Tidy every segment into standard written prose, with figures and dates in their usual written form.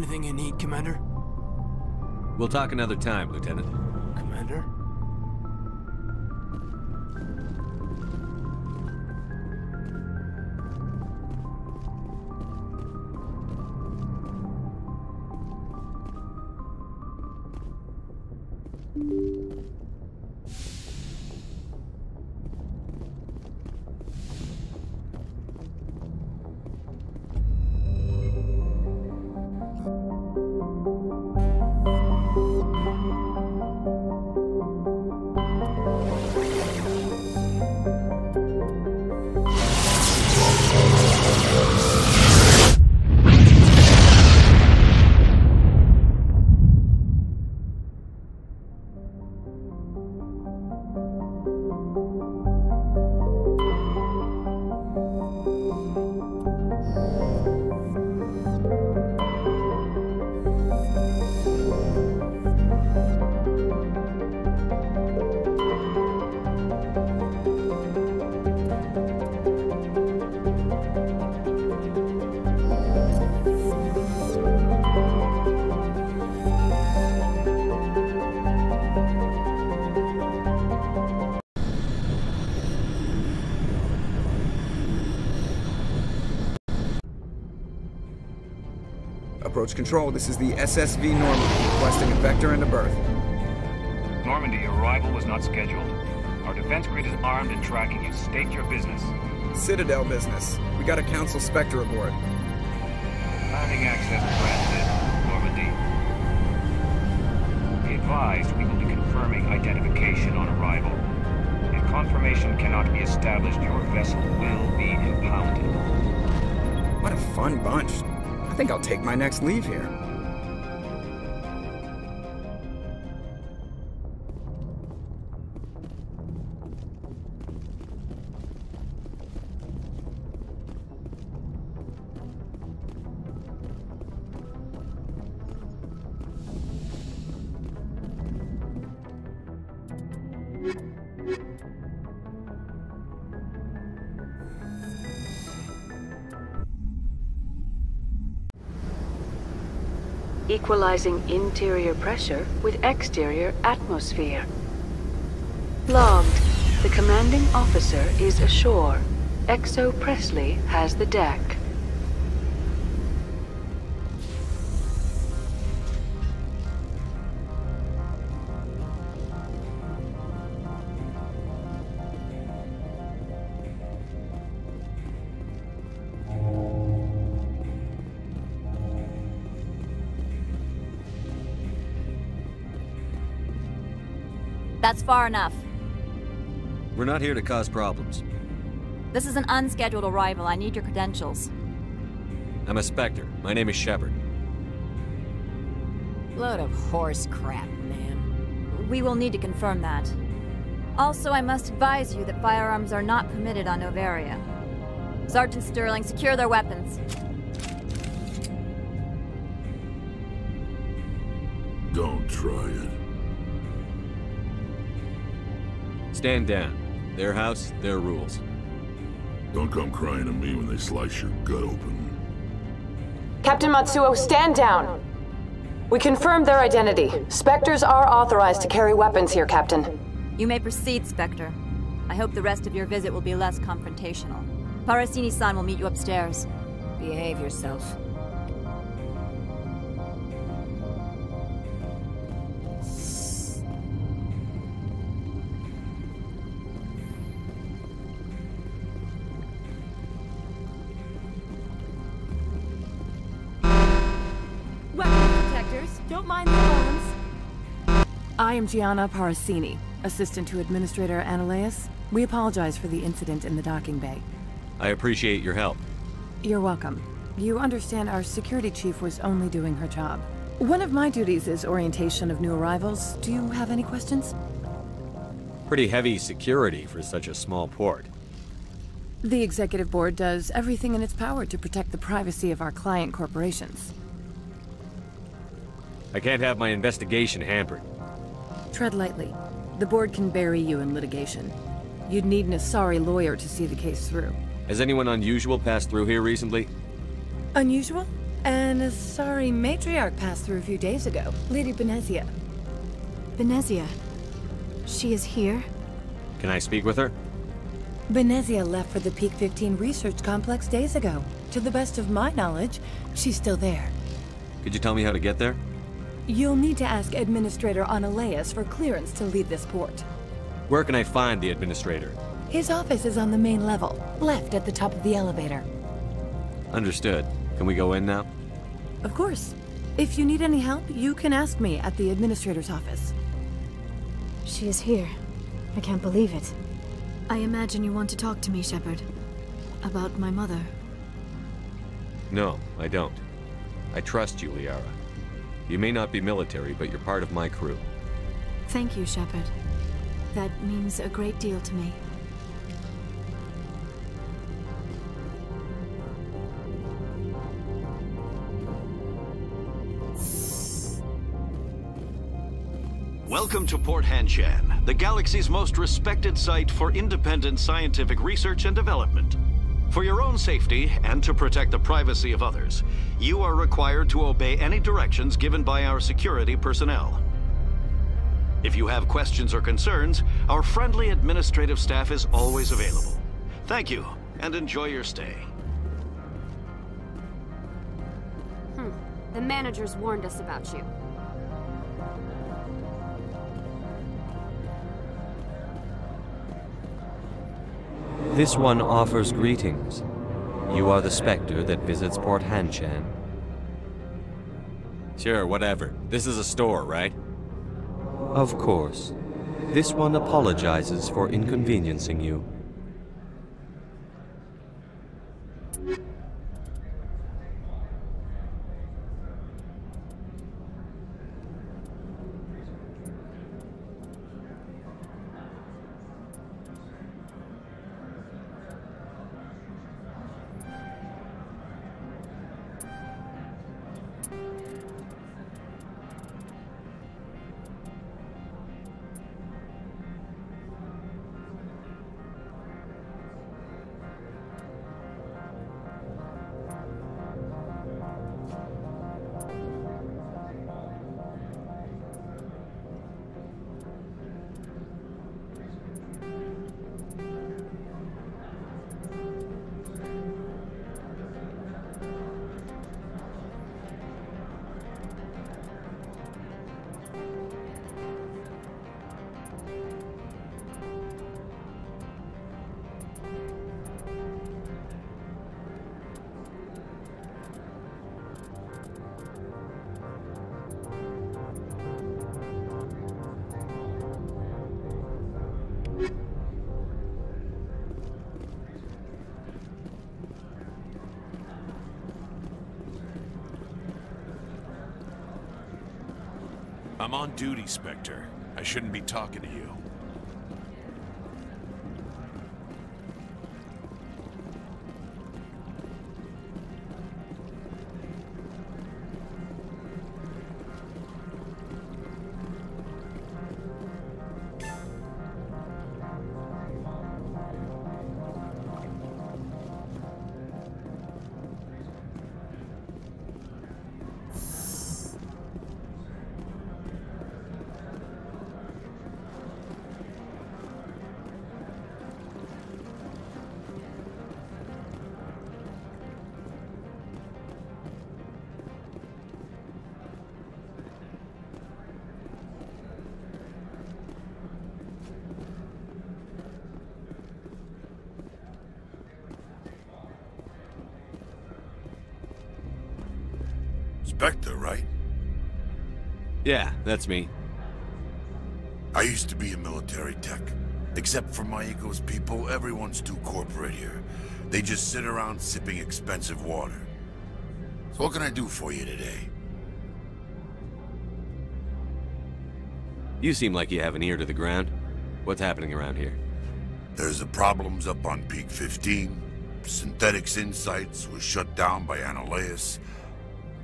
Anything you need, Commander? We'll talk another time, Lieutenant. Commander? Approach control, this is the SSV Normandy, requesting a vector and a berth. Normandy, your arrival was not scheduled. Our defense grid is armed and tracking you. State your business. Citadel business. We got a Council Spectre aboard. Landing access granted, Normandy. Be advised, we will be confirming identification on arrival. If confirmation cannot be established, your vessel will be impounded. What a fun bunch. I think I'll take my next leave here. Equalizing interior pressure with exterior atmosphere. Logged. The commanding officer is ashore. XO Presley has the deck. That's far enough. We're not here to cause problems. This is an unscheduled arrival. I need your credentials. I'm a Spectre. My name is Shepard. Load of horse crap, man. We will need to confirm that. Also, I must advise you that firearms are not permitted on Noveria. Sergeant Sterling, secure their weapons. Don't try it. Stand down. Their house, their rules. Don't come crying to me when they slice your gut open. Captain Matsuo, stand down! We confirmed their identity. Spectres are authorized to carry weapons here, Captain. You may proceed, Spectre. I hope the rest of your visit will be less confrontational. Parasini-san will meet you upstairs. Behave yourself. Don't mind the alarms. I am Gianna Parasini, assistant to Administrator Ananias. We apologize for the incident in the docking bay. I appreciate your help. You're welcome. You understand our security chief was only doing her job. One of my duties is orientation of new arrivals. Do you have any questions? Pretty heavy security for such a small port. The Executive Board does everything in its power to protect the privacy of our client corporations. I can't have my investigation hampered. Tread lightly. The board can bury you in litigation. You'd need an Asari lawyer to see the case through. Has anyone unusual passed through here recently? Unusual? And a sorry matriarch passed through a few days ago. Lady Benezia. Benezia? She is here? Can I speak with her? Benezia left for the Peak 15 research complex days ago. To the best of my knowledge, she's still there. Could you tell me how to get there? You'll need to ask Administrator Analeas for clearance to leave this port. Where can I find the administrator? His office is on the main level, left at the top of the elevator. Understood. Can we go in now? Of course. If you need any help, you can ask me at the Administrator's office. She is here. I can't believe it. I imagine you want to talk to me, Shepard. About my mother. No, I don't. I trust you, Liara. You may not be military, but you're part of my crew. Thank you, Shepard. That means a great deal to me. Welcome to Port Hanshan, the galaxy's most respected site for independent scientific research and development. For your own safety and to protect the privacy of others, you are required to obey any directions given by our security personnel. If you have questions or concerns, our friendly administrative staff is always available. Thank you, and enjoy your stay. The managers warned us about you. This one offers greetings. You are the Spectre that visits Port Hanshan. Sure, whatever. This is a store, right? Of course. This one apologizes for inconveniencing you. I'm on duty, Spectre. I shouldn't be talking to you. Spectre, right? Yeah, that's me. I used to be a military tech. Except for my ego's people, everyone's too corporate here. They just sit around sipping expensive water. So what can I do for you today? You seem like you have an ear to the ground. What's happening around here? There's the problems up on Peak 15. Synthetics Insights was shut down by Analeas.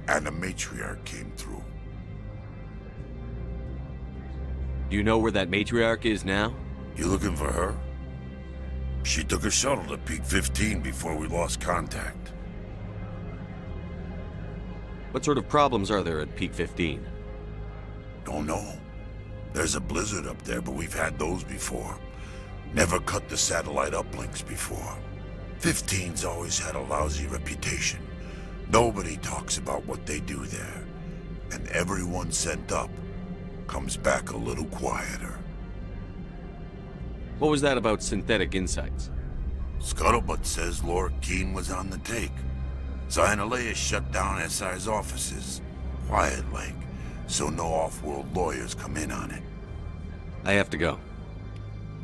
And the matriarch came through. Do you know where that matriarch is now? You looking for her? She took a shuttle to Peak 15 before we lost contact. What sort of problems are there at Peak 15? Don't know. There's a blizzard up there, but we've had those before. Never cut the satellite uplinks before. 15's always had a lousy reputation. Nobody talks about what they do there. And everyone sent up comes back a little quieter. What was that about synthetic insights? Scuttlebutt says Laura Keene was on the take. Zionaleia shut down SI's offices. Quiet-like, so no off-world lawyers come in on it. I have to go.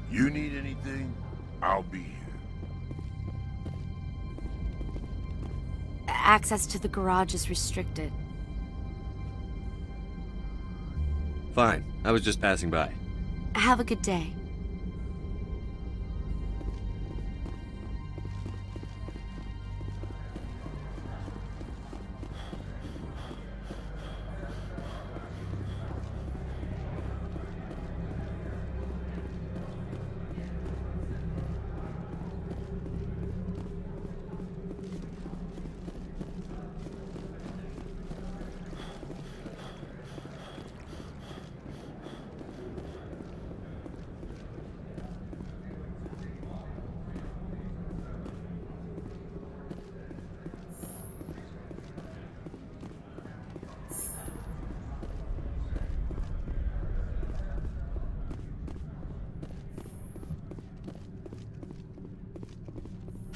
You need anything, I'll be here. Access to the garage is restricted. Fine. I was just passing by. Have a good day.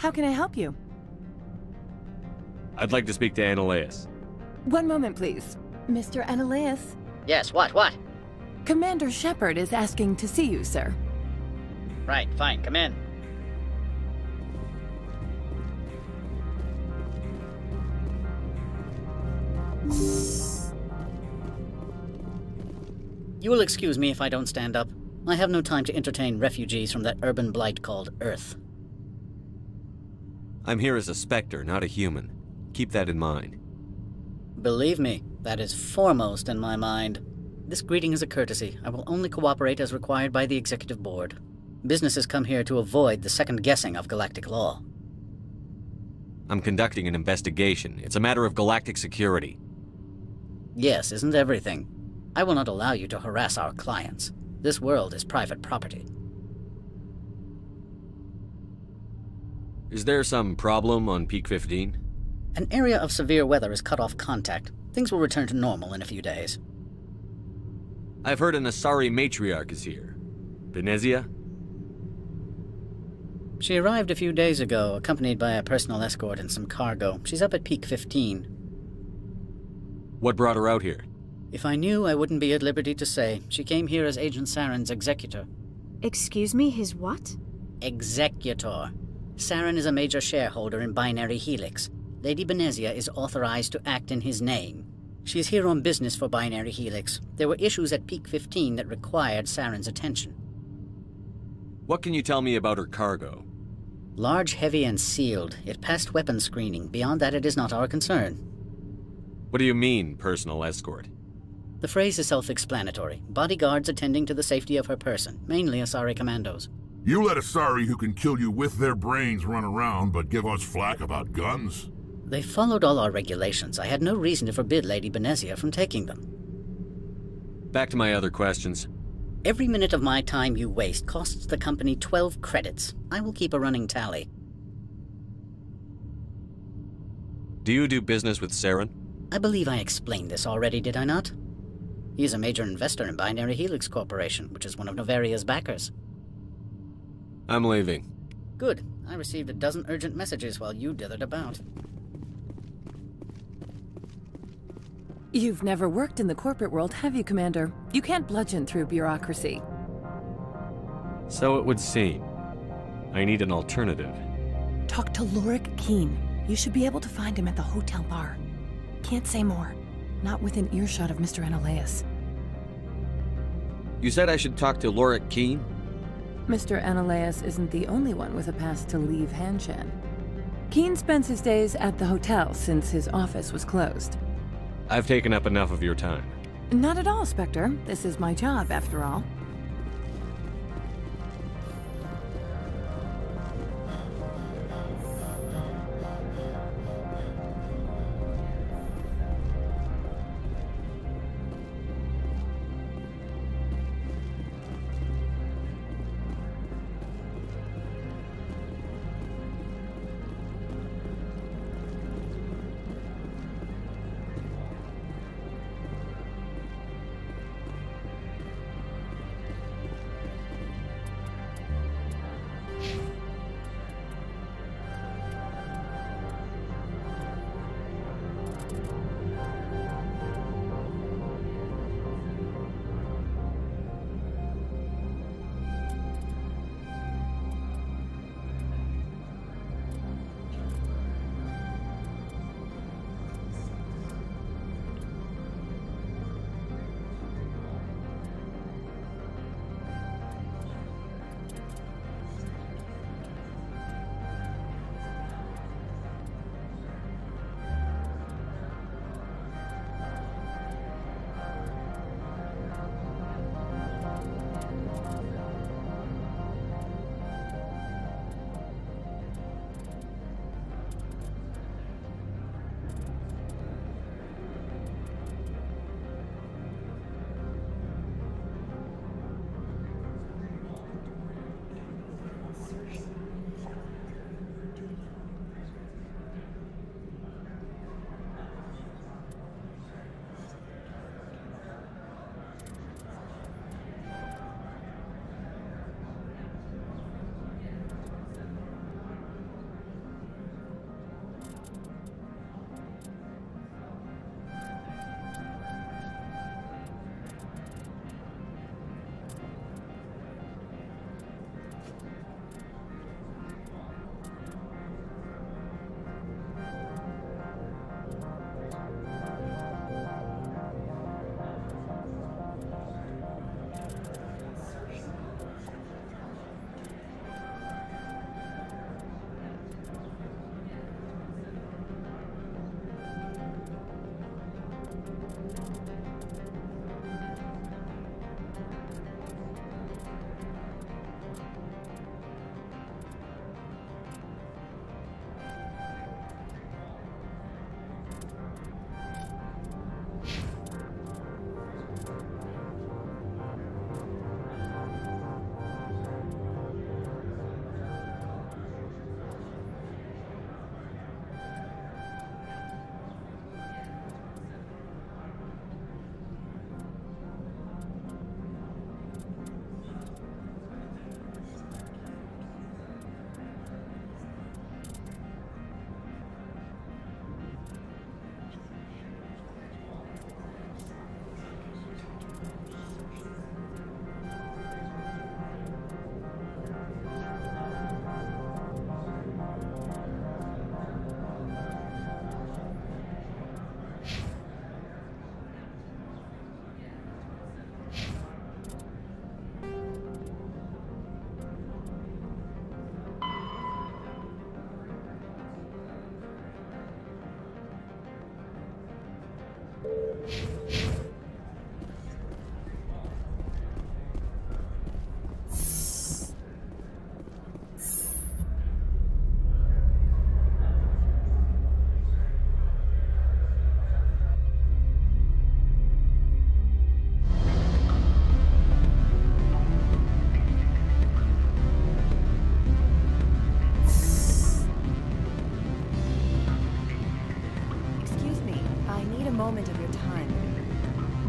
How can I help you? I'd like to speak to Annaleis. One moment, please. Mr. Annaleis? Yes, what? Commander Shepard is asking to see you, sir. Right, fine, come in. You will excuse me if I don't stand up. I have no time to entertain refugees from that urban blight called Earth. I'm here as a Spectre, not a human. Keep that in mind. Believe me, that is foremost in my mind. This greeting is a courtesy. I will only cooperate as required by the Executive Board. Businesses come here to avoid the second guessing of galactic law. I'm conducting an investigation. It's a matter of galactic security. Yes, isn't everything? I will not allow you to harass our clients. This world is private property. Is there some problem on Peak 15? An area of severe weather has cut off contact. Things will return to normal in a few days. I've heard an Asari matriarch is here. Benezia? She arrived a few days ago, accompanied by a personal escort and some cargo. She's up at Peak 15. What brought her out here? If I knew, I wouldn't be at liberty to say. She came here as Agent Saren's executor. Excuse me, his what? Executor. Saren is a major shareholder in Binary Helix. Lady Benezia is authorized to act in his name. She is here on business for Binary Helix. There were issues at Peak 15 that required Saren's attention. What can you tell me about her cargo? Large, heavy, and sealed. It passed weapons screening. Beyond that, it is not our concern. What do you mean, personal escort? The phrase is self-explanatory. Bodyguards attending to the safety of her person, mainly Asari commandos. You let Asari who can kill you with their brains run around, but give us flack about guns? They followed all our regulations. I had no reason to forbid Lady Benezia from taking them. Back to my other questions. Every minute of my time you waste costs the company 12 credits. I will keep a running tally. Do you do business with Saren? I believe I explained this already, did I not? He is a major investor in Binary Helix Corporation, which is one of Noveria's backers. I'm leaving. Good. I received a dozen urgent messages while you dithered about. You've never worked in the corporate world, have you, Commander? You can't bludgeon through bureaucracy. So it would seem. I need an alternative. Talk to Lorik Keene. You should be able to find him at the hotel bar. Can't say more. Not within earshot of Mr. Annaleis. You said I should talk to Lorik Keene? Mr. Annaleis isn't the only one with a pass to leave Hanshan. Keene spends his days at the hotel since his office was closed. I've taken up enough of your time. Not at all, Spectre. This is my job, after all.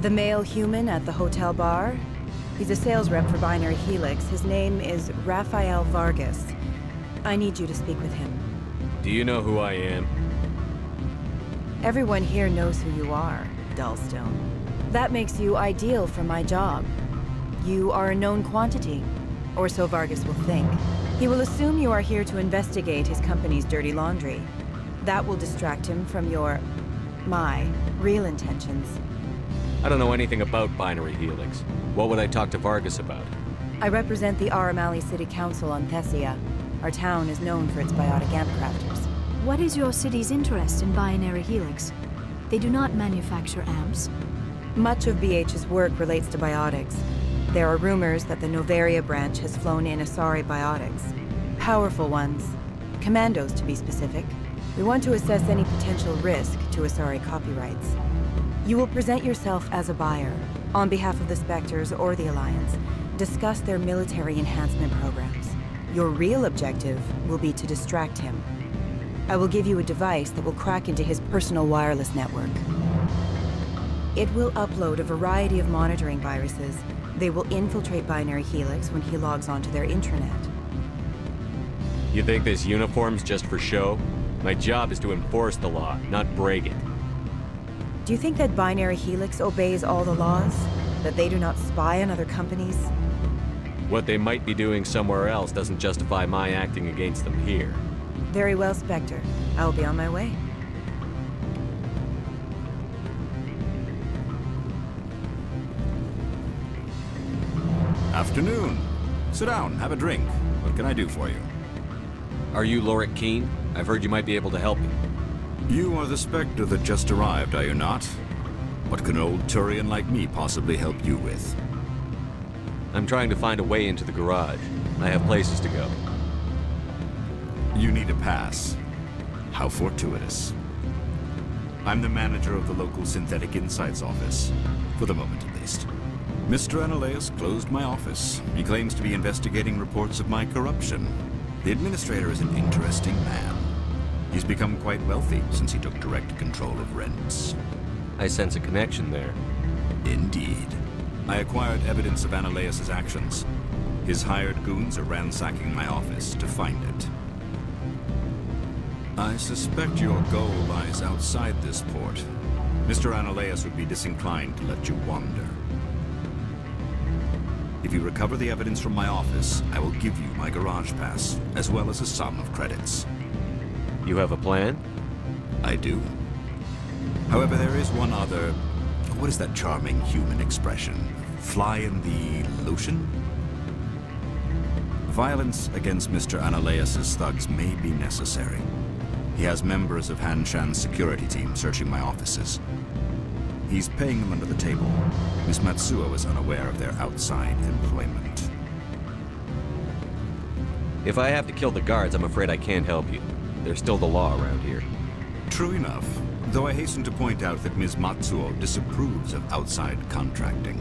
The male human at the hotel bar? He's a sales rep for Binary Helix. His name is Rafael Vargas. I need you to speak with him. Do you know who I am? Everyone here knows who you are, Dullstone. That makes you ideal for my job. You are a known quantity, or so Vargas will think. He will assume you are here to investigate his company's dirty laundry. That will distract him from my real intentions. I don't know anything about Binary Helix. What would I talk to Vargas about? I represent the Aramali City Council on Thessia. Our town is known for its biotic amp crafters. What is your city's interest in Binary Helix? They do not manufacture amps. Much of BH's work relates to biotics. There are rumors that the NOVERIA branch has flown in Asari biotics. Powerful ones. Commandos, to be specific. We want to assess any potential risk to Asari copyrights. You will present yourself as a buyer, on behalf of the Spectres or the Alliance. Discuss their military enhancement programs. Your real objective will be to distract him. I will give you a device that will crack into his personal wireless network. It will upload a variety of monitoring viruses. They will infiltrate Binary Helix when he logs onto their intranet. You think this uniform's just for show? My job is to enforce the law, not break it. Do you think that Binary Helix obeys all the laws? That they do not spy on other companies? What they might be doing somewhere else doesn't justify my acting against them here. Very well, Spectre. I will be on my way. Afternoon. Sit down, have a drink. What can I do for you? Are you Lorik Keene? I've heard you might be able to help me. You are the Spectre that just arrived, are you not? What can an old Turian like me possibly help you with? I'm trying to find a way into the garage. I have places to go. You need a pass. How fortuitous. I'm the manager of the local Synthetic Insights office. For the moment, at least. Mr. Analeus closed my office. He claims to be investigating reports of my corruption. The administrator is an interesting man. He's become quite wealthy since he took direct control of rents. I sense a connection there. Indeed. I acquired evidence of Analeus' actions. His hired goons are ransacking my office to find it. I suspect your goal lies outside this port. Mr. Analeus would be disinclined to let you wander. If you recover the evidence from my office, I will give you my garage pass, as well as a sum of credits. You have a plan? I do. However, there is one other... What is that charming human expression? Fly in the lotion? Violence against Mr. Analeus' thugs may be necessary. He has members of Han Shan's security team searching my offices. He's paying them under the table. Miss Matsuo is unaware of their outside employment. If I have to kill the guards, I'm afraid I can't help you. There's still the law around here. True enough, though I hasten to point out that Ms. Matsuo disapproves of outside contracting.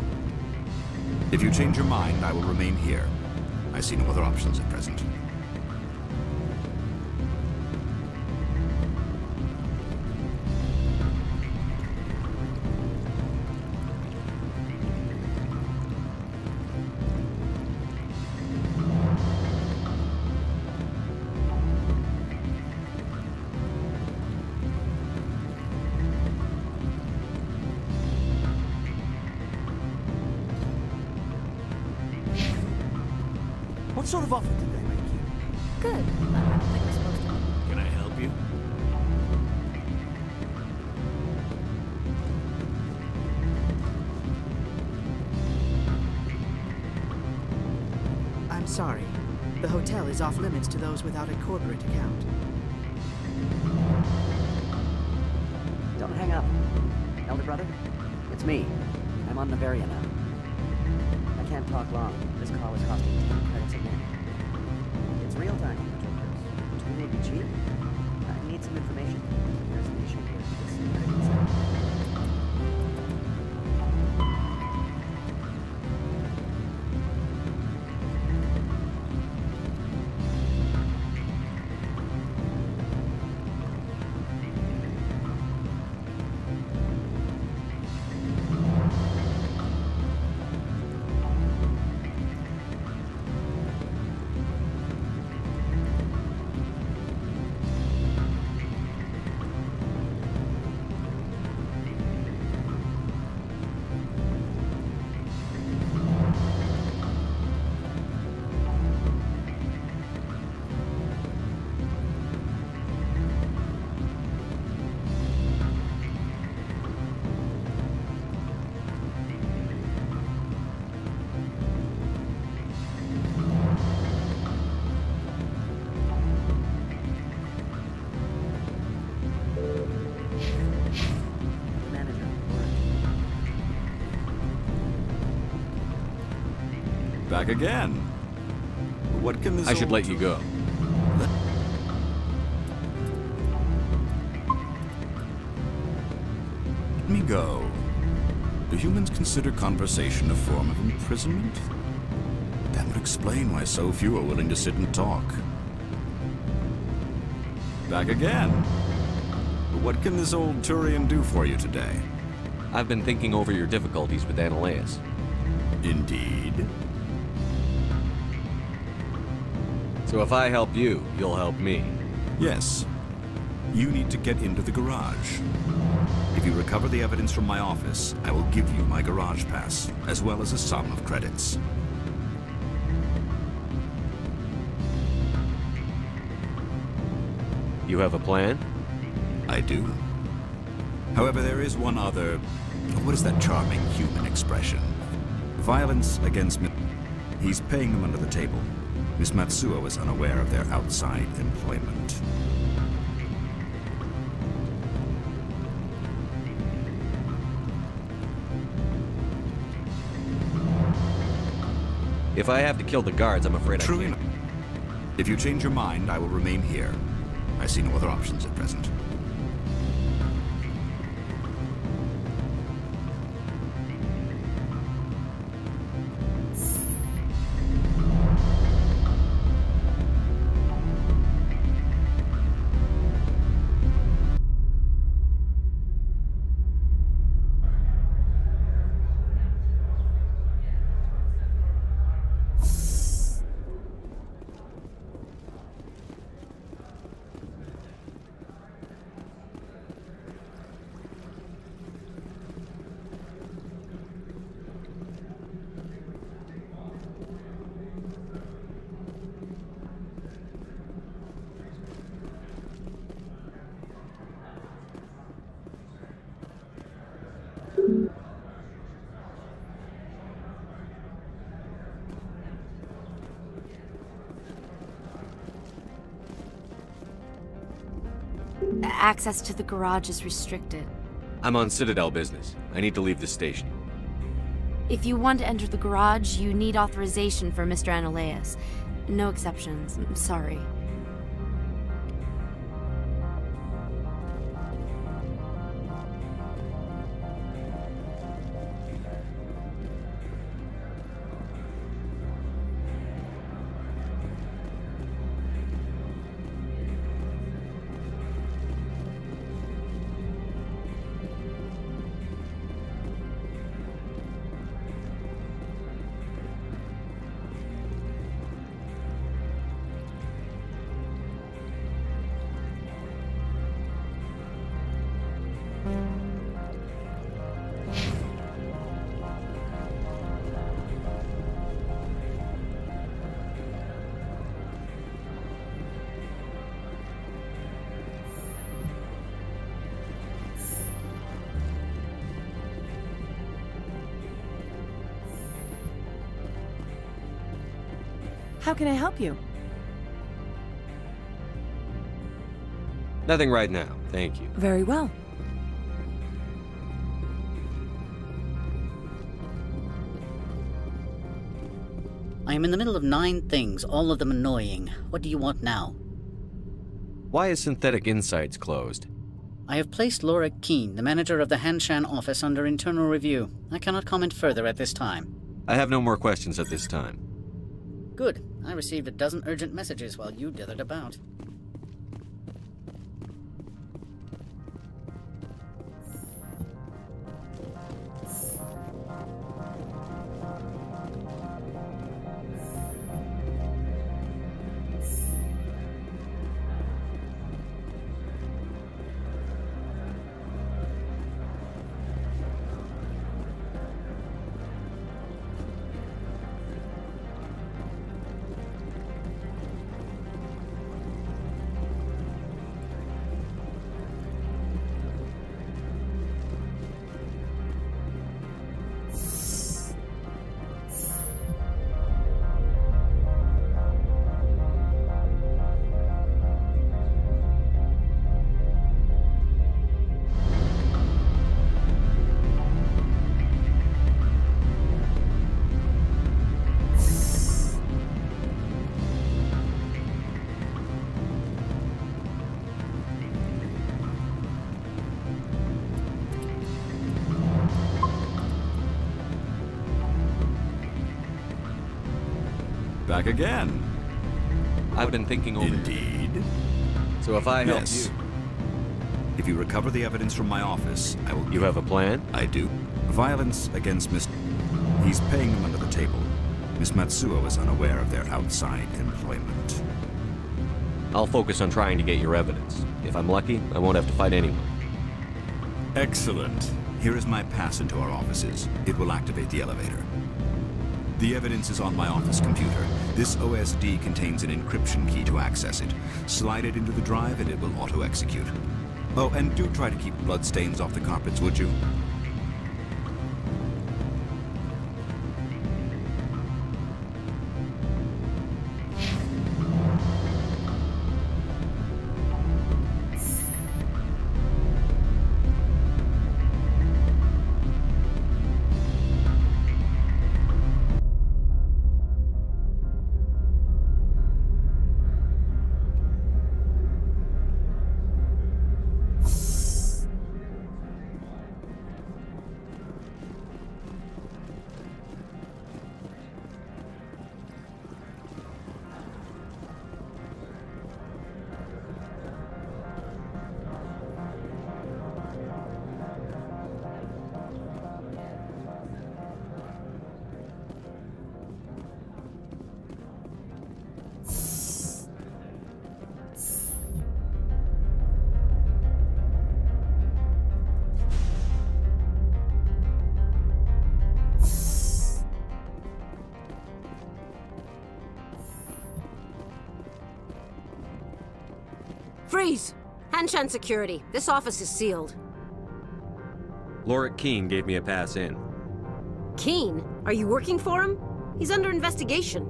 If you change your mind, I will remain here. I see no other options at present. What sort of offer did they make you? Good. I don't think we're supposed to. Can I help you? I'm sorry. The hotel is off limits to those without a corporate account. Don't hang up. Elder brother, it's me. I'm on NOVERIA now. I can't talk long. This call is costing 10 credits a minute. It's real-time interpreters, which may be cheap. I need some information. There's an issue here. This synthetic insight. Back again. What can this I should old let you go. Let me go. Do humans consider conversation a form of imprisonment? That would explain why so few are willing to sit and talk. Back again. What can this old Turian do for you today? I've been thinking over your difficulties with Analeus. Indeed. So if I help you, you'll help me. Yes. You need to get into the garage. If you recover the evidence from my office, I will give you my garage pass, as well as a sum of credits. You have a plan? I do. However, there is one other... What is that charming human expression? Violence against... He's paying them under the table. Miss Matsuo is unaware of their outside employment. If I have to kill the guards, I'm afraid True I can't. enough. If you change your mind, I will remain here. I see no other options at present. Access to the garage is restricted. I'm on Citadel business. I need to leave the station. If you want to enter the garage, you need authorization for Mr. Analeus. No exceptions. I'm sorry. How can I help you? Nothing right now, thank you. Very well. I am in the middle of 9 things, all of them annoying. What do you want now? Why is Synthetic Insights closed? I have placed Laura Keene, the manager of the Hanshan office, under internal review. I cannot comment further at this time. I have no more questions at this time. Good. I received a dozen urgent messages while you dithered about. Back again. I've been thinking over... Indeed. So if I help Yes. you... If you recover the evidence from my office, I will... You have a plan? I do. Violence against Miss... He's paying them under the table. Miss Matsuo is unaware of their outside employment. I'll focus on trying to get your evidence. If I'm lucky, I won't have to fight anyone. Excellent. Here is my pass into our offices. It will activate the elevator. The evidence is on my office computer. This OSD contains an encryption key to access it. Slide it into the drive and it will auto-execute. Oh, and do try to keep bloodstains off the carpets, would you? Freeze! Hanshan security. This office is sealed. Lorik Keene gave me a pass in. Keene? Are you working for him? He's under investigation.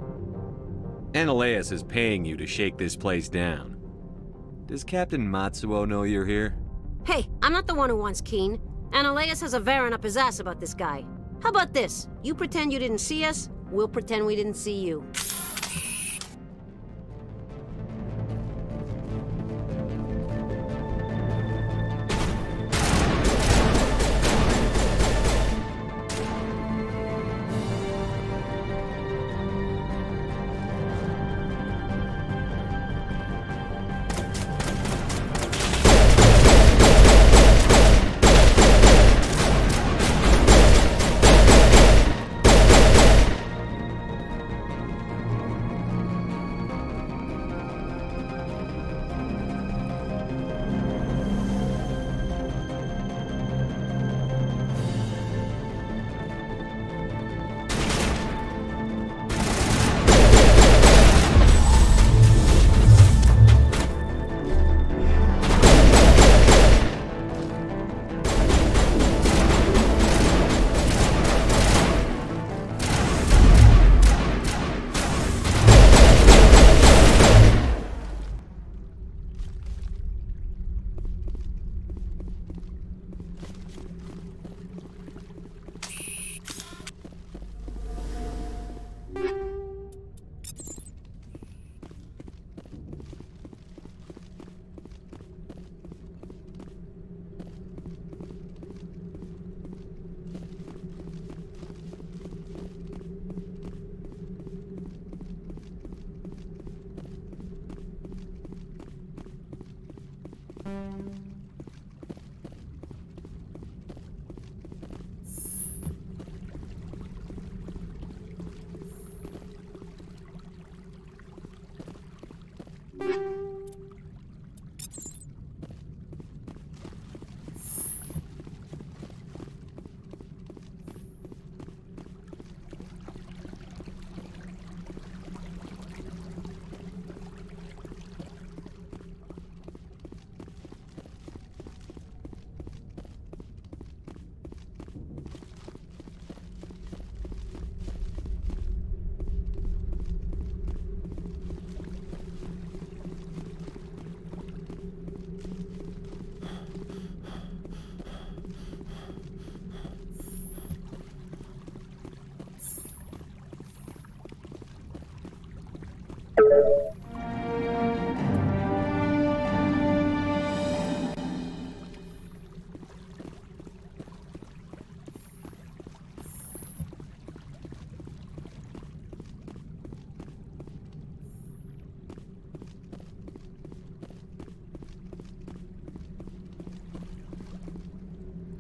Analeas is paying you to shake this place down. Does Captain Matsuo know you're here? Hey, I'm not the one who wants Keene. Analeas has a Varen up his ass about this guy. How about this? You pretend you didn't see us, we'll pretend we didn't see you.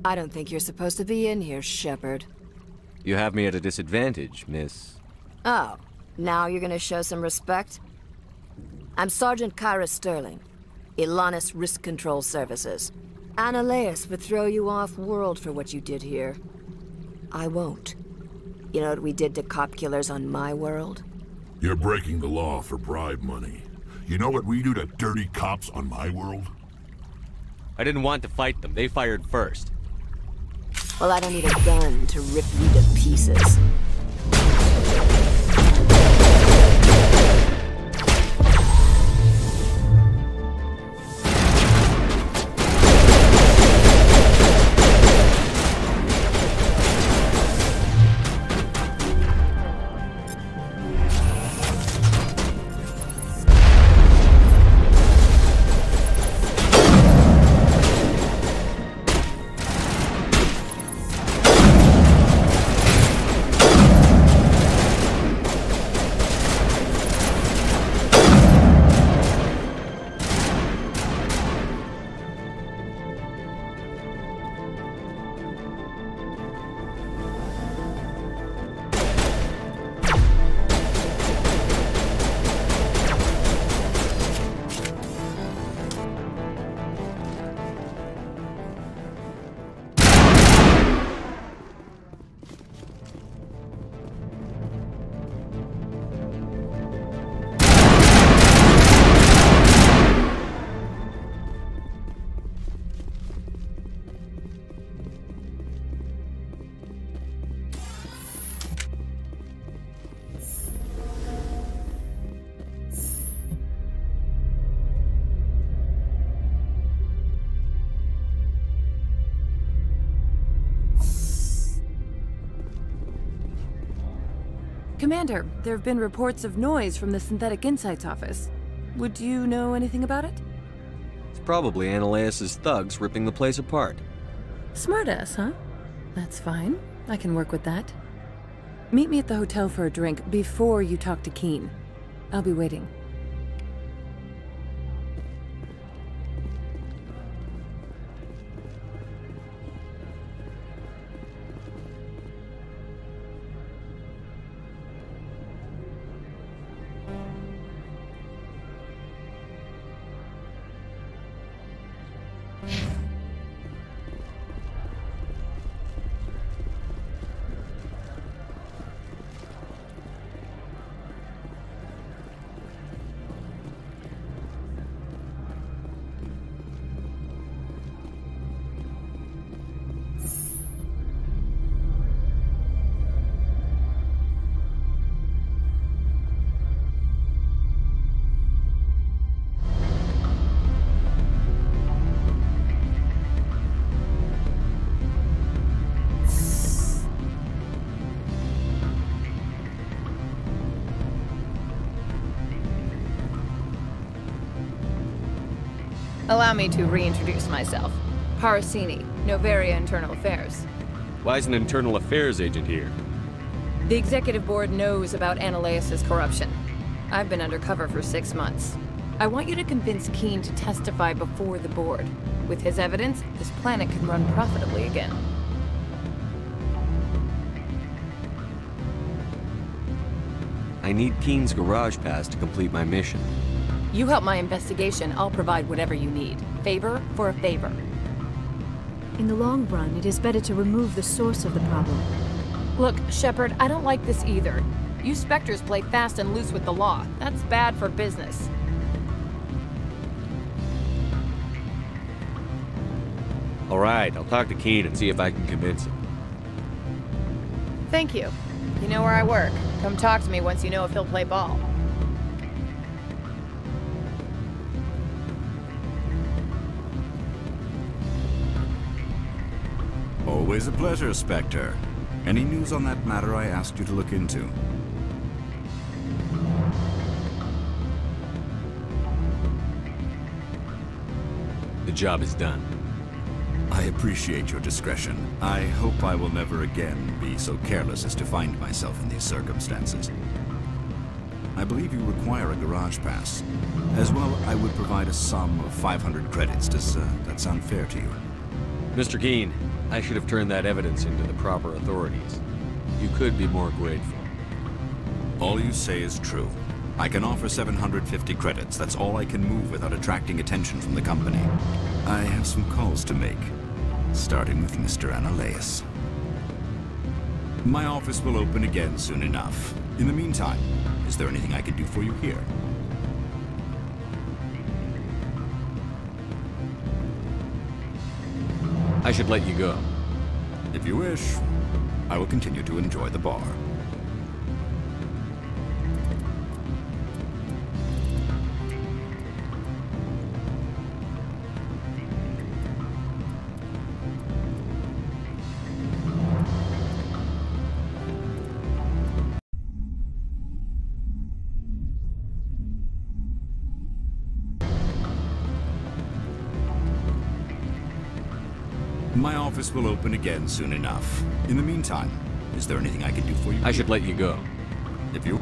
I don't think you're supposed to be in here, Shepard. You have me at a disadvantage, Miss. Oh, now you're gonna show some respect? I'm Sergeant Kyra Sterling, Ilanis Risk Control Services. Analeas would throw you off-world for what you did here. I won't. You know what we did to cop killers on my world? You're breaking the law for bribe money. You know what we do to dirty cops on my world? I didn't want to fight them. They fired first. Well, I don't need a gun to rip you to pieces. Commander, there have been reports of noise from the Synthetic Insights office. Would you know anything about it? It's probably Analeas' thugs ripping the place apart. Smartass, huh? That's fine. I can work with that. Meet me at the hotel for a drink before you talk to Keen. I'll be waiting. Allow me to reintroduce myself. Parasini, Noveria Internal Affairs. Why is an internal affairs agent here? The executive board knows about Analeas' corruption. I've been undercover for 6 months. I want you to convince Keen to testify before the board. With his evidence, this planet can run profitably again. I need Keen's garage pass to complete my mission. You help my investigation, I'll provide whatever you need. Favor for a favor. In the long run, it is better to remove the source of the problem. Look, Shepard, I don't like this either. You Spectres play fast and loose with the law. That's bad for business. All right, I'll talk to Keen and see if I can convince him. Thank you. You know where I work. Come talk to me once you know if he'll play ball. Always a pleasure, Spectre. Any news on that matter I asked you to look into? The job is done. I appreciate your discretion. I hope I will never again be so careless as to find myself in these circumstances. I believe you require a garage pass. As well, I would provide a sum of 500 credits. Does that sound fair to you? Mr. Keen, I should have turned that evidence into the proper authorities. You could be more grateful. All you say is true. I can offer 750 credits. That's all I can move without attracting attention from the company. I have some calls to make, starting with Mr. Analaeus. My office will open again soon enough. In the meantime, is there anything I can do for you here? I should let you go. If you wish, I will continue to enjoy the bar. My office will open again soon enough. In the meantime, is there anything I can do for you? I should let you go. If you...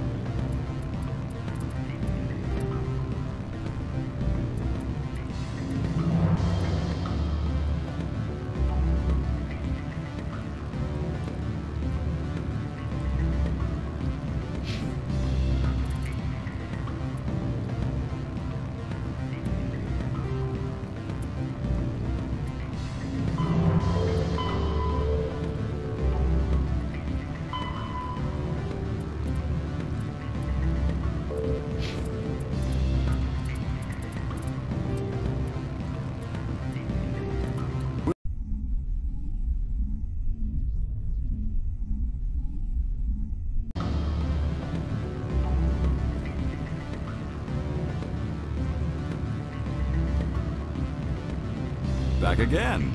Back again.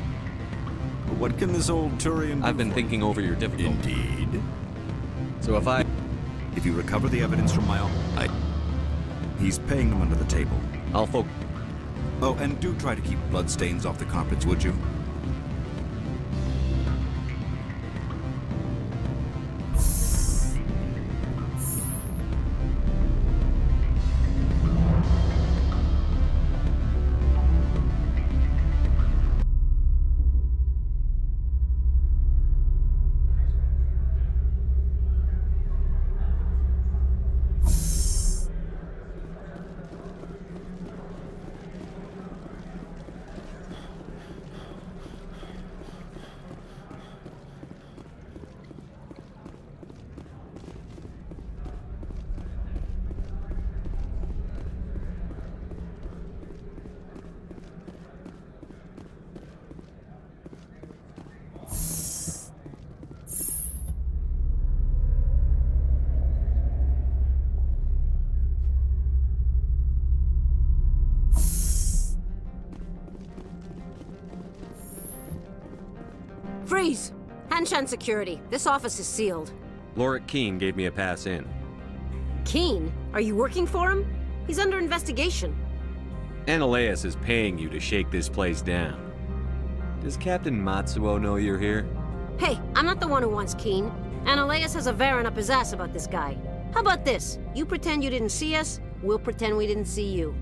But what can this old Turian do? I've been thinking over your difficulty. Indeed. So if you recover the evidence from my he's paying them under the table. Oh, and do try to keep bloodstains off the carpets, would you? Freeze! Hanshan security. This office is sealed. Lorik Keene gave me a pass in. Keene? Are you working for him? He's under investigation. Analaeus is paying you to shake this place down. Does Captain Matsuo know you're here? Hey, I'm not the one who wants Keene. Analaeus has a Varen up his ass about this guy. How about this? You pretend you didn't see us, we'll pretend we didn't see you.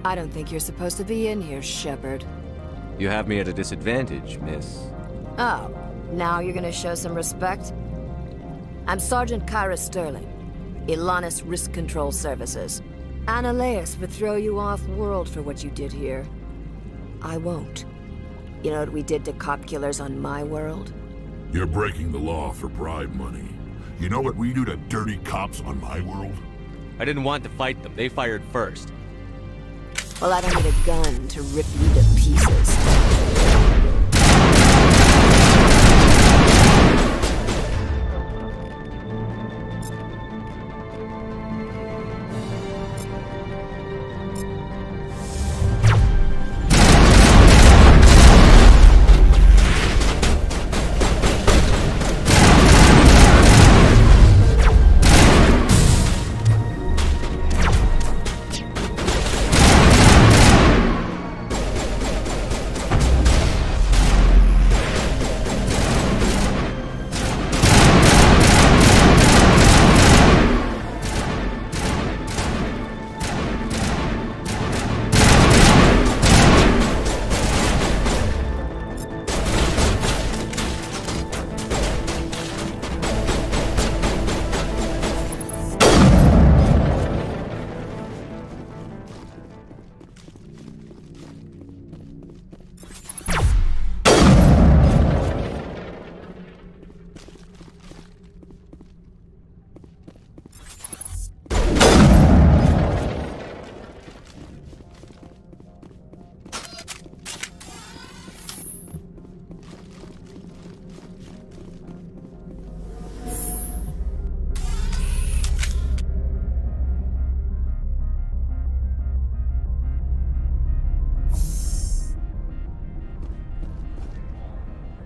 I don't think you're supposed to be in here, Shepard. You have me at a disadvantage, miss. Oh, now you're gonna show some respect? I'm Sergeant Kyra Sterling, Ilanis Risk Control Services. Analeas would throw you off-world for what you did here. I won't. You know what we did to cop killers on my world? You're breaking the law for bribe money. You know what we do to dirty cops on my world? I didn't want to fight them. They fired first. Well, I don't need a gun to rip you to pieces.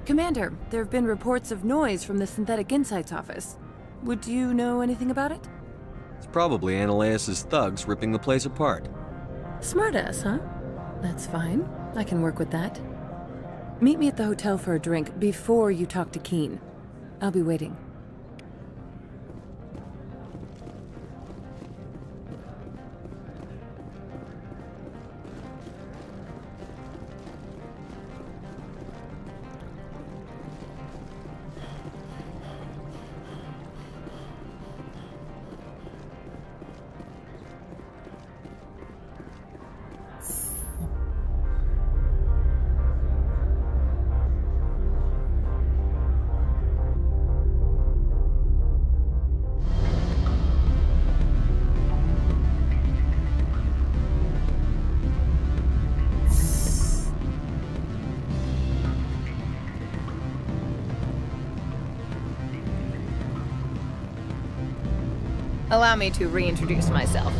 Commander, there have been reports of noise from the Synthetic Insights office. Would you know anything about it? It's probably Analeas' thugs ripping the place apart. Smartass, huh? That's fine. I can work with that. Meet me at the hotel for a drink before you talk to Keen. I'll be waiting. Allow me to reintroduce myself.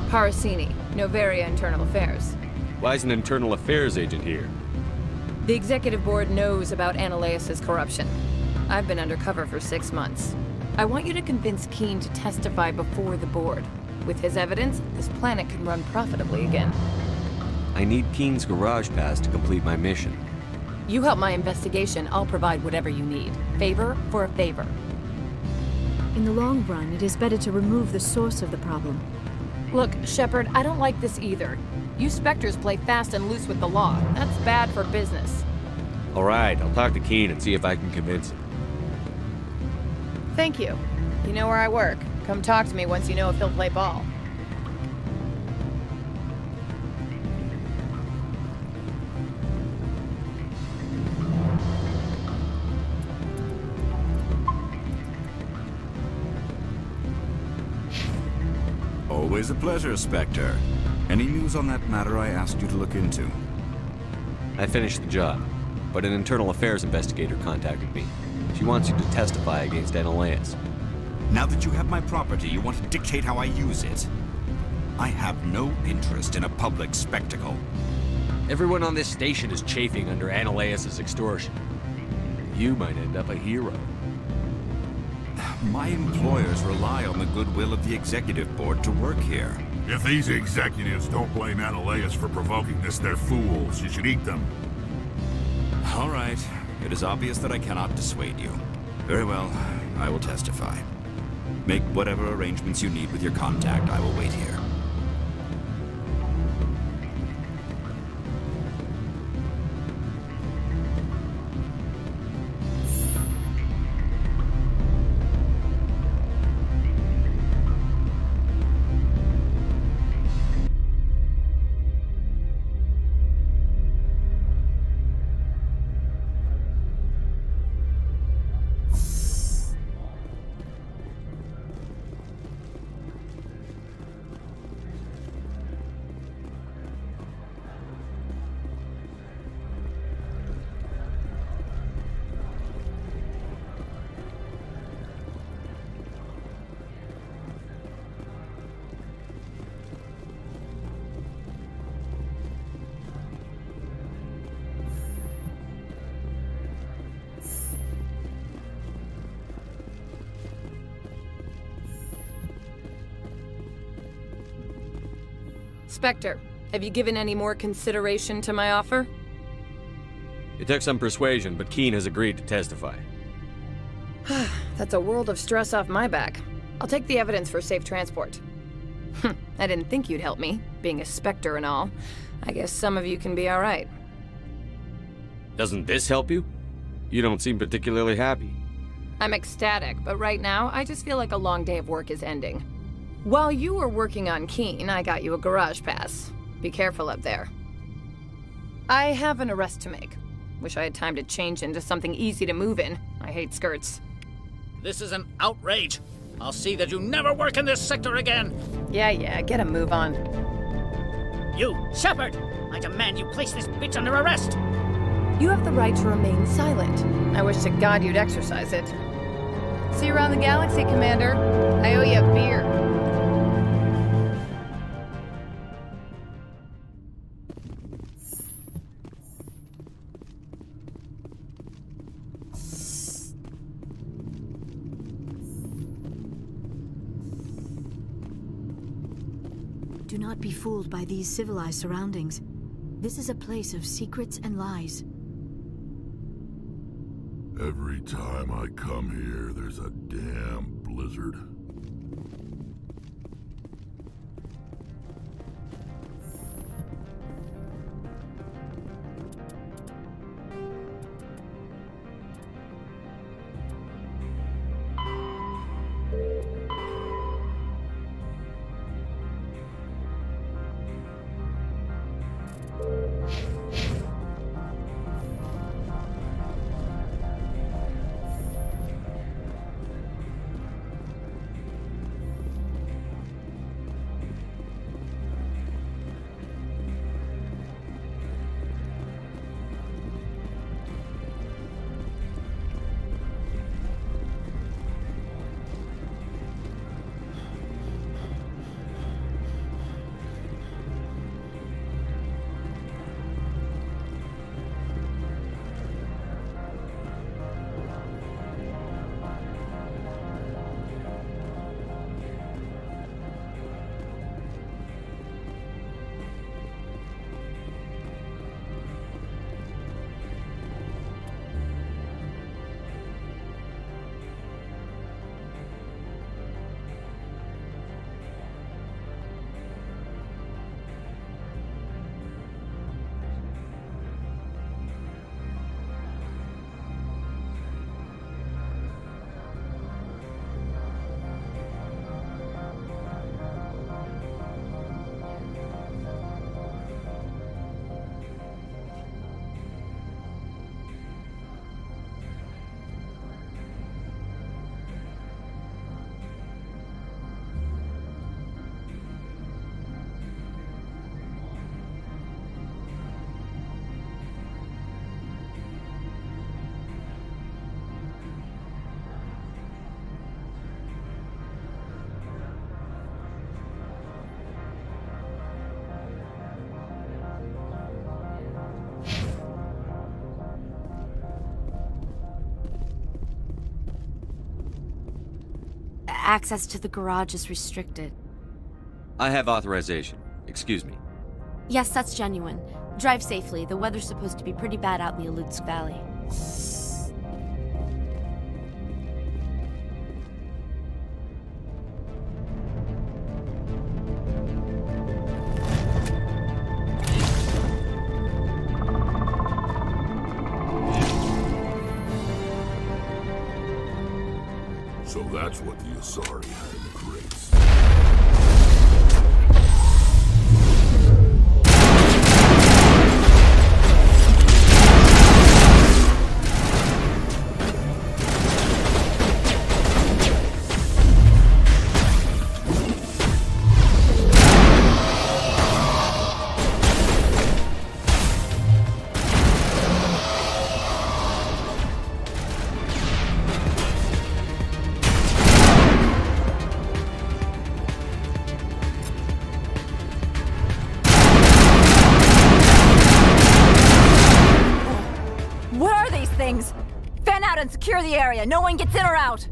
Parasini, Noveria Internal Affairs. Why is an internal affairs agent here? The executive board knows about Analeas' corruption. I've been undercover for 6 months. I want you to convince Keen to testify before the board. With his evidence, this planet can run profitably again. I need Keen's garage pass to complete my mission. You help my investigation, I'll provide whatever you need. Favor for a favor. In the long run, it is better to remove the source of the problem. Look, Shepard, I don't like this either. You Spectres play fast and loose with the law. That's bad for business. All right, I'll talk to Keen and see if I can convince him. Thank you. You know where I work. Come talk to me once you know if he'll play ball. Always a pleasure, Spectre. Any news on that matter I asked you to look into? I finished the job, but an internal affairs investigator contacted me. She wants you to testify against Analeas. Now that you have my property, you want to dictate how I use it? I have no interest in a public spectacle. Everyone on this station is chafing under Analeas' extortion. You might end up a hero. My employers rely on the goodwill of the executive board to work here. If these executives don't blame Analeas for provoking this, they're fools. You should eat them. All right. It is obvious that I cannot dissuade you. Very well. I will testify. Make whatever arrangements you need with your contact. I will wait here. Spectre, have you given any more consideration to my offer? It took some persuasion, but Keen has agreed to testify. That's a world of stress off my back. I'll take the evidence for safe transport. I didn't think you'd help me, being a Spectre and all. I guess some of you can be alright. Doesn't this help you? You don't seem particularly happy. I'm ecstatic, but right now, I just feel like a long day of work is ending. While you were working on Keen, I got you a garage pass. Be careful up there. I have an arrest to make. Wish I had time to change into something easy to move in. I hate skirts. This is an outrage. I'll see that you never work in this sector again. Yeah, get a move on. You, Shepard! I demand you place this bitch under arrest! You have the right to remain silent. I wish to God you'd exercise it. See you around the galaxy, Commander. I owe you a beer. Do not be fooled by these civilized surroundings. This is a place of secrets and lies. Every time I come here, there's a damn blizzard. Access to the garage is restricted. I have authorization. Excuse me. Yes, that's genuine. Drive safely. The weather's supposed to be pretty bad out in the Alutsk Valley. So that's what the Asari had in the crates. Fan out and secure the area. No one gets in or out.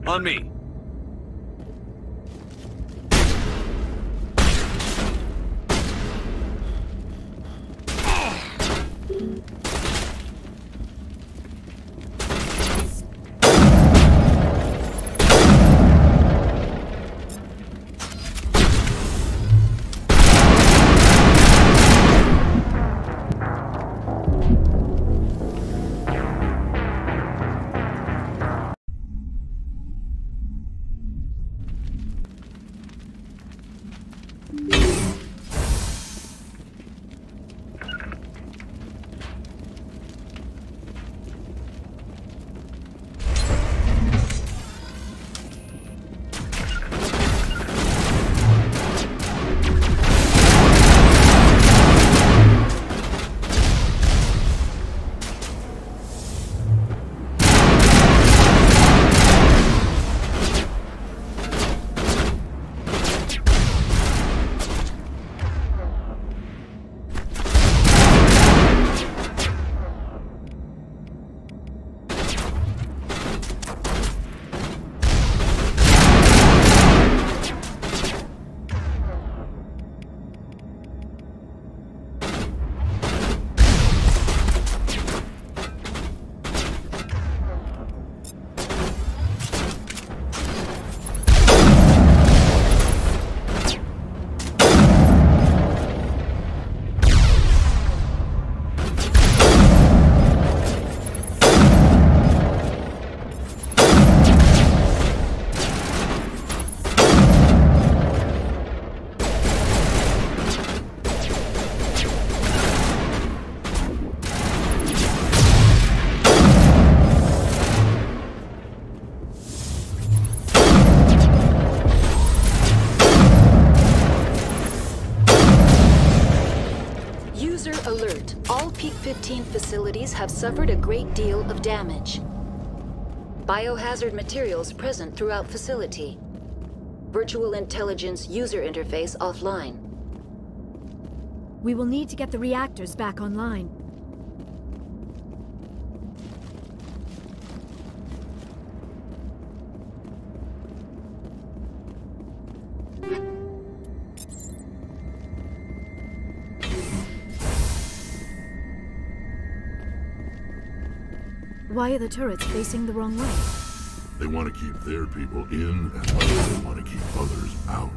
On me. Alert. All Peak 15 facilities have suffered a great deal of damage. Biohazard materials present throughout facility. Virtual intelligence user interface offline. We will need to get the reactors back online. Why are the turrets facing the wrong way? They want to keep their people in, and others want to keep others out.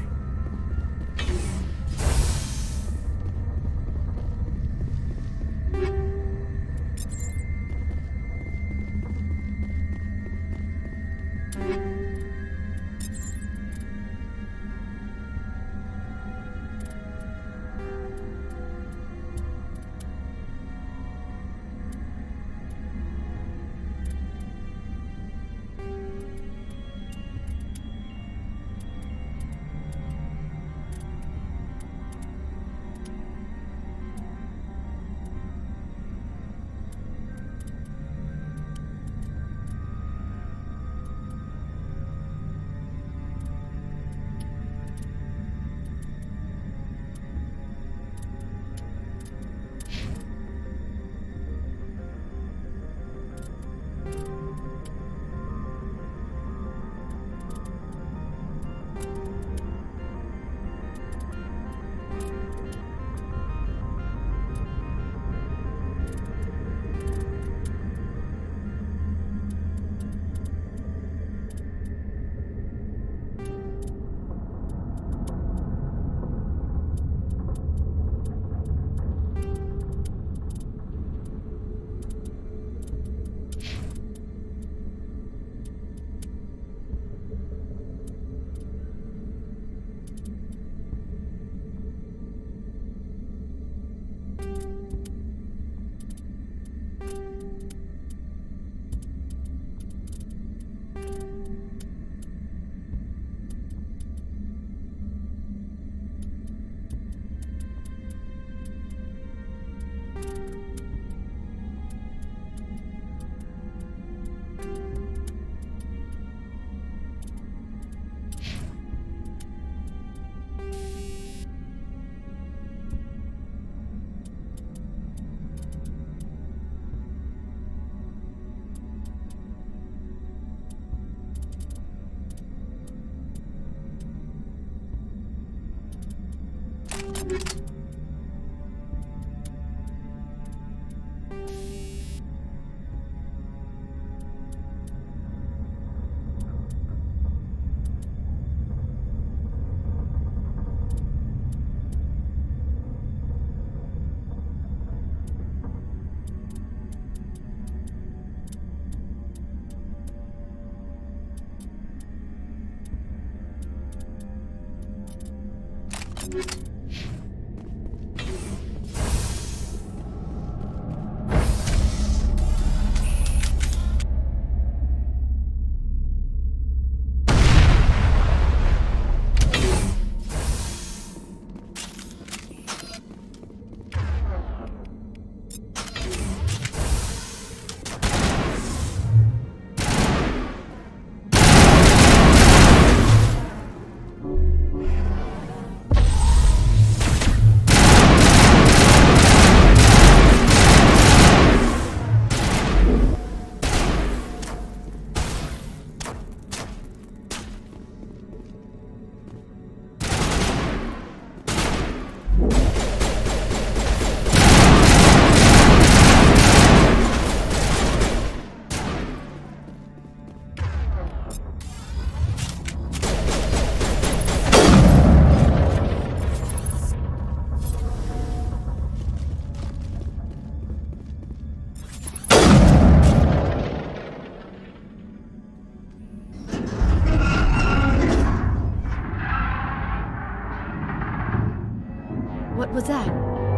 What was that?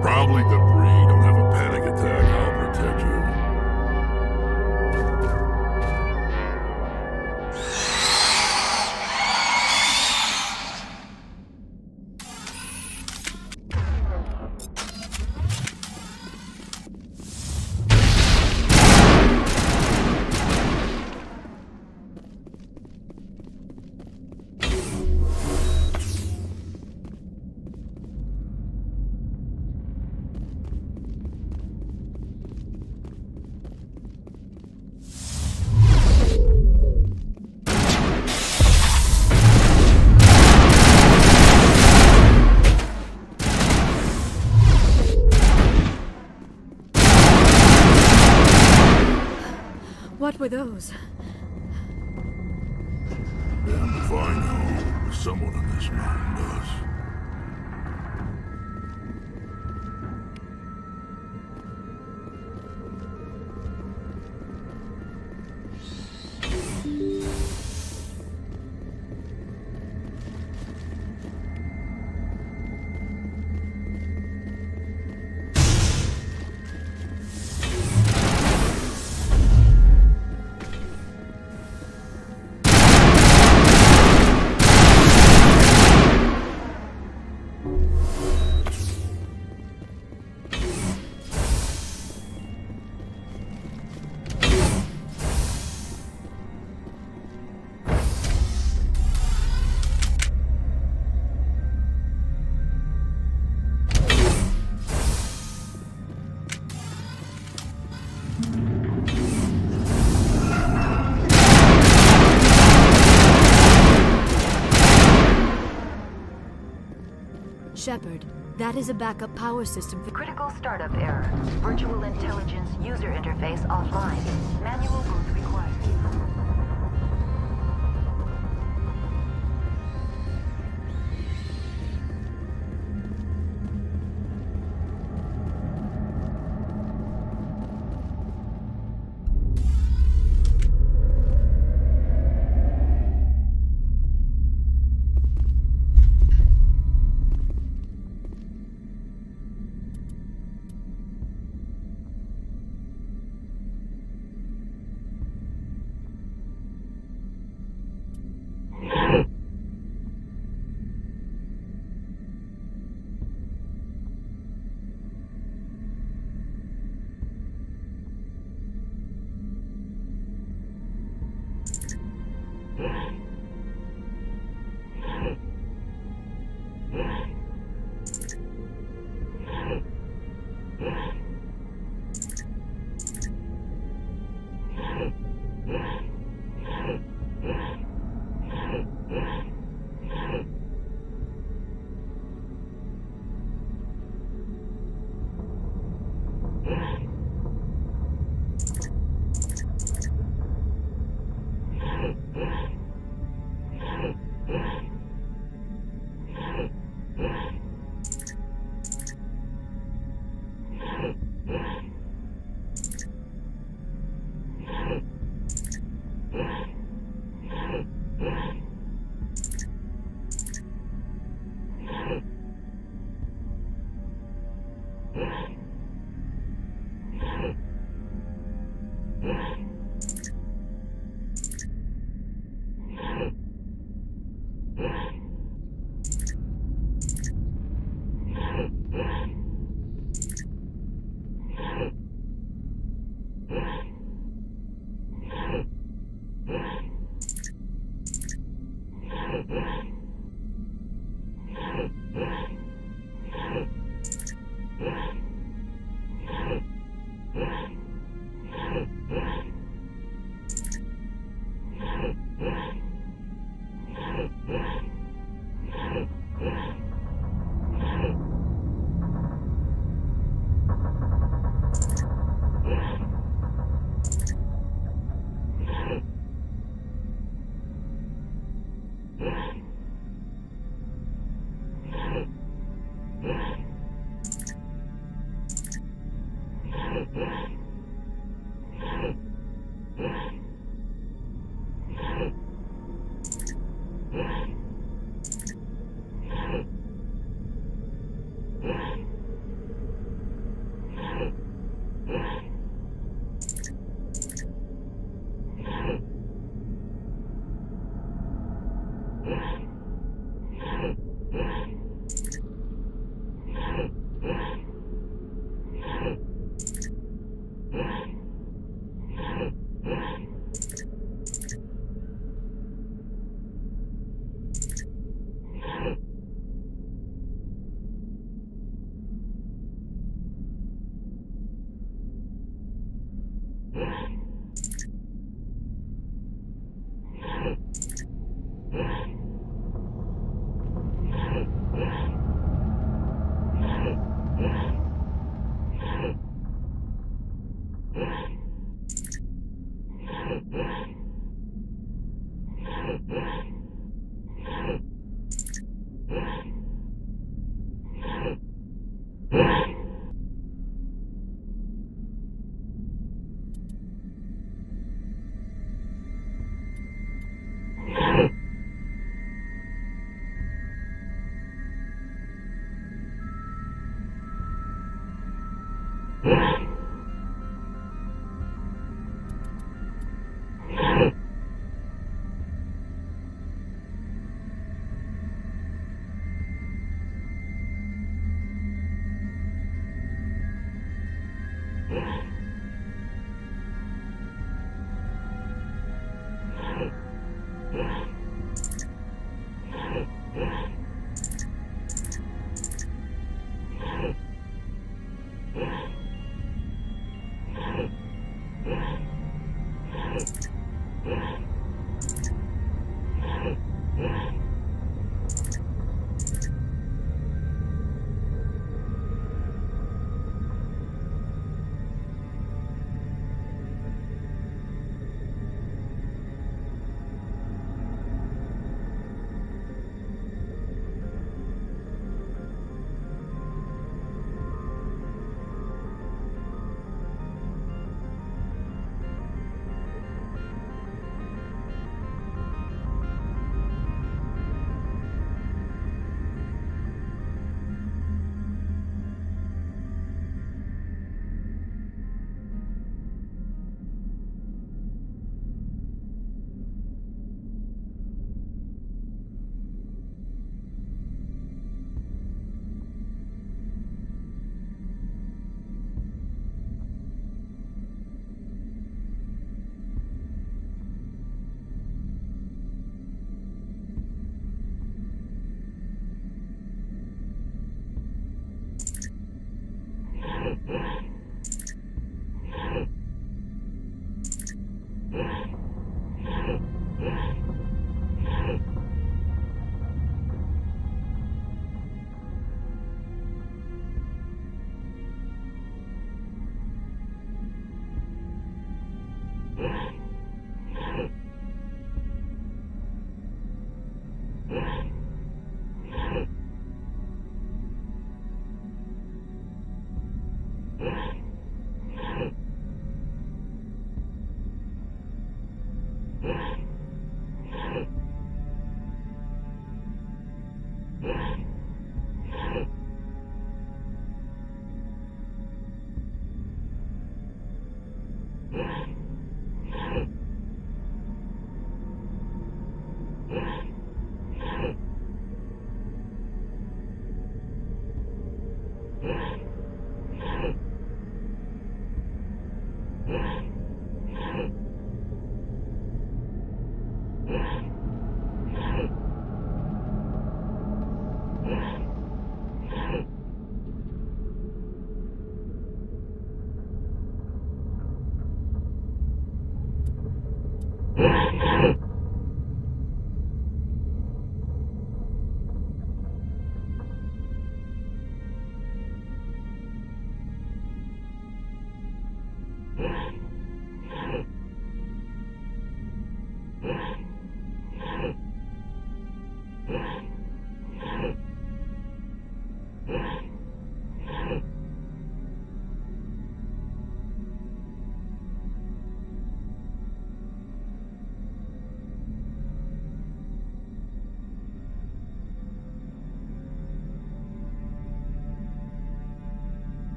Probably debris. Don't have a panic attack. I'll protect you. What were those? Damned if I know. Someone on this mountain does. Shepard, that is a backup power system for— Critical startup error. Virtual intelligence user interface offline. Manual boot required.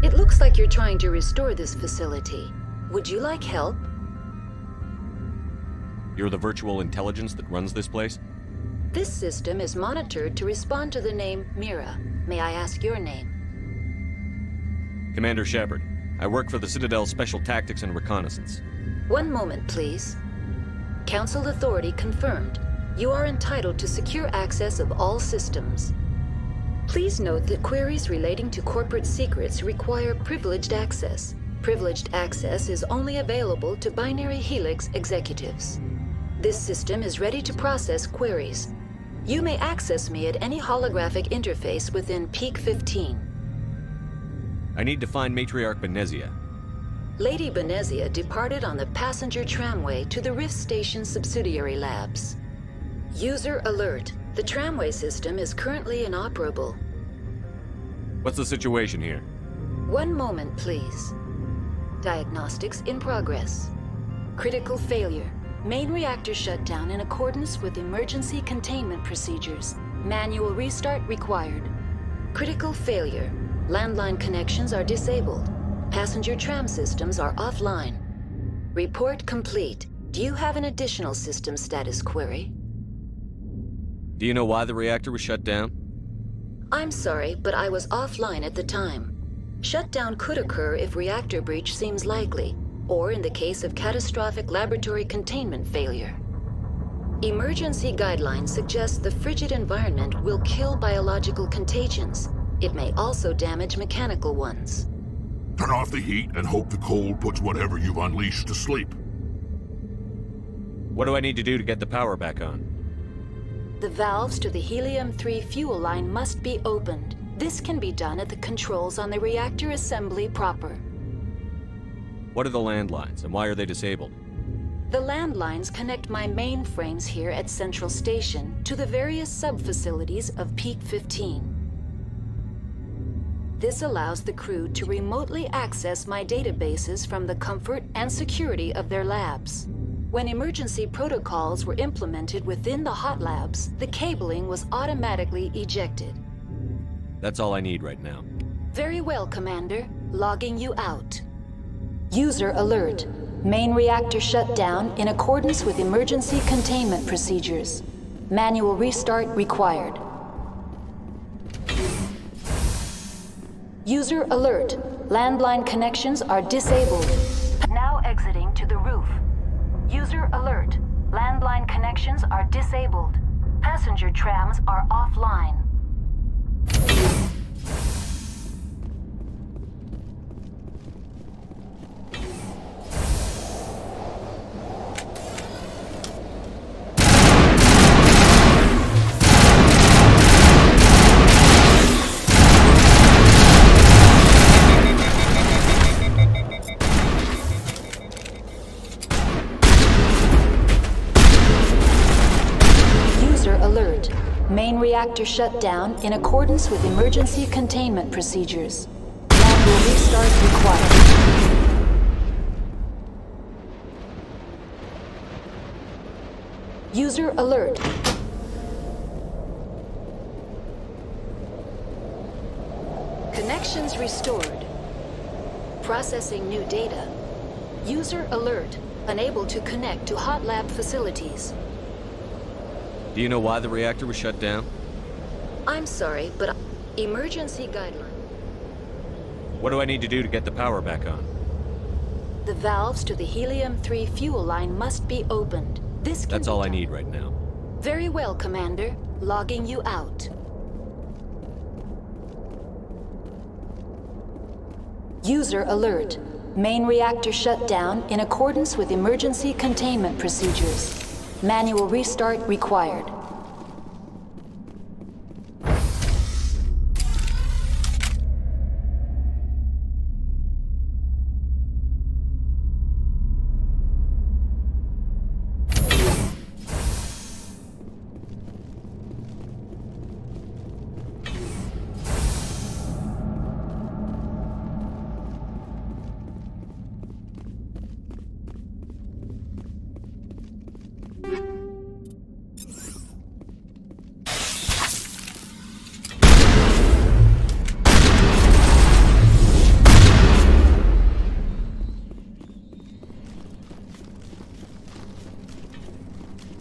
It looks like you're trying to restore this facility. Would you like help? You're the virtual intelligence that runs this place? This system is monitored to respond to the name Mira. May I ask your name? Commander Shepard. I work for the Citadel Special Tactics and Reconnaissance. One moment, please. Council authority confirmed. You are entitled to secure access of all systems. Please note that queries relating to corporate secrets require privileged access. Privileged access is only available to Binary Helix executives. This system is ready to process queries. You may access me at any holographic interface within Peak 15. I need to find Matriarch Benezia. Lady Benezia departed on the passenger tramway to the Rift Station subsidiary labs. User alert. The tramway system is currently inoperable. What's the situation here? One moment, please. Diagnostics in progress. Critical failure. Main reactor shut down in accordance with emergency containment procedures. Manual restart required. Critical failure. Landline connections are disabled. Passenger tram systems are offline. Report complete. Do you have an additional system status query? Do you know why the reactor was shut down? I'm sorry, but I was offline at the time. Shutdown could occur if reactor breach seems likely, or in the case of catastrophic laboratory containment failure. Emergency guidelines suggest the frigid environment will kill biological contagions. It may also damage mechanical ones. Turn off the heat and hope the cold puts whatever you've unleashed to sleep. What do I need to do to get the power back on? The valves to the helium-3 fuel line must be opened. This can be done at the controls on the reactor assembly proper. What are the landlines, and why are they disabled? The landlines connect my mainframes here at Central Station to the various sub-facilities of Peak 15. This allows the crew to remotely access my databases from the comfort and security of their labs. When emergency protocols were implemented within the hot labs, the cabling was automatically ejected. That's all I need right now. Very well, Commander. Logging you out. User alert. Main reactor shut down in accordance with emergency containment procedures. Manual restart required. User alert. Landline connections are disabled. Now exiting to the roof. User alert. Landline connections are disabled. Passenger trams are offline. Main reactor shut down in accordance with emergency containment procedures. Manual restart required. User alert. Connections restored. Processing new data. User alert. Unable to connect to hot lab facilities. Do you know why the reactor was shut down? I'm sorry, but emergency guideline. What do I need to do to get the power back on? The valves to the helium-3 fuel line must be opened. This can That's all I need right now. Very well, Commander. Logging you out. User alert. Main reactor shut down in accordance with emergency containment procedures. Manual restart required.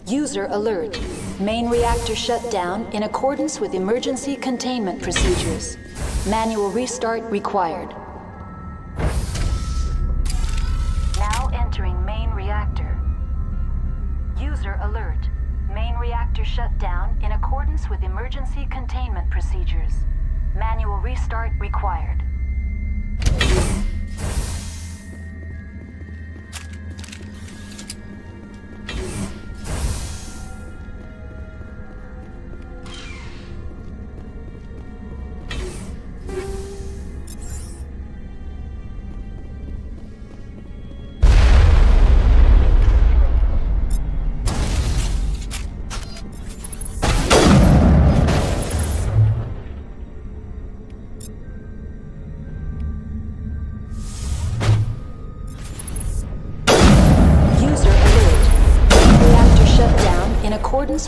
User alert. Main reactor shut down in accordance with emergency containment procedures. Manual restart required. Now entering main reactor. User alert. Main reactor shut down in accordance with emergency containment procedures. Manual restart required.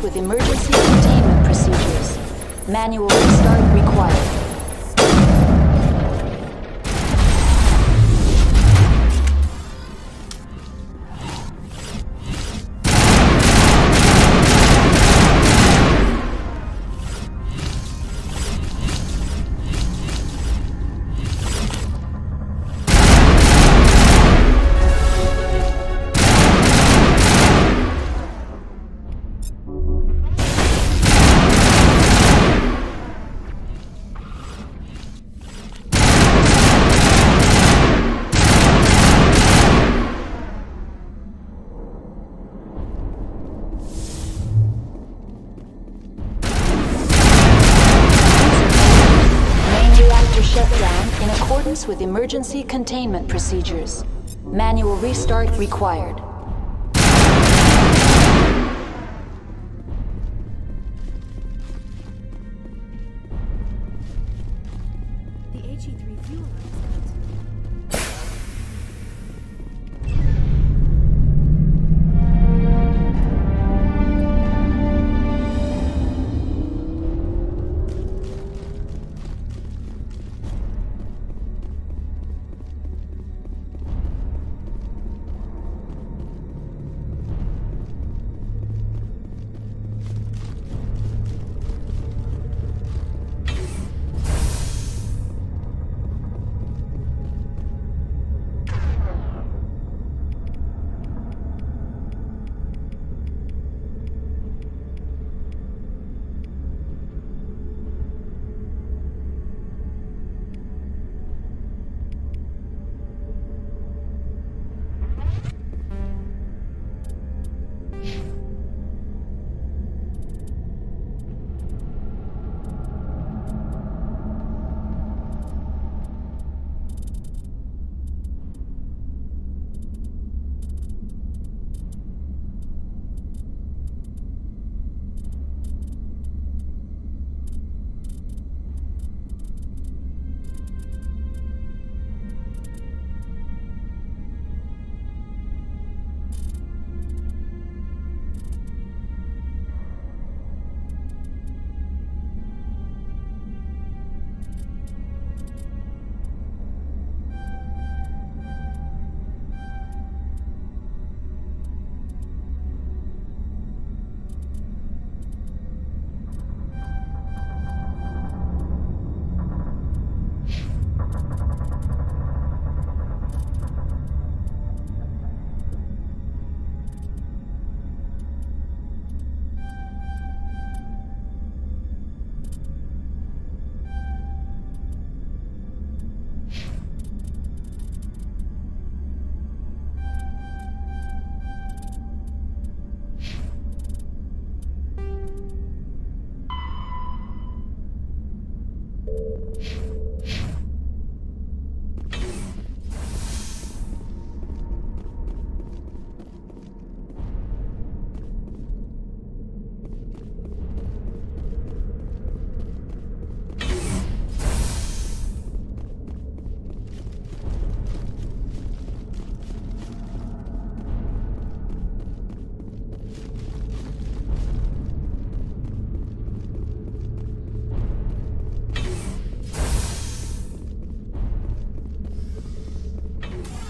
With emergency containment procedures. Manual restart required. With emergency containment procedures. Manual restart required. The HE3 fuel line.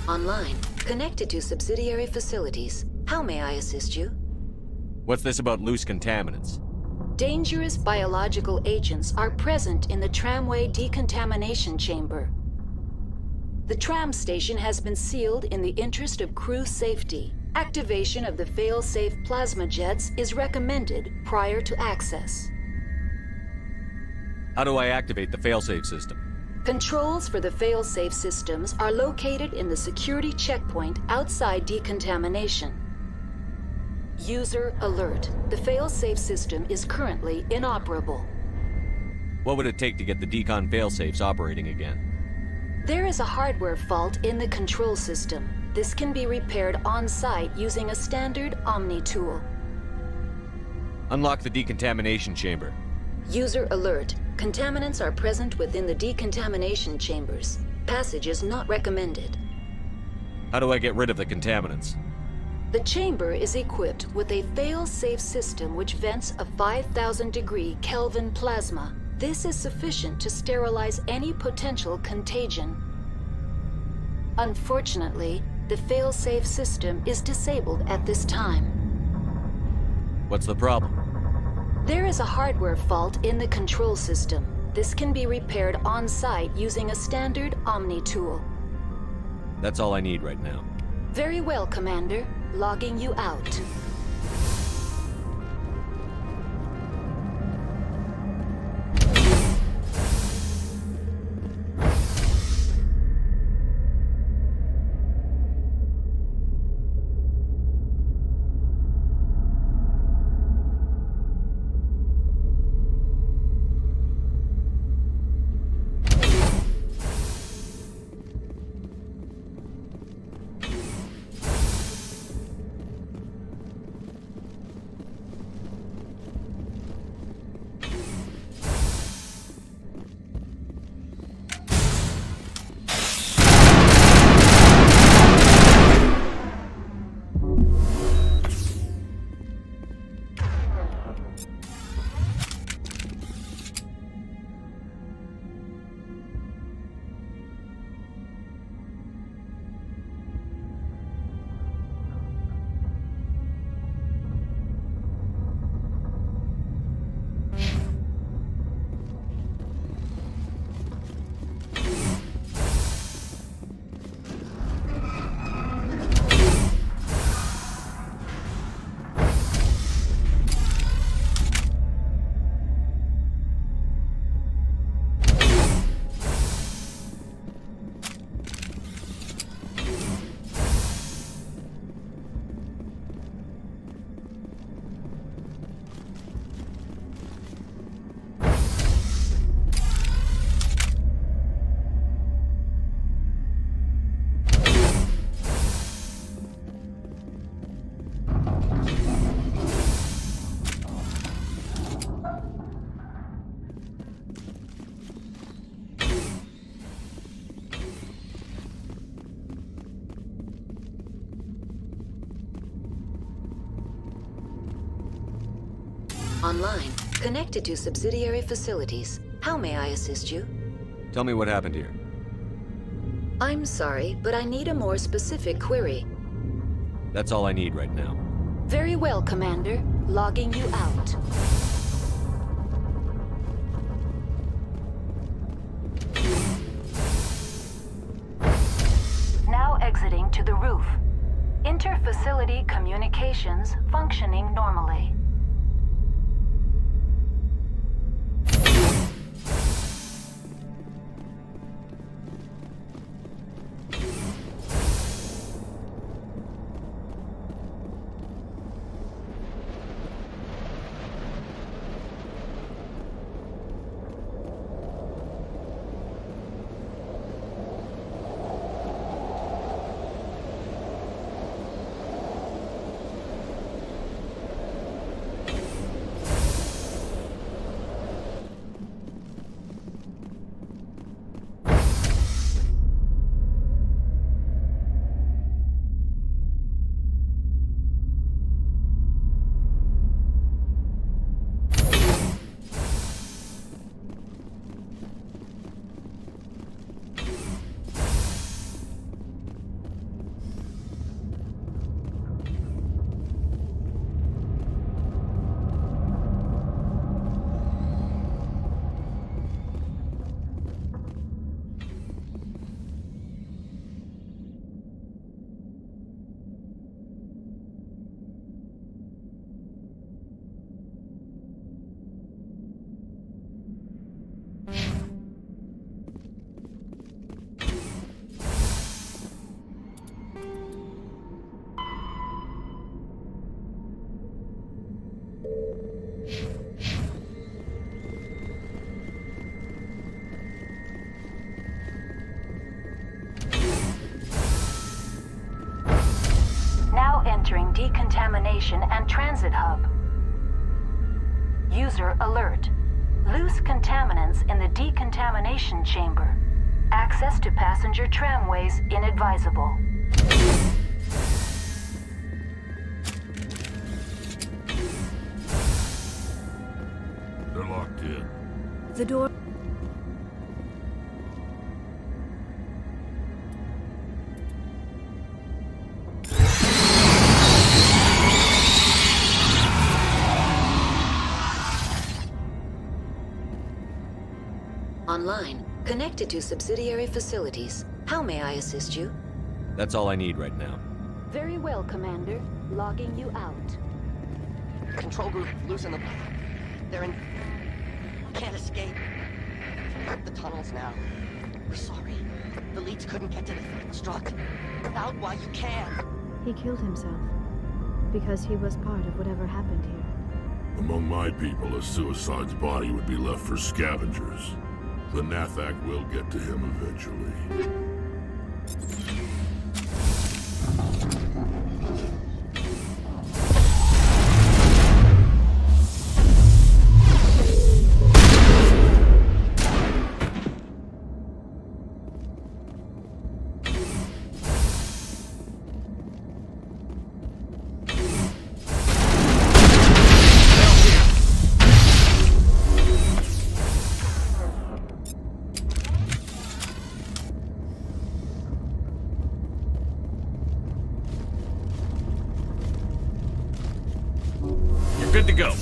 Online. Connected to subsidiary facilities. How may I assist you? What's this about loose contaminants? Dangerous biological agents are present in the tramway decontamination chamber. The tram station has been sealed in the interest of crew safety. Activation of the fail-safe plasma jets is recommended prior to access. How do I activate the failsafe system? Controls for the fail-safe systems are located in the security checkpoint outside decontamination. User alert. The fail-safe system is currently inoperable. What would it take to get the decon failsafes operating again? There is a hardware fault in the control system. This can be repaired on-site using a standard Omni tool. Unlock the decontamination chamber. User alert. Contaminants are present within the decontamination chambers. Passage is not recommended. How do I get rid of the contaminants? The chamber is equipped with a fail-safe system which vents a 5,000-degree Kelvin plasma. This is sufficient to sterilize any potential contagion. Unfortunately, the fail-safe system is disabled at this time. What's the problem? There is a hardware fault in the control system. This can be repaired on-site using a standard Omni tool. That's all I need right now. Very well, Commander. Logging you out. Online. Connected to subsidiary facilities. How may I assist you? Tell me what happened here. I'm sorry, but I need a more specific query. That's all I need right now. Very well, Commander. Logging you out. Now exiting to the roof. Inter-facility communications functioning normally. decontamination and transit hub. User alert. Loose contaminants in the decontamination chamber. Access to passenger tramways inadvisable. They're locked in. The door... Online. Connected to subsidiary facilities. How may I assist you? That's all I need right now. Very well, Commander. Logging you out. Control group, loosen them. They're in... Can't escape. The tunnels now. We're sorry. The leads couldn't get to the struck. Out while you can. He killed himself. Because he was part of whatever happened here. Among my people, a suicide's body would be left for scavengers. The Nathak will get to him eventually. Good to go.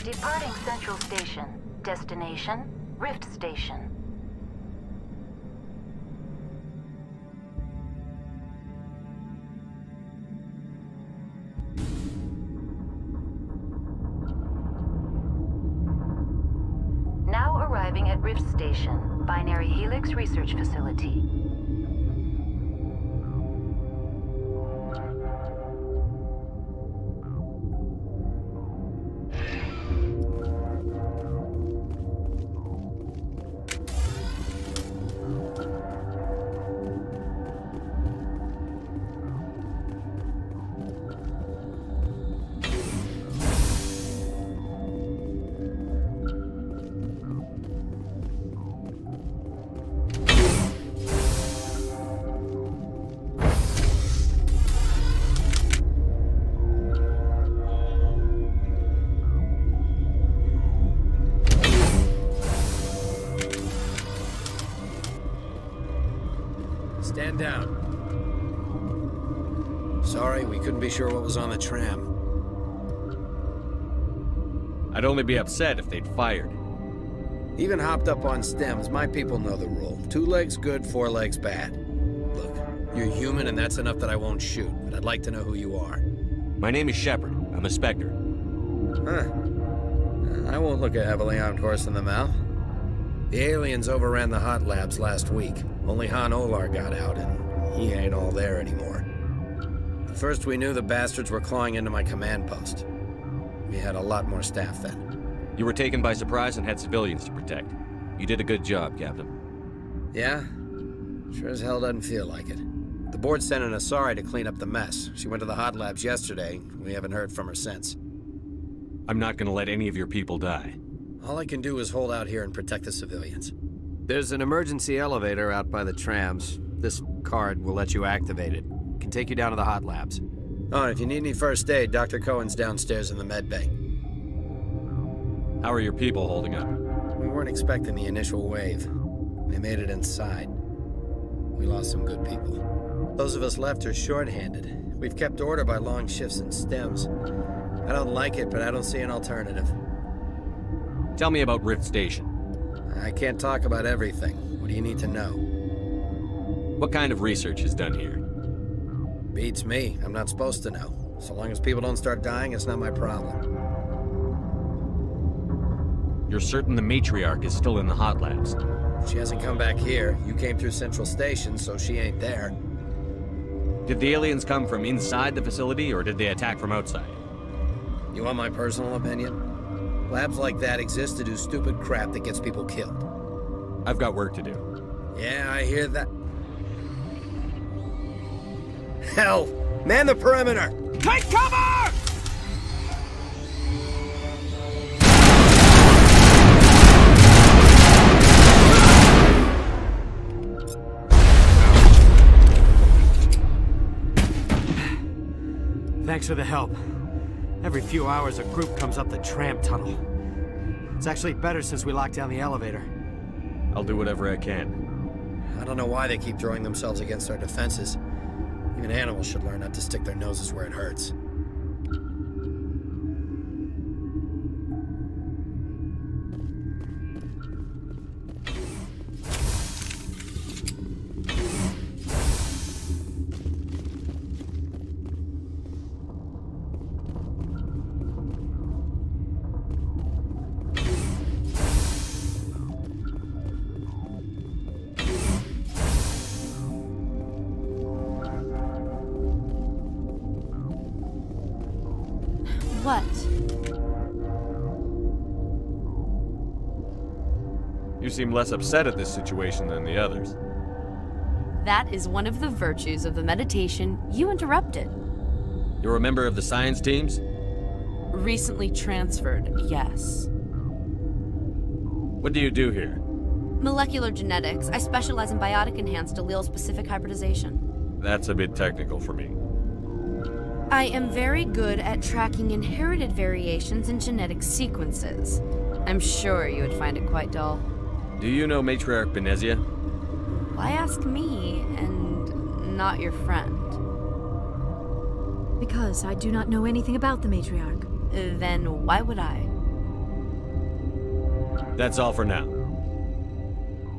Departing Central Station. Destination, Rift Station. Now arriving at Rift Station, Binary Helix Research Facility. Stand down. Sorry, we couldn't be sure what was on the tram. I'd only be upset if they'd fired. Even hopped up on stems, my people know the rule. 2 legs good, 4 legs bad. Look, you're human and that's enough that I won't shoot, but I'd like to know who you are. My name is Shepard. I'm a Spectre. Huh. I won't look a heavily armed horse in the mouth. The aliens overran the hot labs last week. Only Han Olar got out, and he ain't all there anymore. First we knew the bastards were clawing into my command post. We had a lot more staff then. You were taken by surprise and had civilians to protect. You did a good job, Captain. Yeah? Sure as hell doesn't feel like it. The board sent an Asari to clean up the mess. She went to the hot labs yesterday. We haven't heard from her since. I'm not gonna let any of your people die. All I can do is hold out here and protect the civilians. There's an emergency elevator out by the trams. This card will let you activate it. Can take you down to the hot labs. Oh, and if you need any first aid, Dr. Cohen's downstairs in the med bay. How are your people holding up? We weren't expecting the initial wave. They made it inside. We lost some good people. Those of us left are short-handed. We've kept order by long shifts and stems. I don't like it, but I don't see an alternative. Tell me about Rift Station. I can't talk about everything. What do you need to know? What kind of research is done here? Beats me. I'm not supposed to know. So long as people don't start dying, it's not my problem. You're certain the matriarch is still in the hot labs? She hasn't come back here. You came through Central Station, so she ain't there. Did the aliens come from inside the facility, or did they attack from outside? You want my personal opinion? Labs like that exist to do stupid crap that gets people killed. I've got work to do. Yeah, I hear that. Hell! Man the perimeter! Take cover! Thanks for the help. Every few hours, a group comes up the tram tunnel. It's actually better since we locked down the elevator. I'll do whatever I can. I don't know why they keep throwing themselves against our defenses. Even animals should learn not to stick their noses where it hurts. What? You seem less upset at this situation than the others. That is one of the virtues of the meditation you interrupted. You're a member of the science teams? Recently transferred, yes. What do you do here? Molecular genetics. I specialize in biotic-enhanced allele-specific hybridization. That's a bit technical for me. I am very good at tracking inherited variations in genetic sequences. I'm sure you would find it quite dull. Do you know Matriarch Benezia? Why ask me, and not your friend? Because I do not know anything about the matriarch. Then why would I? That's all for now.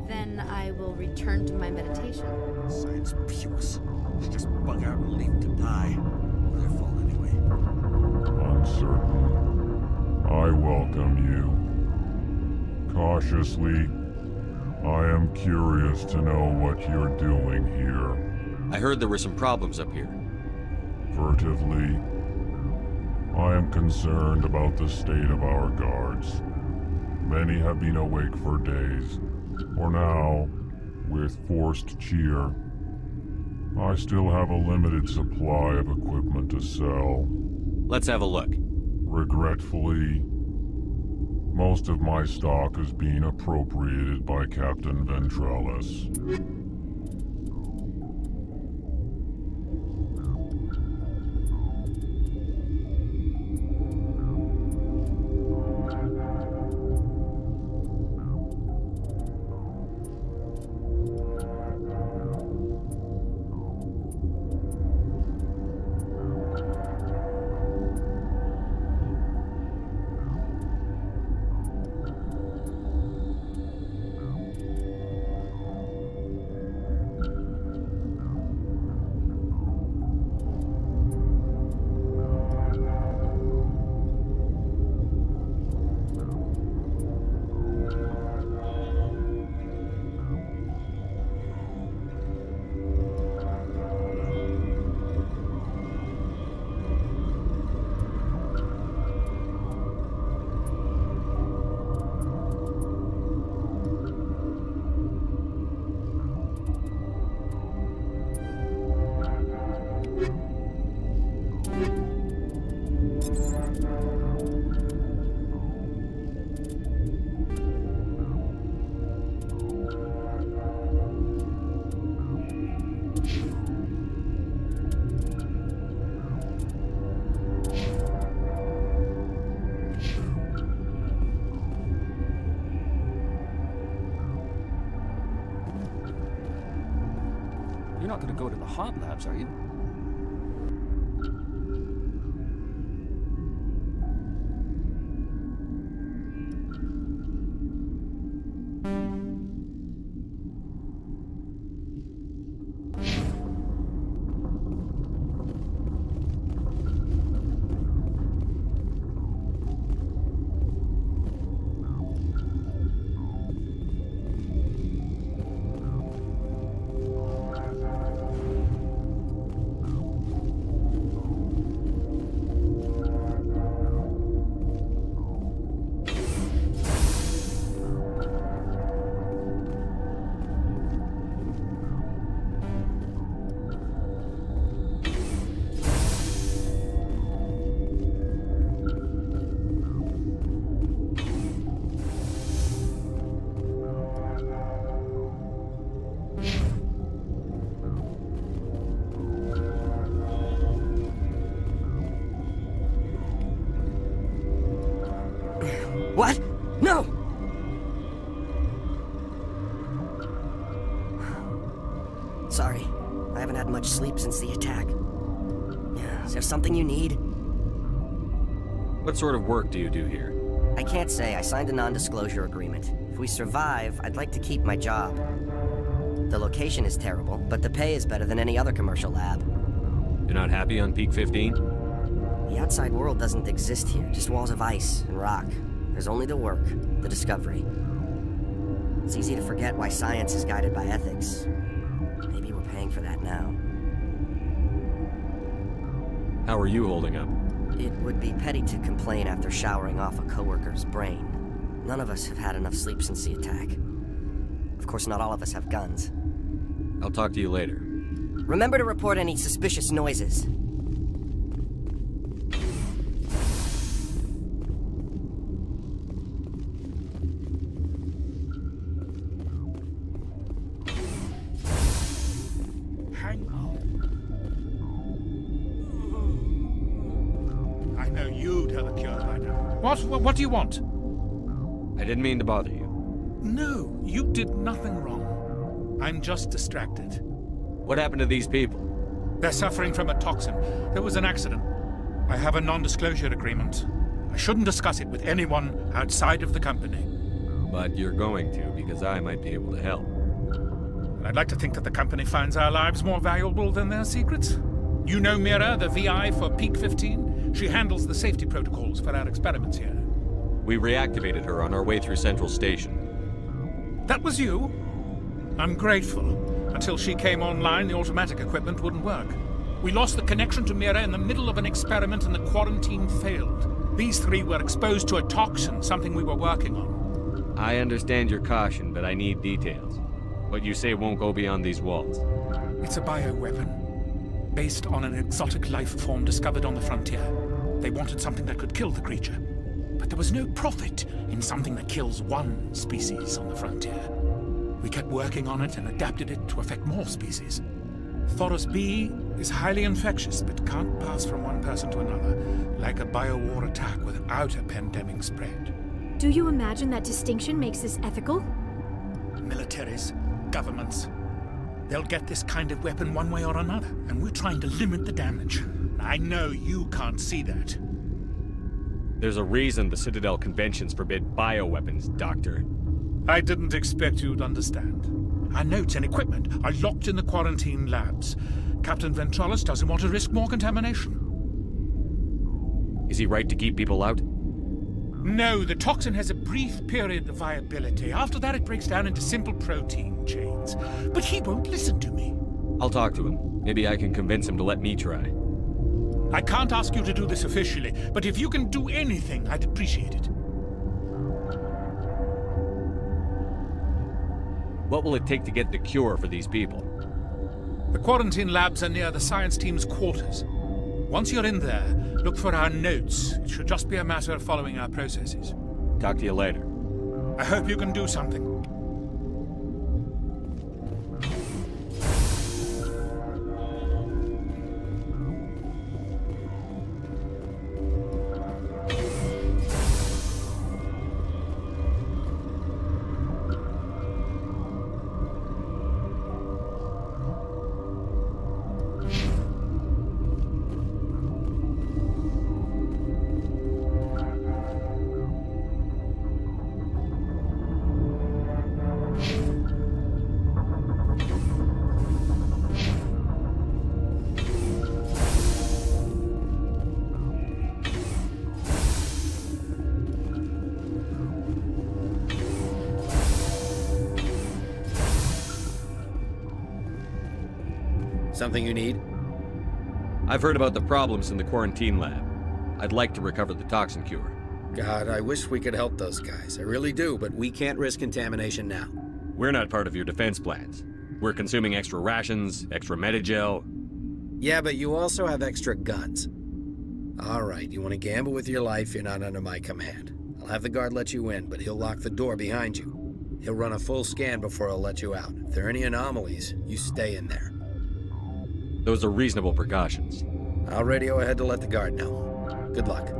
Then I will return to my meditation. Science puce. Just bug out and leave to die. Their fault anyway. Uncertain. I welcome you. Cautiously, I am curious to know what you're doing here. I heard there were some problems up here. Furtively, I am concerned about the state of our guards. Many have been awake for days, or now, with forced cheer. I still have a limited supply of equipment to sell. Let's have a look. Regretfully, most of my stock is being appropriated by Captain Ventrellis. You're not gonna go to the hot labs, are you? What? No! Sorry. I haven't had much sleep since the attack. Is there something you need? What sort of work do you do here? I can't say. I signed a non-disclosure agreement. If we survive, I'd like to keep my job. The location is terrible, but the pay is better than any other commercial lab. You're not happy on Peak 15? The outside world doesn't exist here, just walls of ice and rock. There's only the work, the discovery. It's easy to forget why science is guided by ethics. Maybe we're paying for that now. How are you holding up? It would be petty to complain after showering off a coworker's brain. None of us have had enough sleep since the attack. Of course, not all of us have guns. I'll talk to you later. Remember to report any suspicious noises. Hang on. I know you'd have a cure by now. What do you want? I didn't mean to bother you. No, you did nothing wrong. I'm just distracted. What happened to these people? They're suffering from a toxin. There was an accident. I have a non-disclosure agreement. I shouldn't discuss it with anyone outside of the company. But you're going to, because I might be able to help. I'd like to think that the company finds our lives more valuable than their secrets. You know Mira, the VI for Peak 15? She handles the safety protocols for our experiments here. We reactivated her on our way through Central Station. That was you? I'm grateful. Until she came online, the automatic equipment wouldn't work. We lost the connection to Mira in the middle of an experiment and the quarantine failed. These three were exposed to a toxin, something we were working on. I understand your caution, but I need details. What you say won't go beyond these walls. It's a bioweapon, based on an exotic life form discovered on the frontier. They wanted something that could kill the creature. But there was no profit in something that kills one species on the frontier. We kept working on it and adapted it to affect more species. Thoros B is highly infectious, but can't pass from one person to another, like a biowar attack without a pandemic spread. Do you imagine that distinction makes this ethical? Militaries, governments, they'll get this kind of weapon one way or another, and we're trying to limit the damage. I know you can't see that. There's a reason the Citadel conventions forbid bioweapons, Doctor. I didn't expect you'd understand. Our notes and equipment are locked in the quarantine labs. Captain Ventralis doesn't want to risk more contamination. Is he right to keep people out? No, the toxin has a brief period of viability. After that, it breaks down into simple protein chains. But he won't listen to me. I'll talk to him. Maybe I can convince him to let me try. I can't ask you to do this officially, but if you can do anything, I'd appreciate it. What will it take to get the cure for these people? The quarantine labs are near the science team's quarters. Once you're in there, look for our notes. It should just be a matter of following our processes. Talk to you later. I hope you can do something. Something you need? I've heard about the problems in the quarantine lab. I'd like to recover the toxin cure. God, I wish we could help those guys. I really do, but we can't risk contamination now. We're not part of your defense plans. We're consuming extra rations, extra Medigel. Yeah, but you also have extra guns. All right, you want to gamble with your life, you're not under my command. I'll have the guard let you in, but he'll lock the door behind you. He'll run a full scan before he'll let you out. If there are any anomalies, you stay in there. Those are reasonable precautions. I'll radio ahead to let the guard know. Good luck.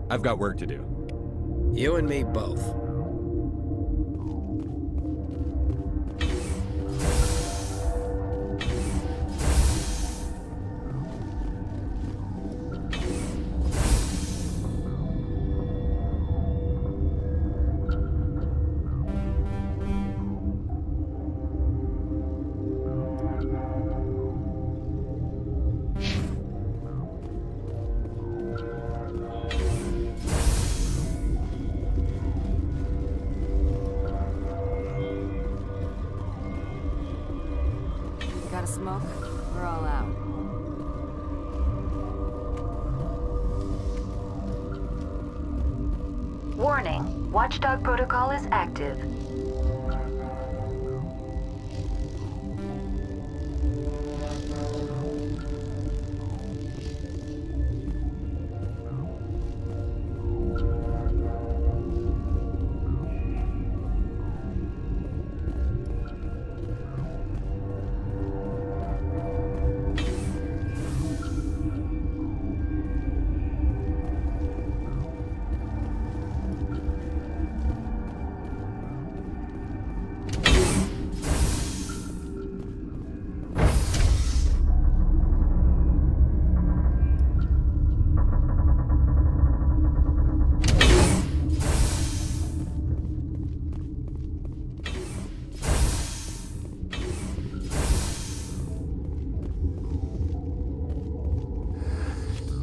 I've got work to do. You and me both. Smoke, we're all out. Warning, Watchdog protocol is active.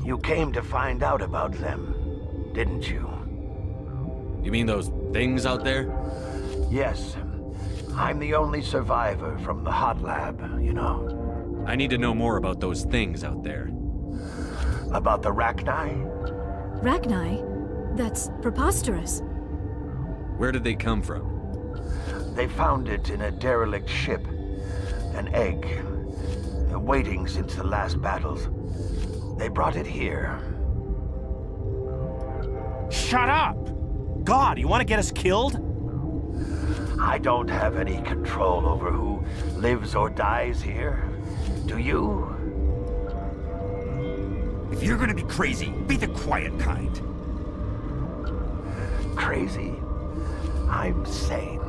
You came to find out about them, didn't you? You mean those things out there? Yes. I'm the only survivor from the hot lab, you know. I need to know more about those things out there. About the Rachni? Rachni? That's preposterous. Where did they come from? They found it in a derelict ship. An egg. Waiting since the last battles. They brought it here. Shut up! God, you want to get us killed? I don't have any control over who lives or dies here. Do you? If you're gonna be crazy, be the quiet kind. Crazy? I'm sane.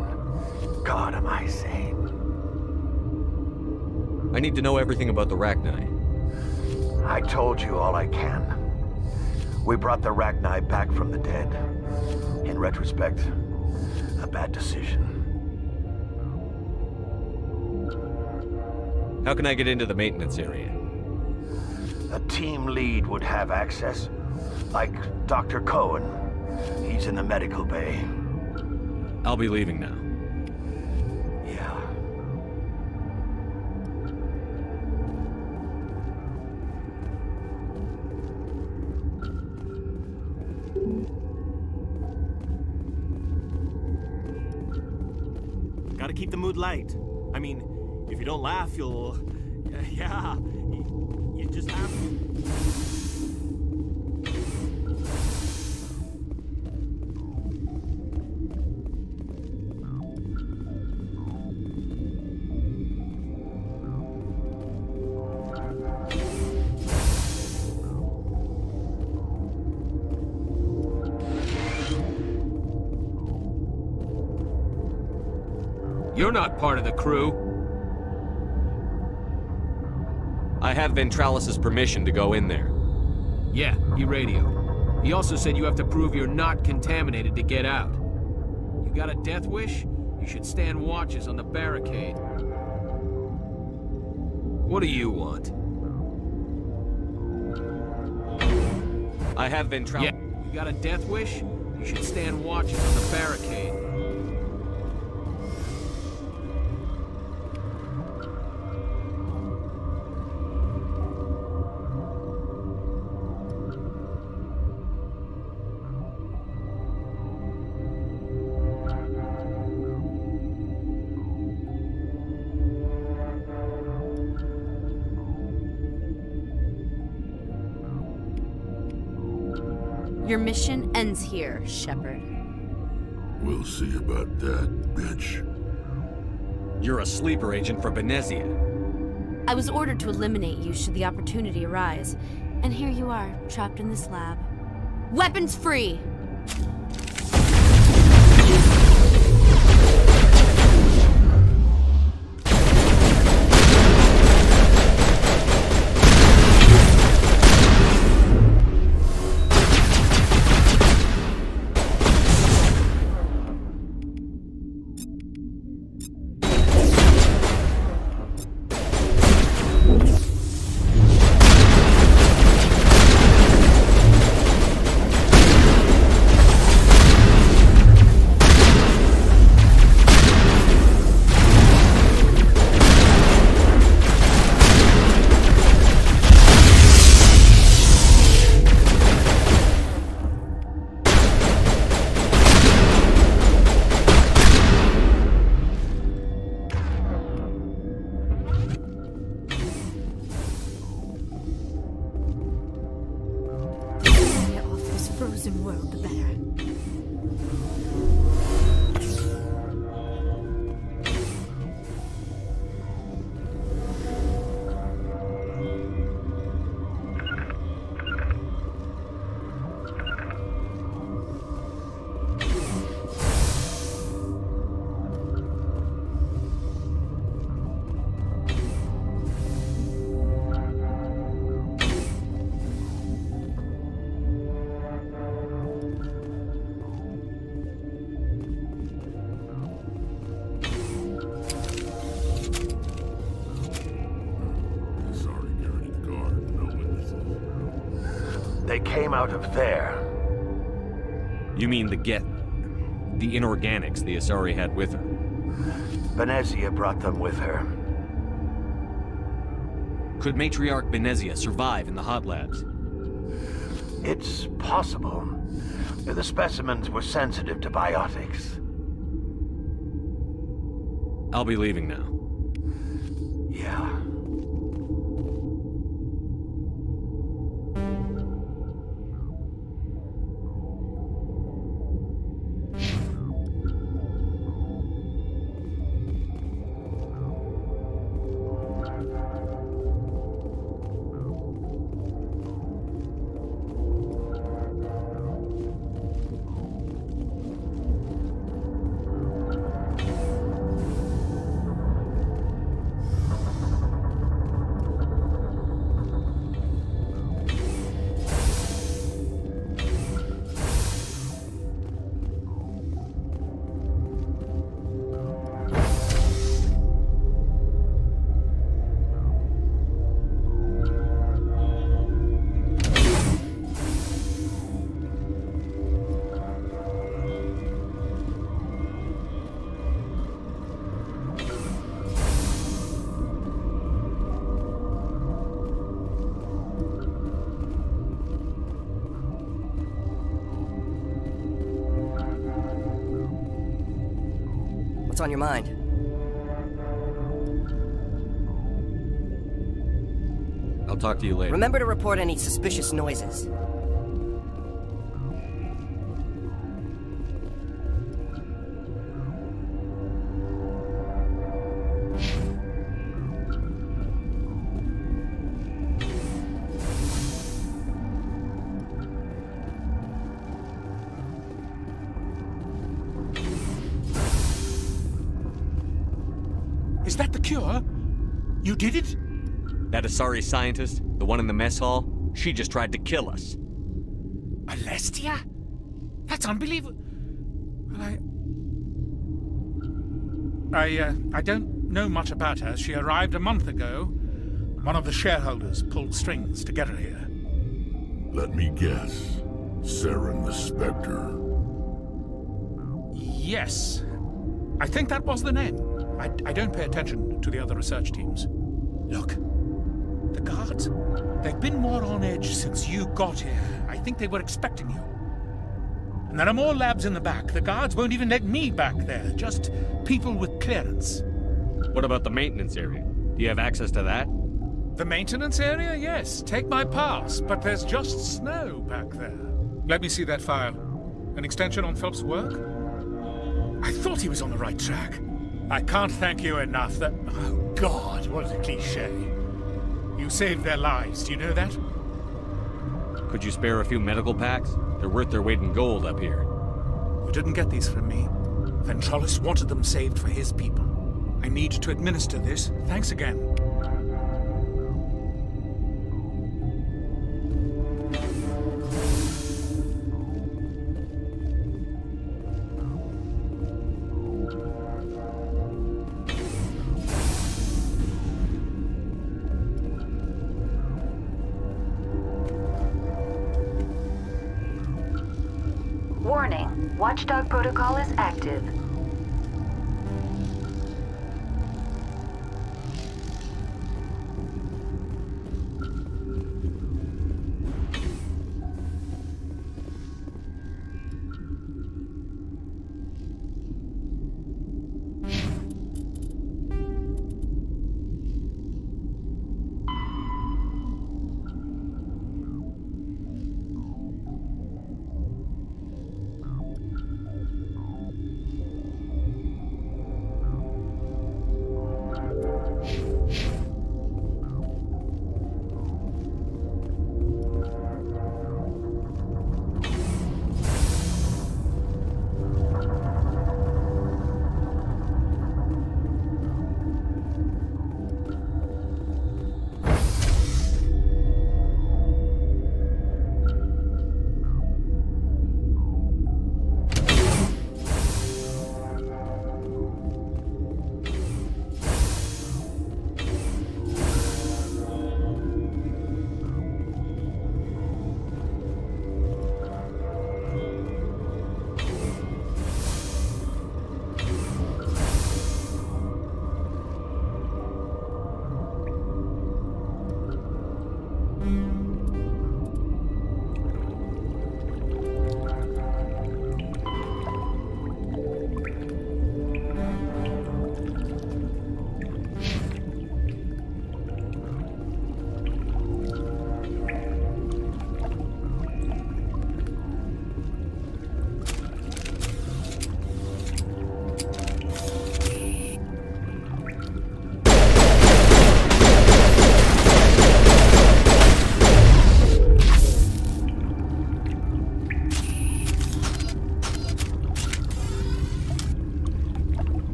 God, am I sane? I need to know everything about the Rachni. I told you all I can. We brought the Rachni back from the dead. In retrospect, a bad decision. How can I get into the maintenance area? A team lead would have access, like Dr. Cohen. He's in the medical bay. I'll be leaving now. Yeah. Gotta keep the mood light. I mean, if you don't laugh, you'll... Yeah, you just have to. You're not part of the crew. I have Ventralis's permission to go in there. Yeah, he radioed. He also said you have to prove you're not contaminated to get out. You got a death wish? You should stand watches on the barricade. What do you want? I have Ventralis. Yeah, you got a death wish? You should stand watches on the barricade. Your mission ends here, Shepard. We'll see about that, bitch. You're a sleeper agent for Venezia. I was ordered to eliminate you should the opportunity arise, and here you are, trapped in this lab. Weapons free! They came out of there. You mean the inorganics the Asari had with her? Venezia brought them with her. Could Matriarch Venezia survive in the hot labs? It's possible. The specimens were sensitive to biotics. I'll be leaving now. Yeah. What's on your mind? I'll talk to you later. Remember to report any suspicious noises. Is that the cure? You did it? That Asari scientist, the one in the mess hall, she just tried to kill us. Alestia? That's unbelievable. Well, I don't know much about her. She arrived a month ago. One of the shareholders pulled strings to get her here. Let me guess. Saren the Spectre. Yes. I think that was the name. I don't pay attention to the other research teams. Look, the guards, they've been more on edge since you got here. I think they were expecting you. And there are more labs in the back. The guards won't even let me back there, just people with clearance. What about the maintenance area? Do you have access to that? The maintenance area? Yes. Take my pass, but there's just snow back there. Let me see that file. An extension on Phelps' work? I thought he was on the right track. I can't thank you enough that... Oh, God, what a cliché. You saved their lives, do you know that? Could you spare a few medical packs? They're worth their weight in gold up here. You didn't get these from me. Ventrollis wanted them saved for his people. I need to administer this. Thanks again. Warning, Watchdog protocol is active.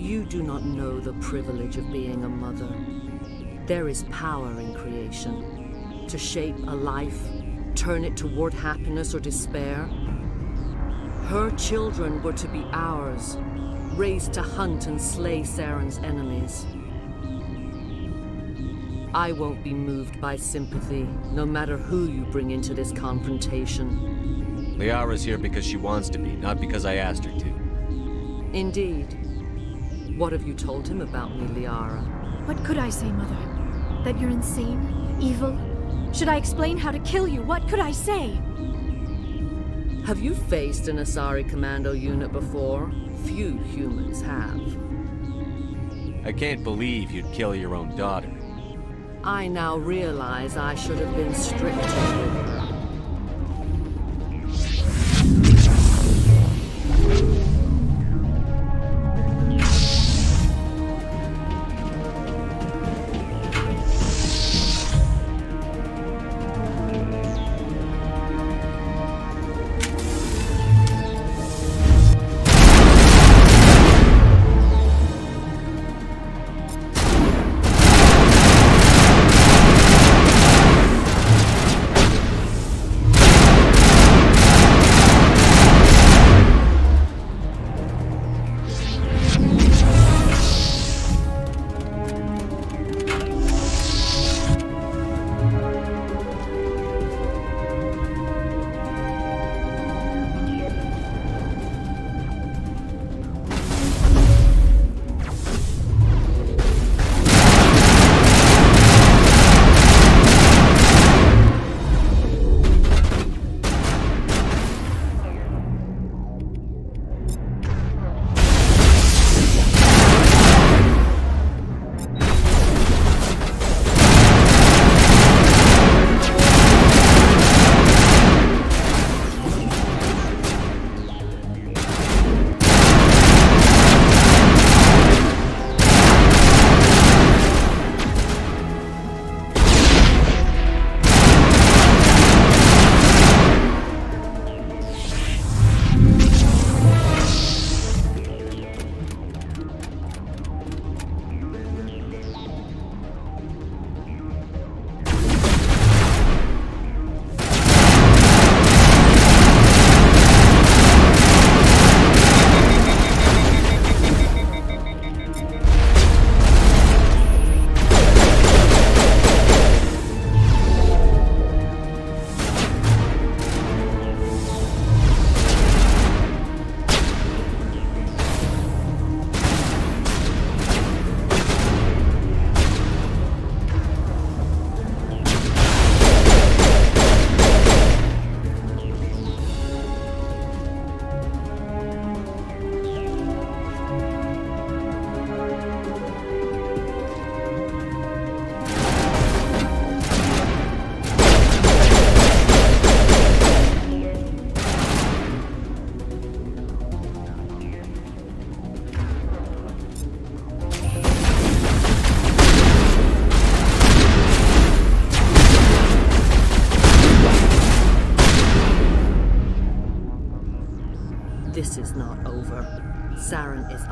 You do not know the privilege of being a mother. There is power in creation. To shape a life, turn it toward happiness or despair. Her children were to be ours, raised to hunt and slay Saren's enemies. I won't be moved by sympathy, no matter who you bring into this confrontation. Liara's here because she wants to be, not because I asked her to. Indeed. What have you told him about me, Liara? What could I say, Mother? That you're insane? Evil? Should I explain how to kill you? What could I say? Have you faced an Asari commando unit before? Few humans have. I can't believe you'd kill your own daughter. I now realize I should have been stricter with her.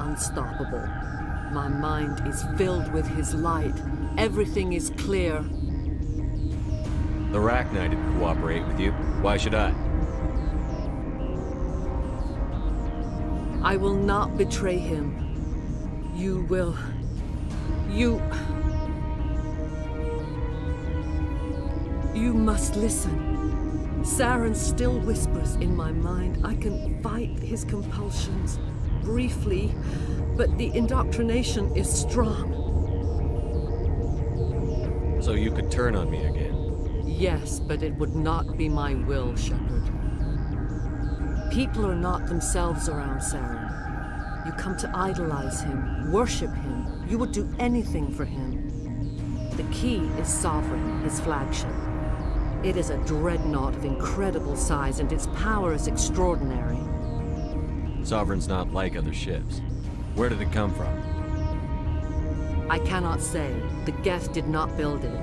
unstoppable. My mind is filled with his light. Everything is clear. The Rachni didn't cooperate with you. Why should I? I will not betray him. You will. You must listen. Saren still whispers in my mind. I can fight his compulsions briefly, but the indoctrination is strong. So you could turn on me again? Yes, but it would not be my will, Shepard. People are not themselves around Saren. You come to idolize him, worship him. You would do anything for him. The key is Sovereign, his flagship. It is a dreadnought of incredible size, and its power is extraordinary. Sovereign's not like other ships. Where did it come from? I cannot say. The Geth did not build it.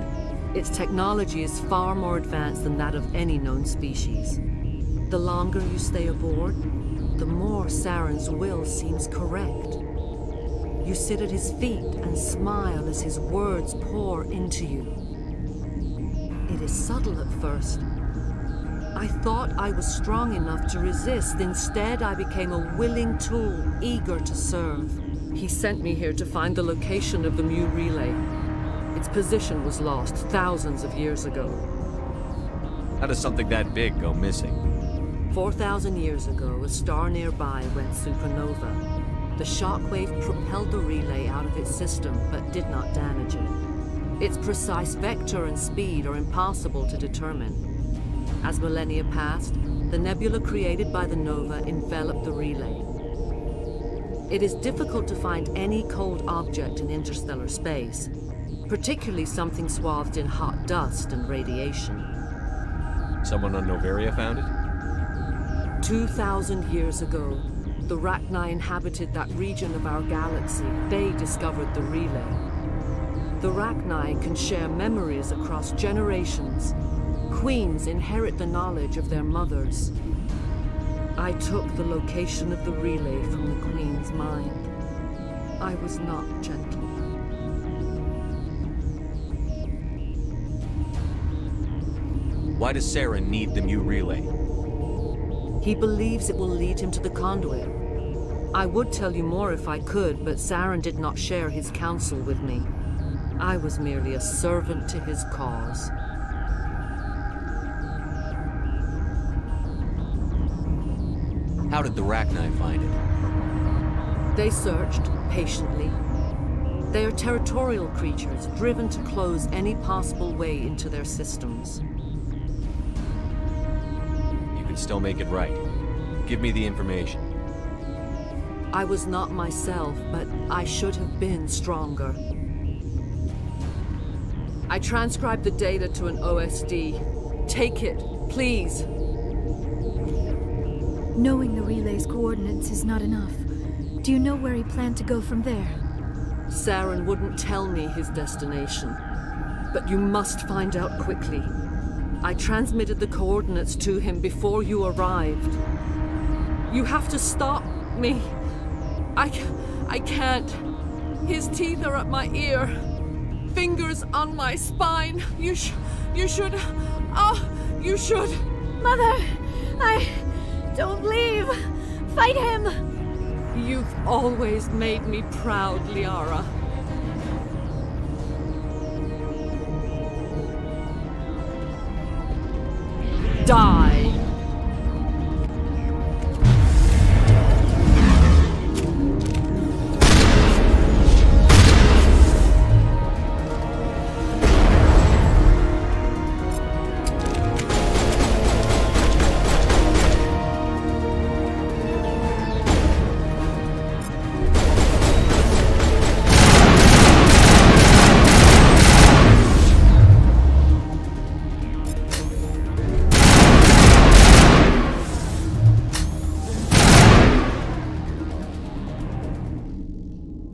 Its technology is far more advanced than that of any known species. The longer you stay aboard, the more Saren's will seems correct. You sit at his feet and smile as his words pour into you. It is subtle at first. I thought I was strong enough to resist. Instead, I became a willing tool, eager to serve. He sent me here to find the location of the Mu relay. Its position was lost thousands of years ago. How does something that big go missing? 4,000 years ago, a star nearby went supernova. The shockwave propelled the relay out of its system, but did not damage it. Its precise vector and speed are impossible to determine. As millennia passed, the nebula created by the nova enveloped the relay. It is difficult to find any cold object in interstellar space, particularly something swathed in hot dust and radiation. Someone on Noveria found it? 2,000 years ago, the Rachni inhabited that region of our galaxy. They discovered the relay. The Rachni can share memories across generations. Queens inherit the knowledge of their mothers. I took the location of the relay from the Queen's mind. I was not gentle. Why does Saren need the Mu relay? He believes it will lead him to the conduit. I would tell you more if I could, but Saren did not share his counsel with me. I was merely a servant to his cause. How did the Rachni find it? They searched, patiently. They are territorial creatures, driven to close any possible way into their systems. You can still make it right. Give me the information. I was not myself, but I should have been stronger. I transcribed the data to an OSD. Take it, please. Knowing the relay's coordinates is not enough. Do you know where he planned to go from there? Saren wouldn't tell me his destination. But you must find out quickly. I transmitted the coordinates to him before you arrived. You have to stop me. I can't. His teeth are at my ear. Fingers on my spine. You should. Oh, you should. Mother, don't leave. Fight him. You've always made me proud, Liara. Die.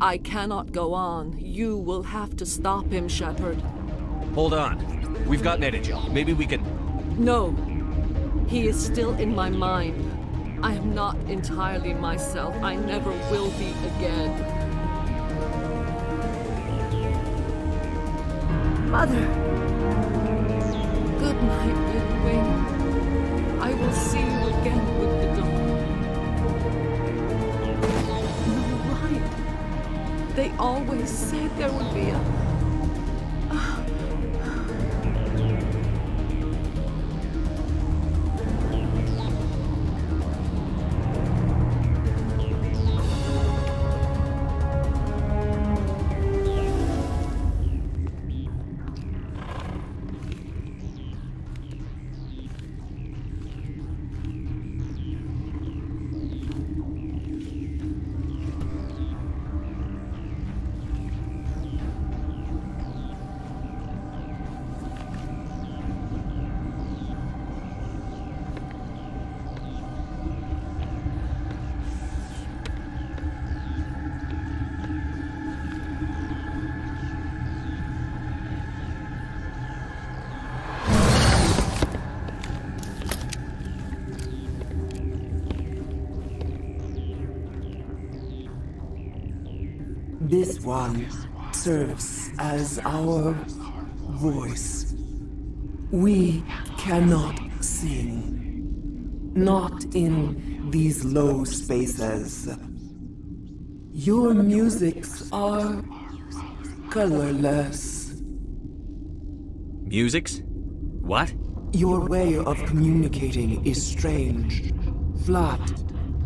I cannot go on. You will have to stop him, Shepard. Hold on. We've got Netagel. Maybe we can... No. He is still in my mind. I am not entirely myself. I never will be again. Mother! Good night, little wing. I will see you again with the dawn. No light. They always said there would be a... This one serves as our voice. We cannot sing. Not in these low spaces. Your musics are colorless. Musics? What? Your way of communicating is strange. Flat.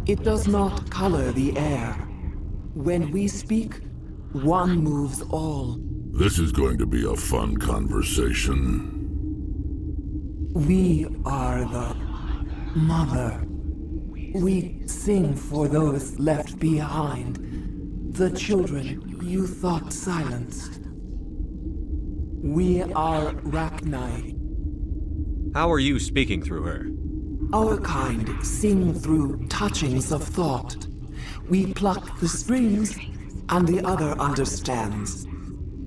It does not color the air. When we speak, one moves all. This is going to be a fun conversation. We are the mother. We sing for those left behind. The children you thought silenced. We are Rachni. How are you speaking through her? Our kind sing through touchings of thought. We pluck the strings, and the other understands.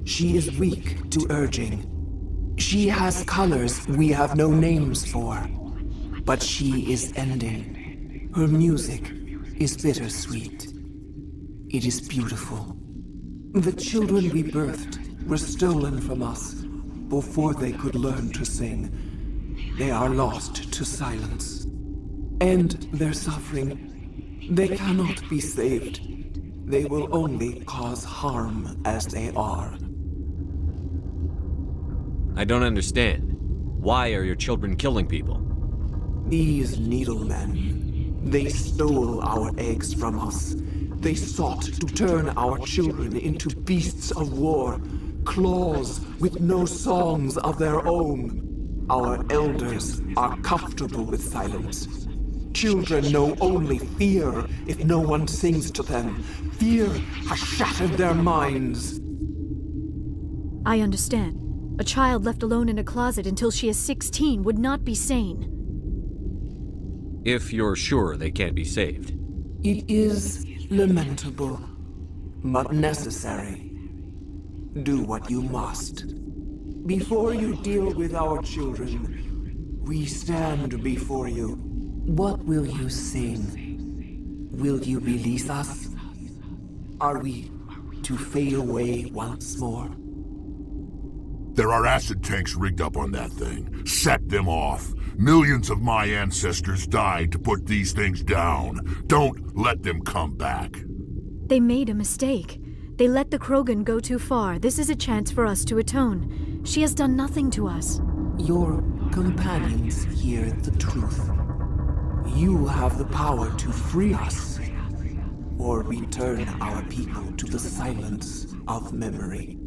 She is weak to urging. She has colors we have no names for. But she is ending. Her music is bittersweet. It is beautiful. The children we birthed were stolen from us before they could learn to sing. They are lost to silence. And their suffering, they cannot be saved. They will only cause harm as they are. I don't understand. Why are your children killing people? These needlemen, they stole our eggs from us. They sought to turn our children into beasts of war, claws with no songs of their own. Our elders are comfortable with silence. Children know only fear if no one sings to them. Fear has shattered their minds. I understand. A child left alone in a closet until she is 16 would not be sane. If you're sure they can't be saved. It is lamentable, but necessary. Do what you must. Before you deal with our children, we stand before you. What will you sing? Will you release us? Are we to fade away once more? There are acid tanks rigged up on that thing. Set them off. Millions of my ancestors died to put these things down. Don't let them come back. They made a mistake. They let the Kraken go too far. This is a chance for us to atone. She has done nothing to us. Your companions hear the truth. You have the power to free us, or return our people to the silence of memory.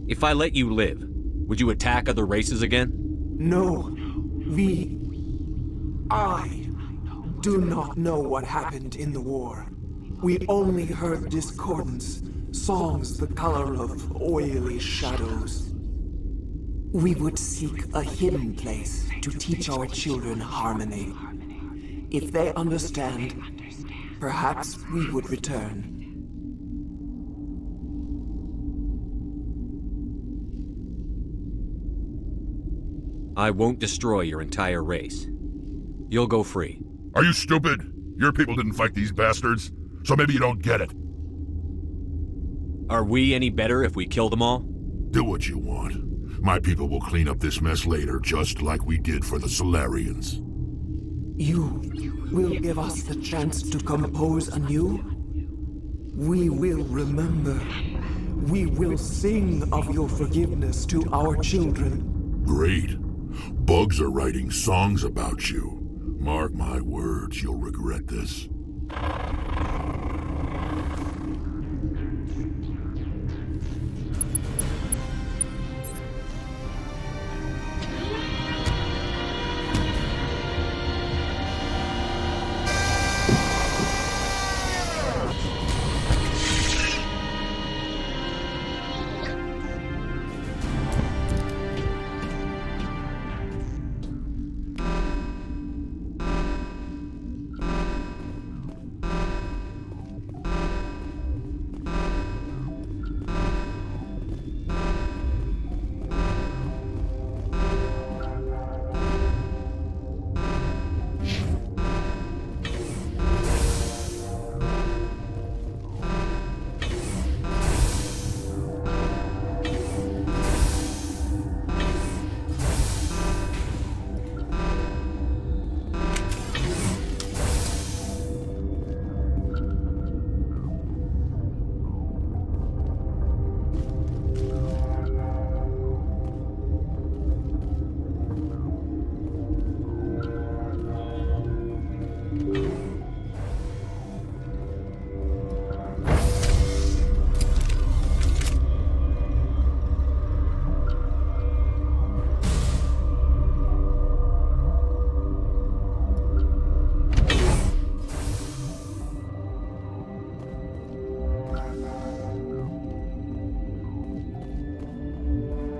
If I let you live, would you attack other races again? No. I do not know what happened in the war. We only heard discordance, songs the color of oily shadows. We would seek a hidden place to teach our children harmony. If they understand, perhaps we would return. I won't destroy your entire race. You'll go free. Are you stupid? Your people didn't fight these bastards, so maybe you don't get it. Are we any better if we kill them all? Do what you want. My people will clean up this mess later, just like we did for the Solarians. You will give us the chance to compose anew? We will remember. We will sing of your forgiveness to our children. Great. Bugs are writing songs about you. Mark my words, you'll regret this.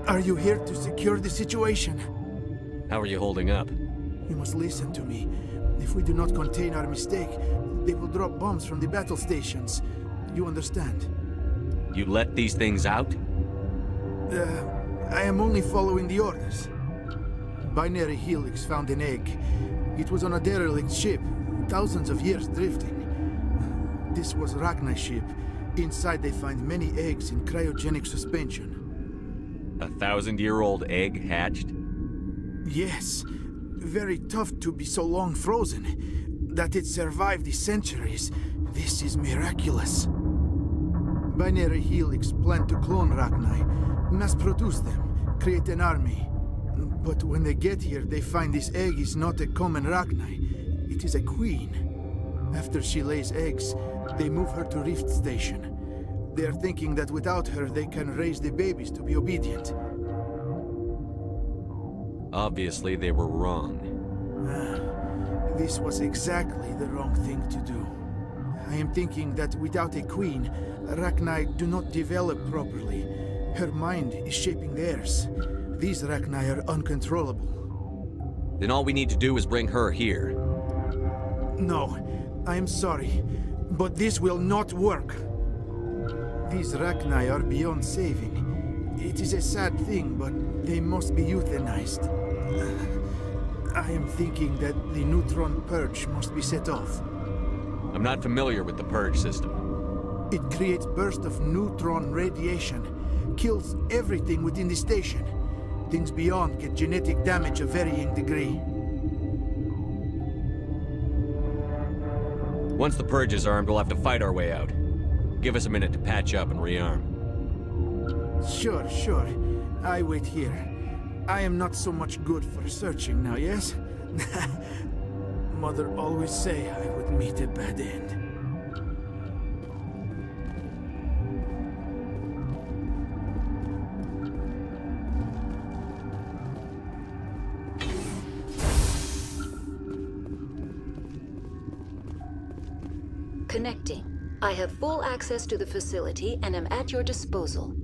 Are you here to secure the situation? How are you holding up? You must listen to me. If we do not contain our mistake, they will drop bombs from the battle stations. You understand? You let these things out? I am only following the orders. Binary Helix found an egg. It was on a derelict ship, thousands of years drifting. This was Rachni's ship. Inside they find many eggs in cryogenic suspension. A 1,000-year-old egg hatched? Yes. Very tough to be so long frozen. That it survived the centuries. This is miraculous. Binary Helix planned to clone Rachni, mass-produce them, create an army. But when they get here, they find this egg is not a common Rachni. It is a queen. After she lays eggs, they move her to Rift Station. They are thinking that without her, they can raise the babies to be obedient. Obviously, they were wrong. This was exactly the wrong thing to do. I am thinking that without a queen, Rachni do not develop properly. Her mind is shaping theirs. These Rachni are uncontrollable. Then all we need to do is bring her here. No, I am sorry, but this will not work. These Rachni are beyond saving. It is a sad thing, but they must be euthanized. I am thinking that the neutron purge must be set off. I'm not familiar with the purge system. It creates bursts of neutron radiation, kills everything within the station. Things beyond get genetic damage of varying degree. Once the purge is armed, we'll have to fight our way out. Give us a minute to patch up and rearm. Sure, sure. I wait here. I am not so much good for searching now, yes? Mother always say I would meet a bad end. Connecting. I have full access to the facility and am at your disposal.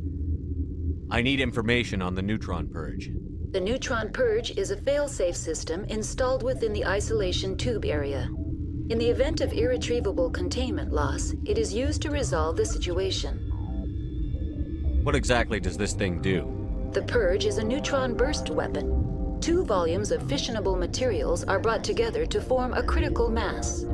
I need information on the neutron purge. The neutron purge is a fail-safe system installed within the isolation tube area. In the event of irretrievable containment loss, it is used to resolve the situation. What exactly does this thing do? The purge is a neutron burst weapon. 2 volumes of fissionable materials are brought together to form a critical mass.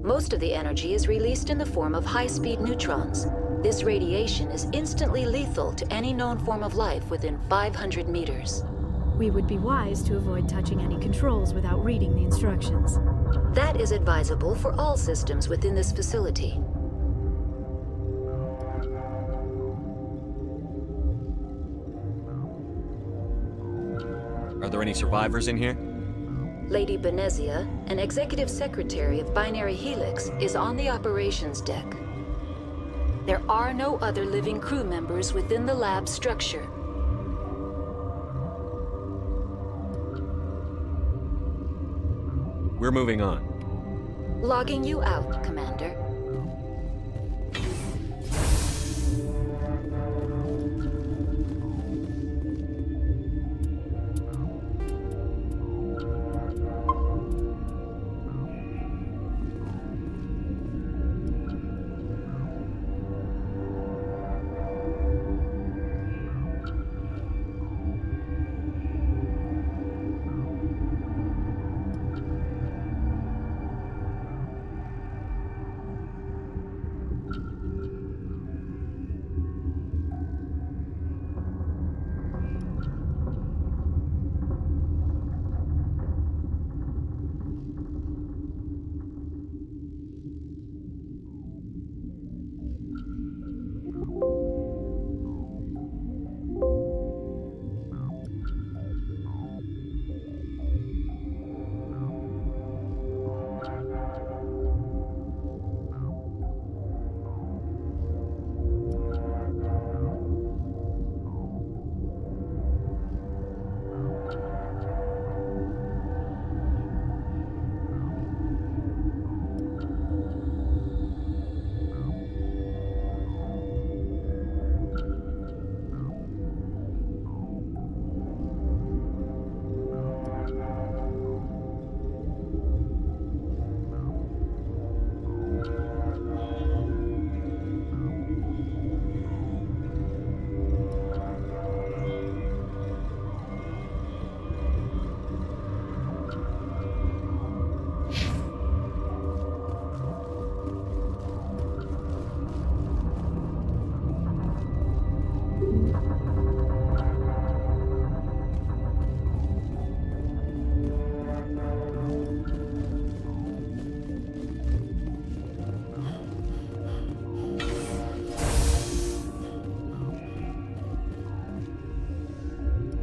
Most of the energy is released in the form of high-speed neutrons. This radiation is instantly lethal to any known form of life within 500 meters. We would be wise to avoid touching any controls without reading the instructions. That is advisable for all systems within this facility. Are there any survivors in here? Lady Benezia, an executive secretary of Binary Helix, is on the operations deck. There are no other living crew members within the lab structure. We're moving on. Logging you out, Commander.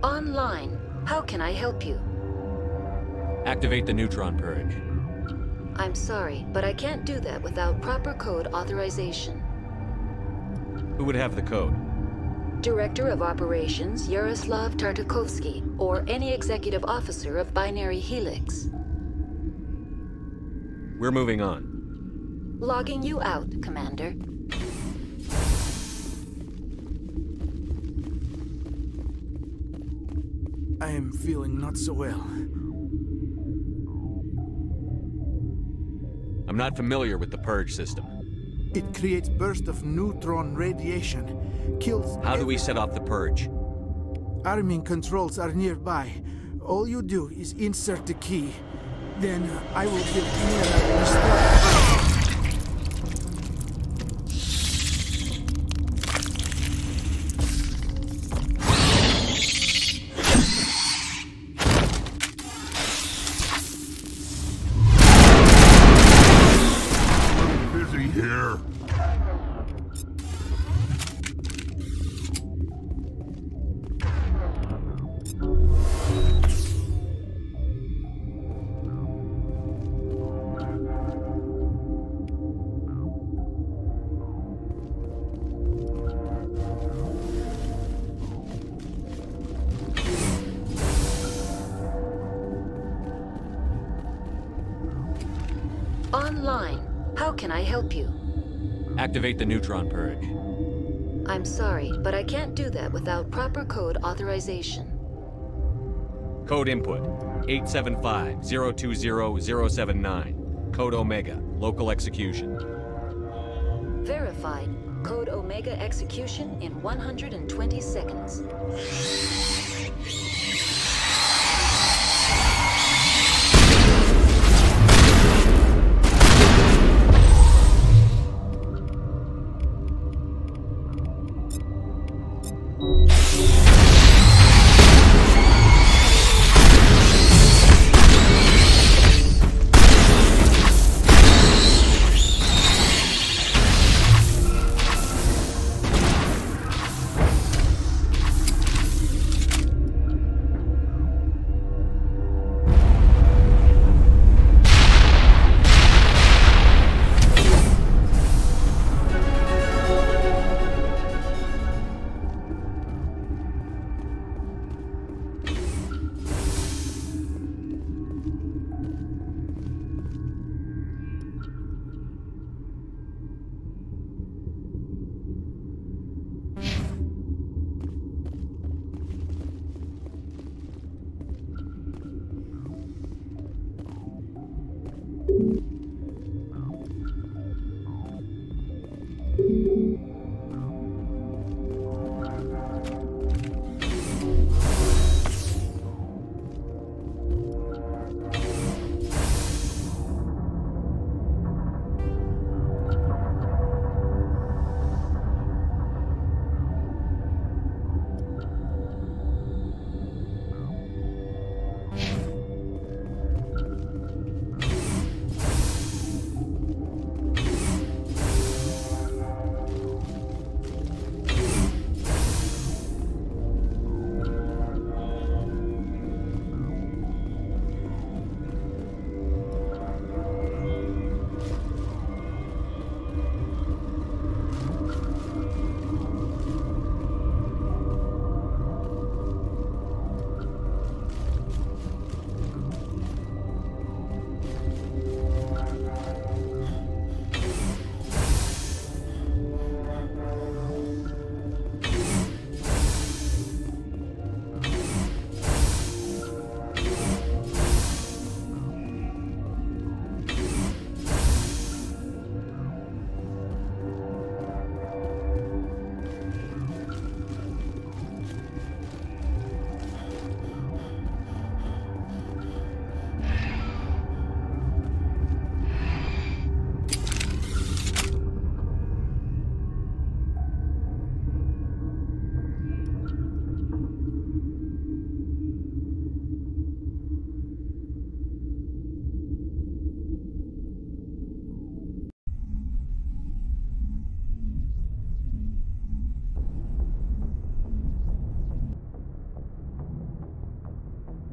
Online. How can I help you? Activate the neutron purge. I'm sorry, but I can't do that without proper code authorization. Who would have the code? Director of Operations, Yaroslav Tartakovsky, or any executive officer of Binary Helix. We're moving on. Logging you out, Commander. I am feeling not so well. I'm not familiar with the purge system. It creates bursts of neutron radiation, kills... How do we set off the purge? Arming controls are nearby. All you do is insert the key. Then I will give Mira restart. Online. How can I help you? Activate the neutron purge. I'm sorry, but I can't do that without proper code authorization. Code input 875-020-079. Code Omega. Local execution. Verified. Code Omega execution in 120 seconds.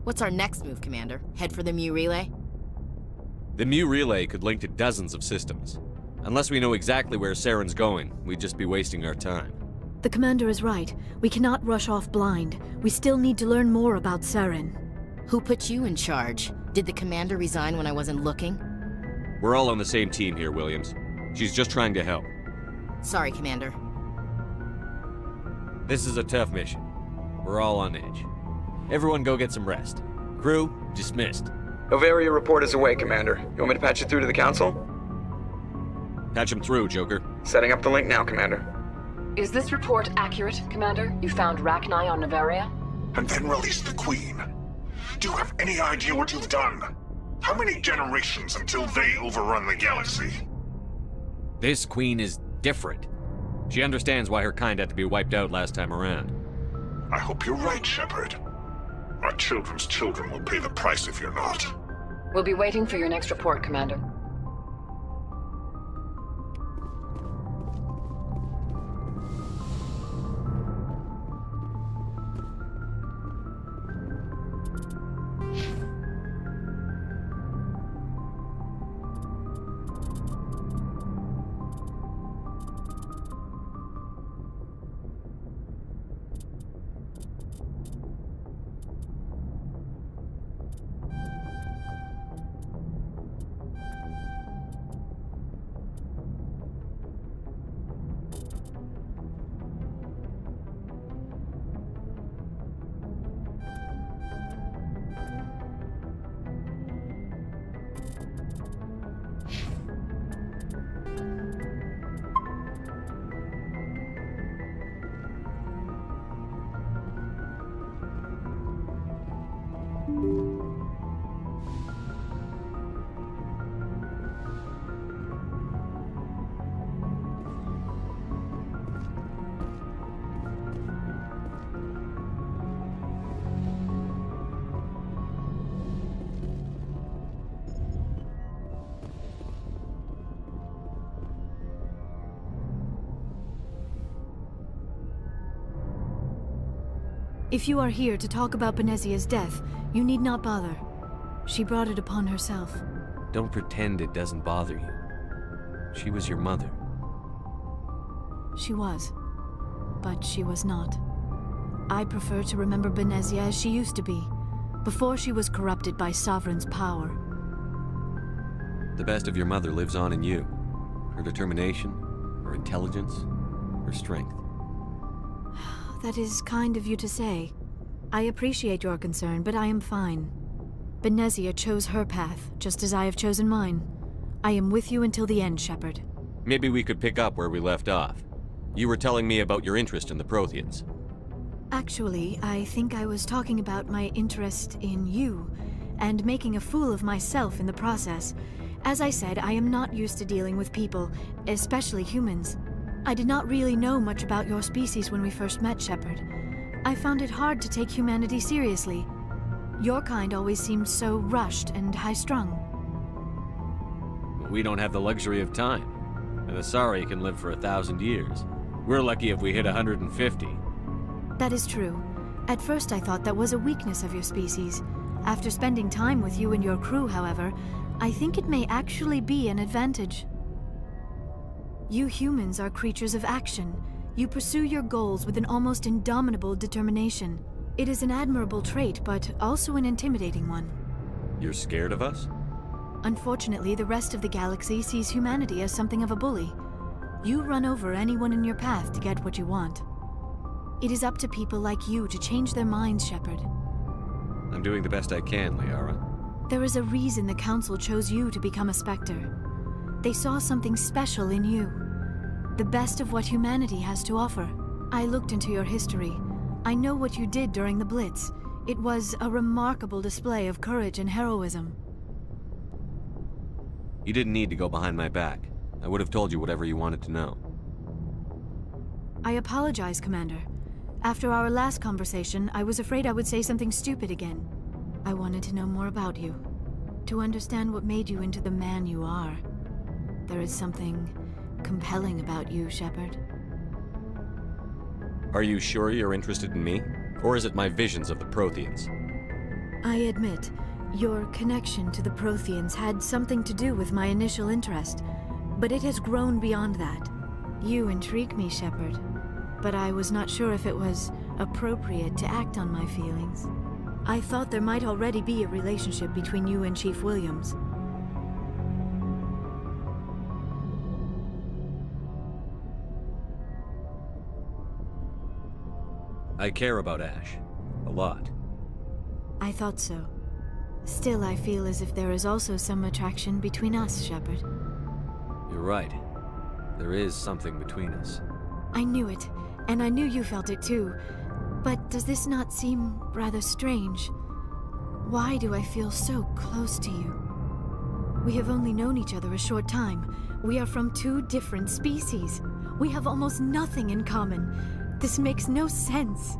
What's our next move, Commander? Head for the Mu Relay? The Mu Relay could link to dozens of systems. Unless we know exactly where Saren's going, we'd just be wasting our time. The Commander is right. We cannot rush off blind. We still need to learn more about Saren. Who put you in charge? Did the Commander resign when I wasn't looking? We're all on the same team here, Williams. She's just trying to help. Sorry, Commander. This is a tough mission. We're all on edge. Everyone go get some rest. Crew, dismissed. Noveria report is away, Commander. You want me to patch it through to the Council? Patch him through, Joker. Setting up the link now, Commander. Is this report accurate, Commander? You found Rachni on Noveria? And then released the Queen. Do you have any idea what you've done? How many generations until they overrun the galaxy? This Queen is different. She understands why her kind had to be wiped out last time around. I hope you're right, Shepard. Our children's children will pay the price if you're not. We'll be waiting for your next report, Commander. If you are here to talk about Benezia's death, you need not bother. She brought it upon herself. Don't pretend it doesn't bother you. She was your mother. She was. But she was not. I prefer to remember Benezia as she used to be, before she was corrupted by Sovereign's power. The best of your mother lives on in you. Her determination, her intelligence, her strength. That is kind of you to say. I appreciate your concern, but I am fine. Benezia chose her path, just as I have chosen mine. I am with you until the end, Shepard. Maybe we could pick up where we left off. You were telling me about your interest in the Protheans. Actually, I think I was talking about my interest in you, and making a fool of myself in the process. As I said, I am not used to dealing with people, especially humans. I did not really know much about your species when we first met, Shepard. I found it hard to take humanity seriously. Your kind always seemed so rushed and high-strung. We don't have the luxury of time. And the Asari can live for 1,000 years. We're lucky if we hit 150. That is true. At first I thought that was a weakness of your species. After spending time with you and your crew, however, I think it may actually be an advantage. You humans are creatures of action. You pursue your goals with an almost indomitable determination. It is an admirable trait, but also an intimidating one. You're scared of us? Unfortunately, the rest of the galaxy sees humanity as something of a bully. You run over anyone in your path to get what you want. It is up to people like you to change their minds, Shepard. I'm doing the best I can, Liara. There is a reason the Council chose you to become a Spectre. They saw something special in you. The best of what humanity has to offer. I looked into your history. I know what you did during the Blitz. It was a remarkable display of courage and heroism. You didn't need to go behind my back. I would have told you whatever you wanted to know. I apologize, Commander. After our last conversation, I was afraid I would say something stupid again. I wanted to know more about you. To understand what made you into the man you are. There is something compelling about you, Shepard. Are you sure you're interested in me? Or is it my visions of the Protheans? I admit, your connection to the Protheans had something to do with my initial interest, but it has grown beyond that. You intrigue me, Shepard, but I was not sure if it was appropriate to act on my feelings. I thought there might already be a relationship between you and Chief Williams. I care about Ash. A lot. I thought so. Still, I feel as if there is also some attraction between us, Shepard. You're right. There is something between us. I knew it, and I knew you felt it too. But does this not seem rather strange? Why do I feel so close to you? We have only known each other a short time. We are from two different species. We have almost nothing in common. This makes no sense.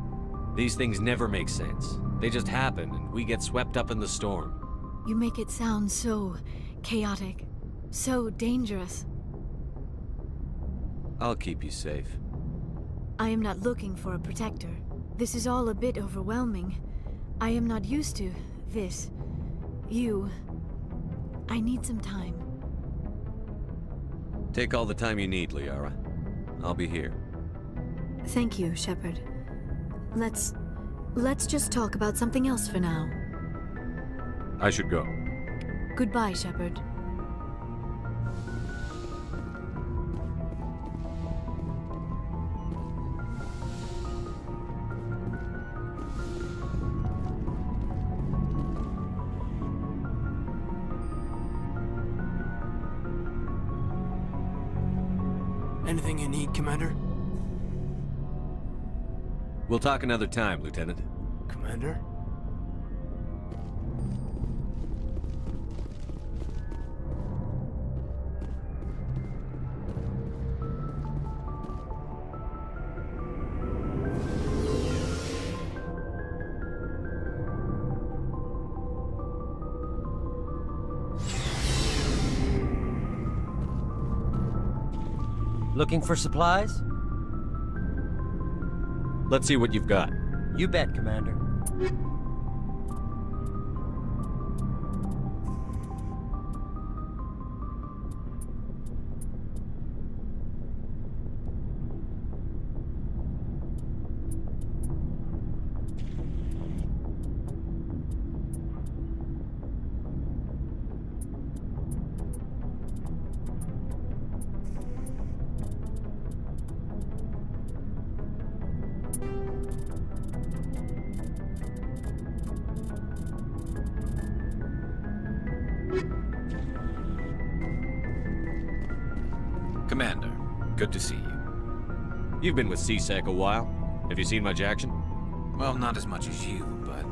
These things never make sense. They just happen, and we get swept up in the storm. You make it sound so chaotic, so dangerous. I'll keep you safe. I am not looking for a protector. This is all a bit overwhelming. I am not used to this. You. I need some time. Take all the time you need, Liara. I'll be here. Thank you, Shepard. Let's just talk about something else for now. I should go. Goodbye, Shepard. Anything you need, Commander? We'll talk another time, Lieutenant. Commander? Looking for supplies? Let's see what you've got. You bet, Commander. Commander, good to see you. You've been with CSEC a while. Have you seen much action? Well, not as much as you, but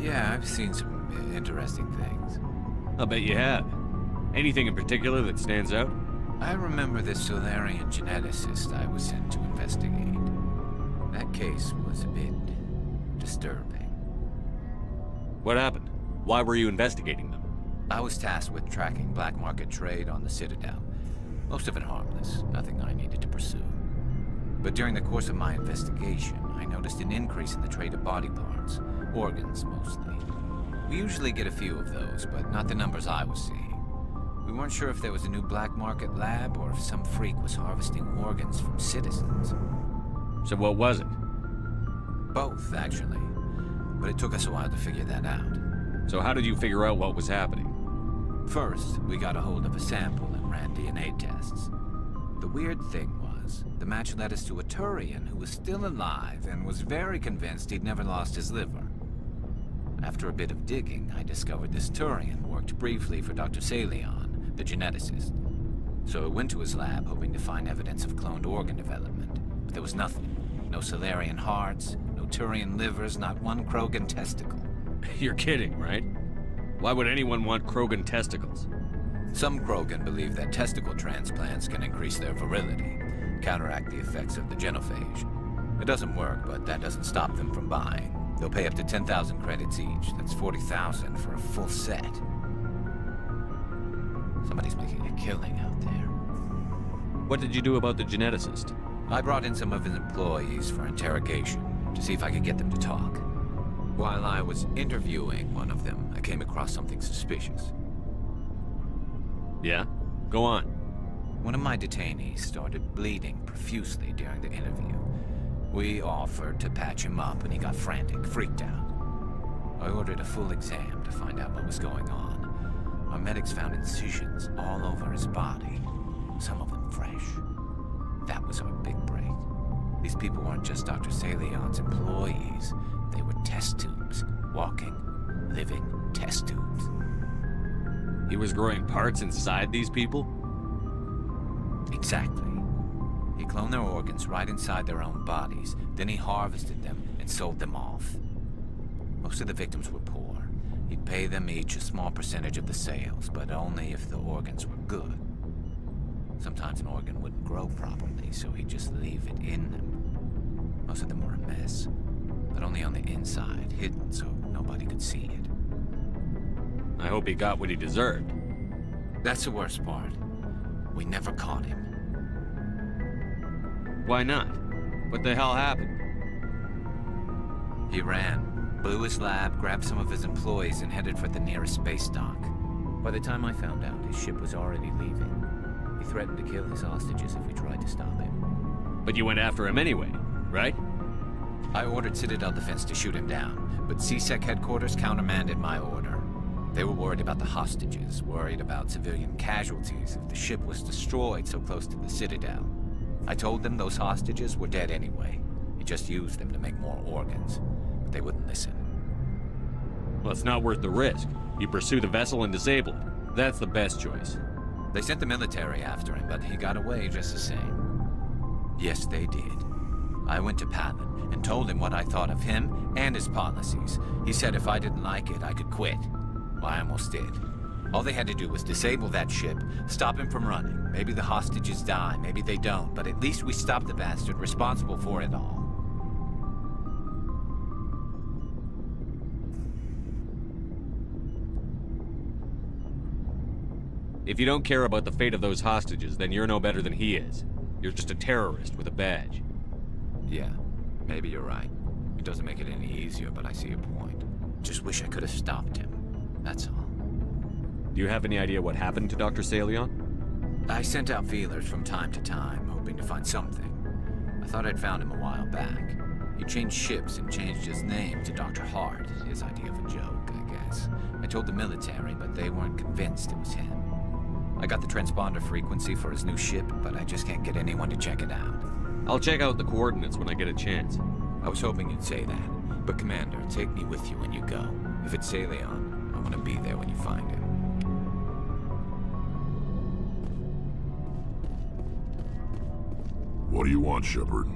yeah, I've seen some interesting things. I'll bet you have. Anything in particular that stands out? I remember this Solarian geneticist I was sent to investigate. That case was a bit disturbing. What happened? Why were you investigating them? I was tasked with tracking black market trade on the Citadel. Most of it harmless, nothing I needed to pursue. But during the course of my investigation, I noticed an increase in the trade of body parts, organs mostly. We usually get a few of those, but not the numbers I was seeing. We weren't sure if there was a new black market lab or if some freak was harvesting organs from citizens. So what was it? Both, actually. But it took us a while to figure that out. So how did you figure out what was happening? First, we got a hold of a sample and ran DNA tests. The weird thing was, the match led us to a Turian who was still alive and was very convinced he'd never lost his liver. After a bit of digging, I discovered this Turian worked briefly for Dr. Salion, the geneticist. So I went to his lab hoping to find evidence of cloned organ development, but there was nothing. No Solarian hearts, no Turian livers, not one Krogan testicle. You're kidding, right? Why would anyone want Krogan testicles? Some Krogan believe that testicle transplants can increase their virility, counteract the effects of the genophage. It doesn't work, but that doesn't stop them from buying. They'll pay up to 10,000 credits each. That's 40,000 for a full set. Somebody's making a killing out there. What did you do about the geneticist? I brought in some of his employees for interrogation, to see if I could get them to talk. While I was interviewing one of them, I came across something suspicious. Yeah? Go on. One of my detainees started bleeding profusely during the interview. We offered to patch him up and he got frantic, freaked out. I ordered a full exam to find out what was going on. Our medics found incisions all over his body, some of them fresh. That was our big break. These people weren't just Dr. Salion's employees. They were test tubes. Walking, living test tubes. He was growing parts inside these people? Exactly. He cloned their organs right inside their own bodies. Then he harvested them and sold them off. Most of the victims were poor. He'd pay them each a small percentage of the sales, but only if the organs were good. Sometimes an organ wouldn't grow properly, so he'd just leave it in them. Most of them were a mess, but only on the inside, hidden so nobody could see it. I hope he got what he deserved. That's the worst part. We never caught him. Why not? What the hell happened? He ran, blew his lab, grabbed some of his employees, and headed for the nearest space dock. By the time I found out, his ship was already leaving. He threatened to kill his hostages if we tried to stop him. But you went after him anyway, right? I ordered Citadel Defense to shoot him down, but CSEC headquarters countermanded my order. They were worried about the hostages, worried about civilian casualties if the ship was destroyed so close to the Citadel. I told them those hostages were dead anyway. He just used them to make more organs, but they wouldn't listen. Well, it's not worth the risk. You pursue the vessel and disable it. That's the best choice. They sent the military after him, but he got away just the same. Yes, they did. I went to Palin and told him what I thought of him and his policies. He said if I didn't like it, I could quit. Well, I almost did. All they had to do was disable that ship, stop him from running. Maybe the hostages die, maybe they don't, but at least we stopped the bastard responsible for it all. If you don't care about the fate of those hostages, then you're no better than he is. You're just a terrorist with a badge. Yeah, maybe you're right. It doesn't make it any easier, but I see your point. Just wish I could have stopped him. That's all. Do you have any idea what happened to Dr. Salion? I sent out feelers from time to time, hoping to find something. I thought I'd found him a while back. He changed ships and changed his name to Dr. Hart, his idea of a joke, I guess. I told the military, but they weren't convinced it was him. I got the transponder frequency for his new ship, but I just can't get anyone to check it out. I'll check out the coordinates when I get a chance. I was hoping you'd say that. But Commander, take me with you when you go. If it's Salion, I want to be there when you find him. What do you want, Shepard?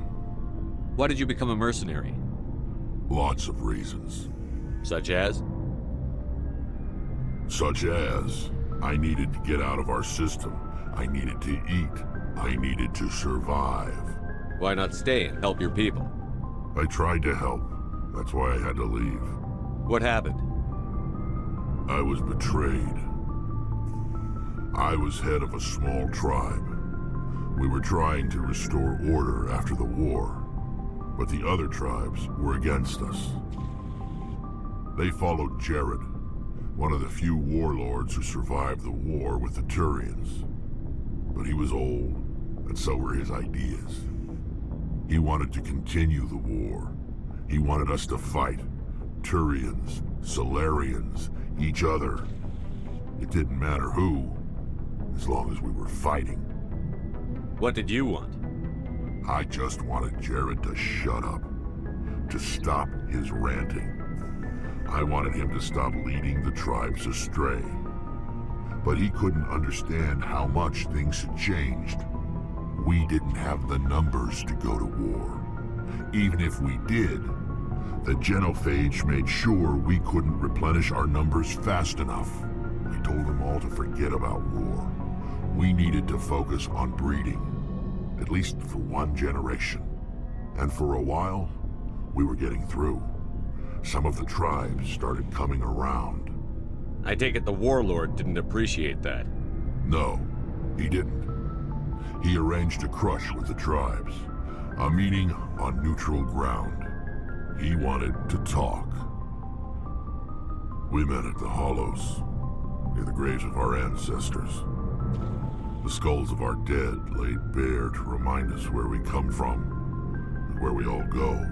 Why did you become a mercenary? Lots of reasons. Such as? Such as, I needed to get out of our system. I needed to eat. I needed to survive. Why not stay and help your people? I tried to help. That's why I had to leave. What happened? I was betrayed. I was head of a small tribe. We were trying to restore order after the war, but the other tribes were against us. They followed Jared, one of the few warlords who survived the war with the Turians. But he was old, and so were his ideas. He wanted to continue the war. He wanted us to fight. Turians, Solarians, each other. It didn't matter who, as long as we were fighting. What did you want? I just wanted Jared to shut up, to stop his ranting. I wanted him to stop leading the tribes astray. But he couldn't understand how much things had changed. We didn't have the numbers to go to war. Even if we did, the genophage made sure we couldn't replenish our numbers fast enough. I told them all to forget about war. We needed to focus on breeding, at least for one generation. And for a while, we were getting through. Some of the tribes started coming around. I take it the warlord didn't appreciate that. No, he didn't. He arranged a crush with the tribes, a meeting on neutral ground. He wanted to talk. We met at the Hollows, near the graves of our ancestors. The skulls of our dead laid bare to remind us where we come from, and where we all go.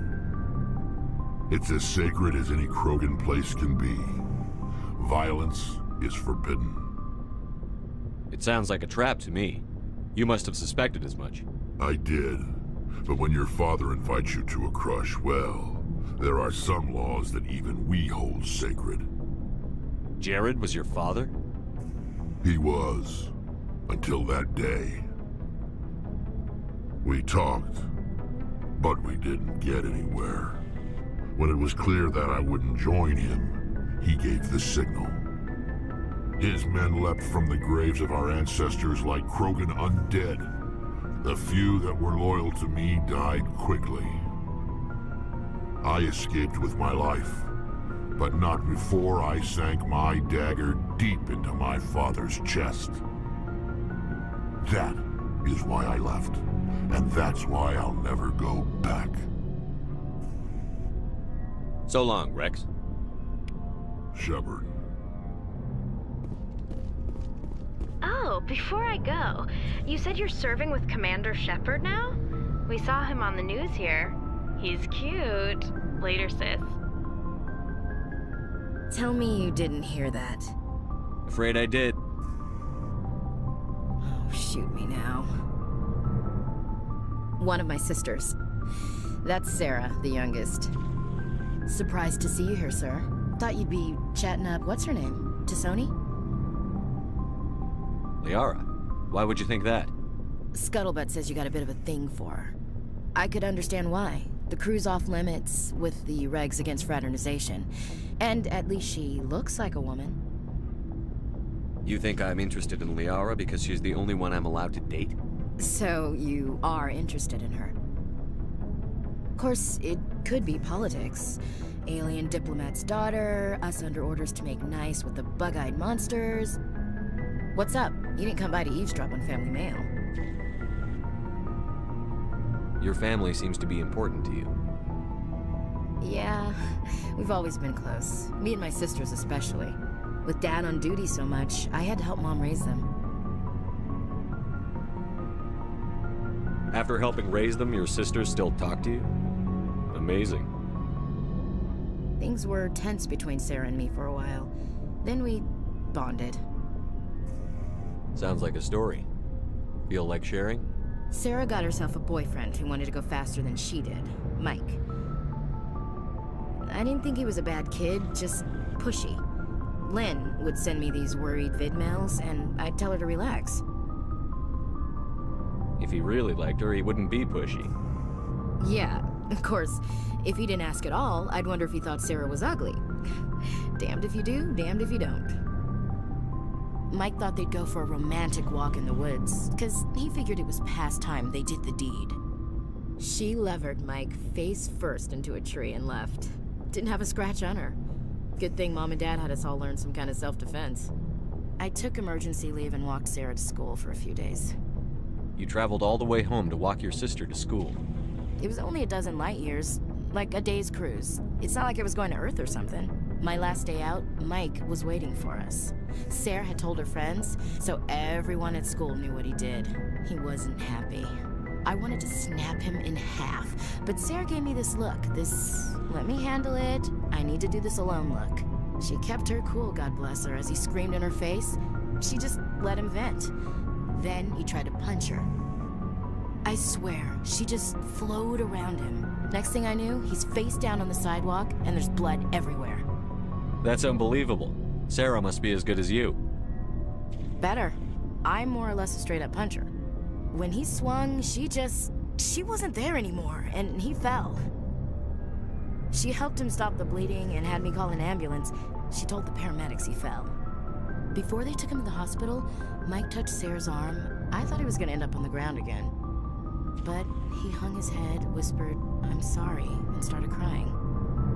It's as sacred as any Krogan place can be. Violence is forbidden. It sounds like a trap to me. You must have suspected as much. I did. But when your father invites you to a crush, well, there are some laws that even we hold sacred. Jared was your father? He was. Until that day. We talked, but we didn't get anywhere. When it was clear that I wouldn't join him, he gave the signal. His men leapt from the graves of our ancestors like Krogan undead. The few that were loyal to me died quickly. I escaped with my life, but not before I sank my dagger deep into my father's chest. That is why I left, and that's why I'll never go back. So long, Rex. Shepard. Oh, before I go, you said you're serving with Commander Shepard now? We saw him on the news here. He's cute. Later, sis. Tell me you didn't hear that. Afraid I did. Oh, shoot me now. One of my sisters. That's Sarah, the youngest. Surprised to see you here, sir. Thought you'd be chatting up, what's her name? To Sony? Liara, why would you think that? Scuttlebutt says you got a bit of a thing for her. I could understand why. The crew's off limits with the regs against fraternization. And at least she looks like a woman. You think I'm interested in Liara because she's the only one I'm allowed to date? So you are interested in her. Of course, it could be politics. Alien diplomat's daughter, us under orders to make nice with the bug-eyed monsters. What's up? You didn't come by to eavesdrop on family mail. Your family seems to be important to you. Yeah, we've always been close. Me and my sisters especially. With Dad on duty so much, I had to help Mom raise them. After helping raise them, your sisters still talk to you? Amazing. Things were tense between Sarah and me for a while. Then we bonded. Sounds like a story. Feel like sharing? Sarah got herself a boyfriend who wanted to go faster than she did, Mike. I didn't think he was a bad kid, just pushy. Lynn would send me these worried vidmails, and I'd tell her to relax. If he really liked her, he wouldn't be pushy. Yeah, of course. If he didn't ask at all, I'd wonder if he thought Sarah was ugly. Damned if you do, damned if you don't. Mike thought they'd go for a romantic walk in the woods, because he figured it was past time they did the deed. She levered Mike face first into a tree and left. Didn't have a scratch on her. Good thing Mom and Dad had us all learn some kind of self-defense. I took emergency leave and walked Sarah to school for a few days. You traveled all the way home to walk your sister to school. It was only a dozen light years, like a day's cruise. It's not like I was going to Earth or something. My last day out, Mike was waiting for us. Sarah had told her friends, so everyone at school knew what he did. He wasn't happy. I wanted to snap him in half, but Sarah gave me this look, this let me handle it, I need to do this alone look. She kept her cool, God bless her, as he screamed in her face. She just let him vent. Then he tried to punch her. I swear, she just flowed around him. Next thing I knew, he's face down on the sidewalk, and there's blood everywhere. That's unbelievable. Sarah must be as good as you. Better. I'm more or less a straight-up puncher. When he swung, she wasn't there anymore, and he fell. She helped him stop the bleeding and had me call an ambulance. She told the paramedics he fell. Before they took him to the hospital, Mike touched Sarah's arm. I thought he was gonna end up on the ground again. But he hung his head, whispered, "I'm sorry," and started crying.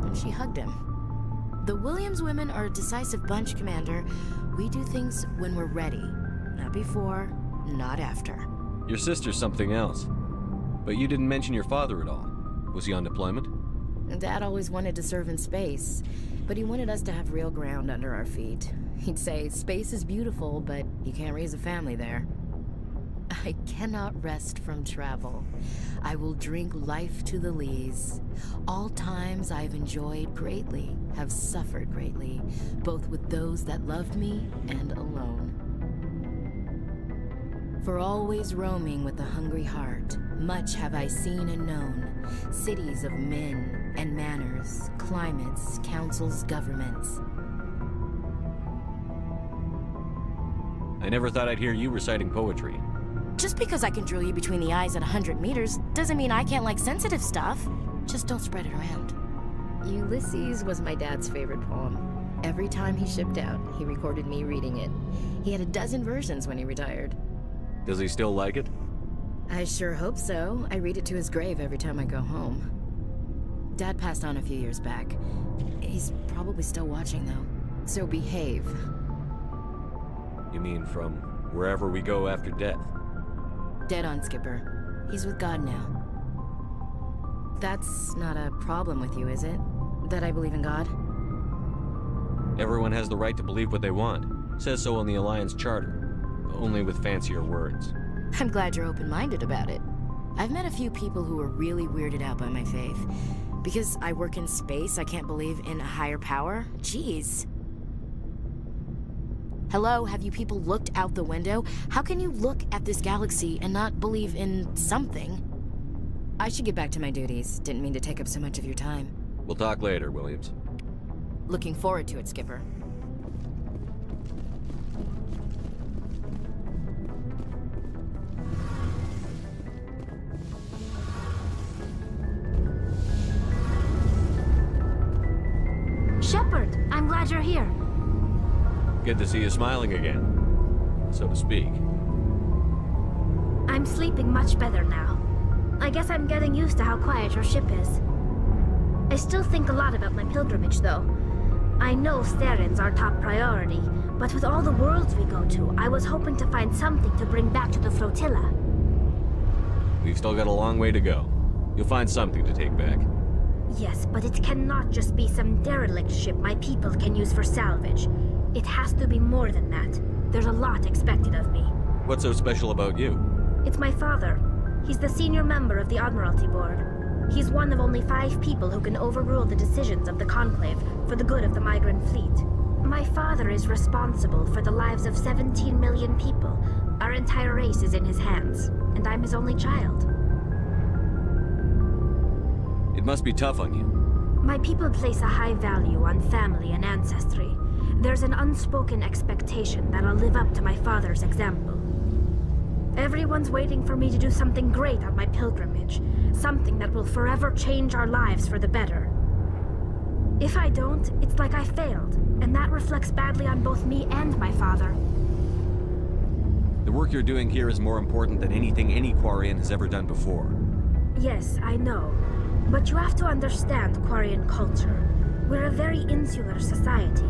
And she hugged him. The Williams women are a decisive bunch, Commander. We do things when we're ready. Not before, not after. Your sister's something else. But you didn't mention your father at all. Was he on deployment? Dad always wanted to serve in space, but he wanted us to have real ground under our feet. He'd say, space is beautiful, but you can't raise a family there. I cannot rest from travel. I will drink life to the lees. All times I have enjoyed greatly, have suffered greatly, both with those that loved me and alone. For always roaming with a hungry heart, much have I seen and known, cities of men and manners, climates, councils, governments. I never thought I'd hear you reciting poetry. Just because I can drill you between the eyes at 100 meters doesn't mean I can't like sensitive stuff. Just don't spread it around. Ulysses was my dad's favorite poem. Every time he shipped out, he recorded me reading it. He had a dozen versions when he retired. Does he still like it? I sure hope so. I read it to his grave every time I go home. Dad passed on a few years back. He's probably still watching, though. So behave. You mean from wherever we go after death? Dead on, Skipper. He's with God now. That's not a problem with you, is it? That I believe in God? Everyone has the right to believe what they want. It says so in the Alliance Charter. Only with fancier words. I'm glad you're open-minded about it. I've met a few people who are really weirded out by my faith. Because I work in space, I can't believe in a higher power? Jeez. Hello, have you people looked out the window? How can you look at this galaxy and not believe in something? I should get back to my duties. Didn't mean to take up so much of your time. We'll talk later, Williams. Looking forward to it, Skipper. Shepard, I'm glad you're here. Good to see you smiling again, so to speak. I'm sleeping much better now. I guess I'm getting used to how quiet your ship is. I still think a lot about my pilgrimage, though. I know Starin's our top priority, but with all the worlds we go to, I was hoping to find something to bring back to the flotilla. We've still got a long way to go. You'll find something to take back. Yes, but it cannot just be some derelict ship my people can use for salvage. It has to be more than that. There's a lot expected of me. What's so special about you? It's my father. He's the senior member of the Admiralty Board. He's one of only 5 people who can overrule the decisions of the Conclave for the good of the migrant fleet. My father is responsible for the lives of 17 million people. Our entire race is in his hands, and I'm his only child. It must be tough on you. My people place a high value on family and ancestry. There's an unspoken expectation that I'll live up to my father's example. Everyone's waiting for me to do something great on my pilgrimage. Something that will forever change our lives for the better. If I don't, it's like I failed, and that reflects badly on both me and my father. The work you're doing here is more important than anything any Quarian has ever done before. Yes, I know. But you have to understand Quarian culture. We're a very insular society.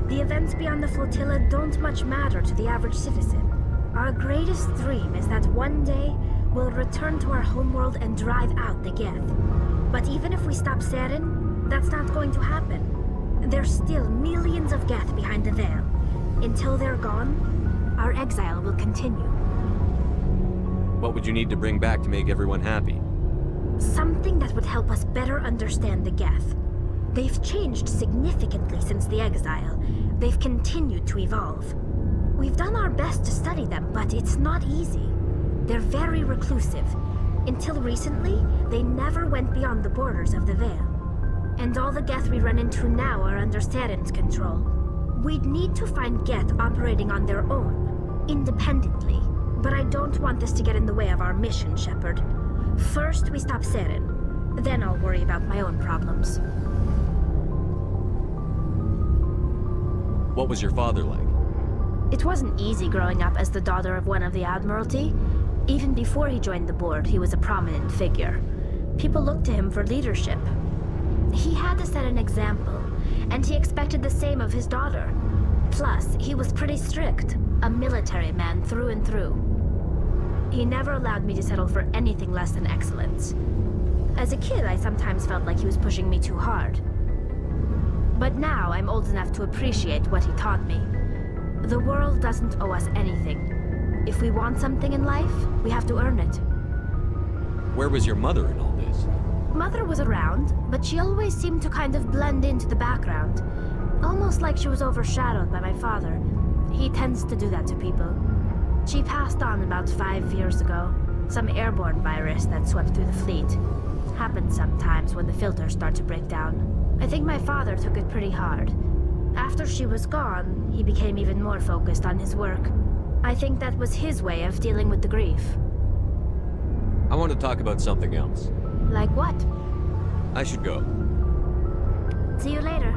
The events beyond the flotilla don't much matter to the average citizen. Our greatest dream is that one day we'll return to our homeworld and drive out the Geth. But even if we stop Saren, that's not going to happen. There's still millions of Geth behind the veil. Until they're gone, our exile will continue. What would you need to bring back to make everyone happy? Something that would help us better understand the Geth. They've changed significantly since the exile. They've continued to evolve. We've done our best to study them, but it's not easy. They're very reclusive. Until recently, they never went beyond the borders of the Veil. And all the Geth we run into now are under Saren's control. We'd need to find Geth operating on their own, independently. But I don't want this to get in the way of our mission, Shepard. First, we stop Saren. Then I'll worry about my own problems. What was your father like? It wasn't easy growing up as the daughter of one of the Admiralty. Even before he joined the board, he was a prominent figure. People looked to him for leadership. He had to set an example, and he expected the same of his daughter. Plus, he was pretty strict, a military man through and through. He never allowed me to settle for anything less than excellence. As a kid, I sometimes felt like he was pushing me too hard. But now I'm old enough to appreciate what he taught me. The world doesn't owe us anything. If we want something in life, we have to earn it. Where was your mother in all this? Mother was around, but she always seemed to kind of blend into the background. Almost like she was overshadowed by my father. He tends to do that to people. She passed on about 5 years ago. Some airborne virus that swept through the fleet. Happens sometimes when the filters start to break down. I think my father took it pretty hard. After she was gone, he became even more focused on his work. I think that was his way of dealing with the grief. I want to talk about something else. Like what? I should go. See you later.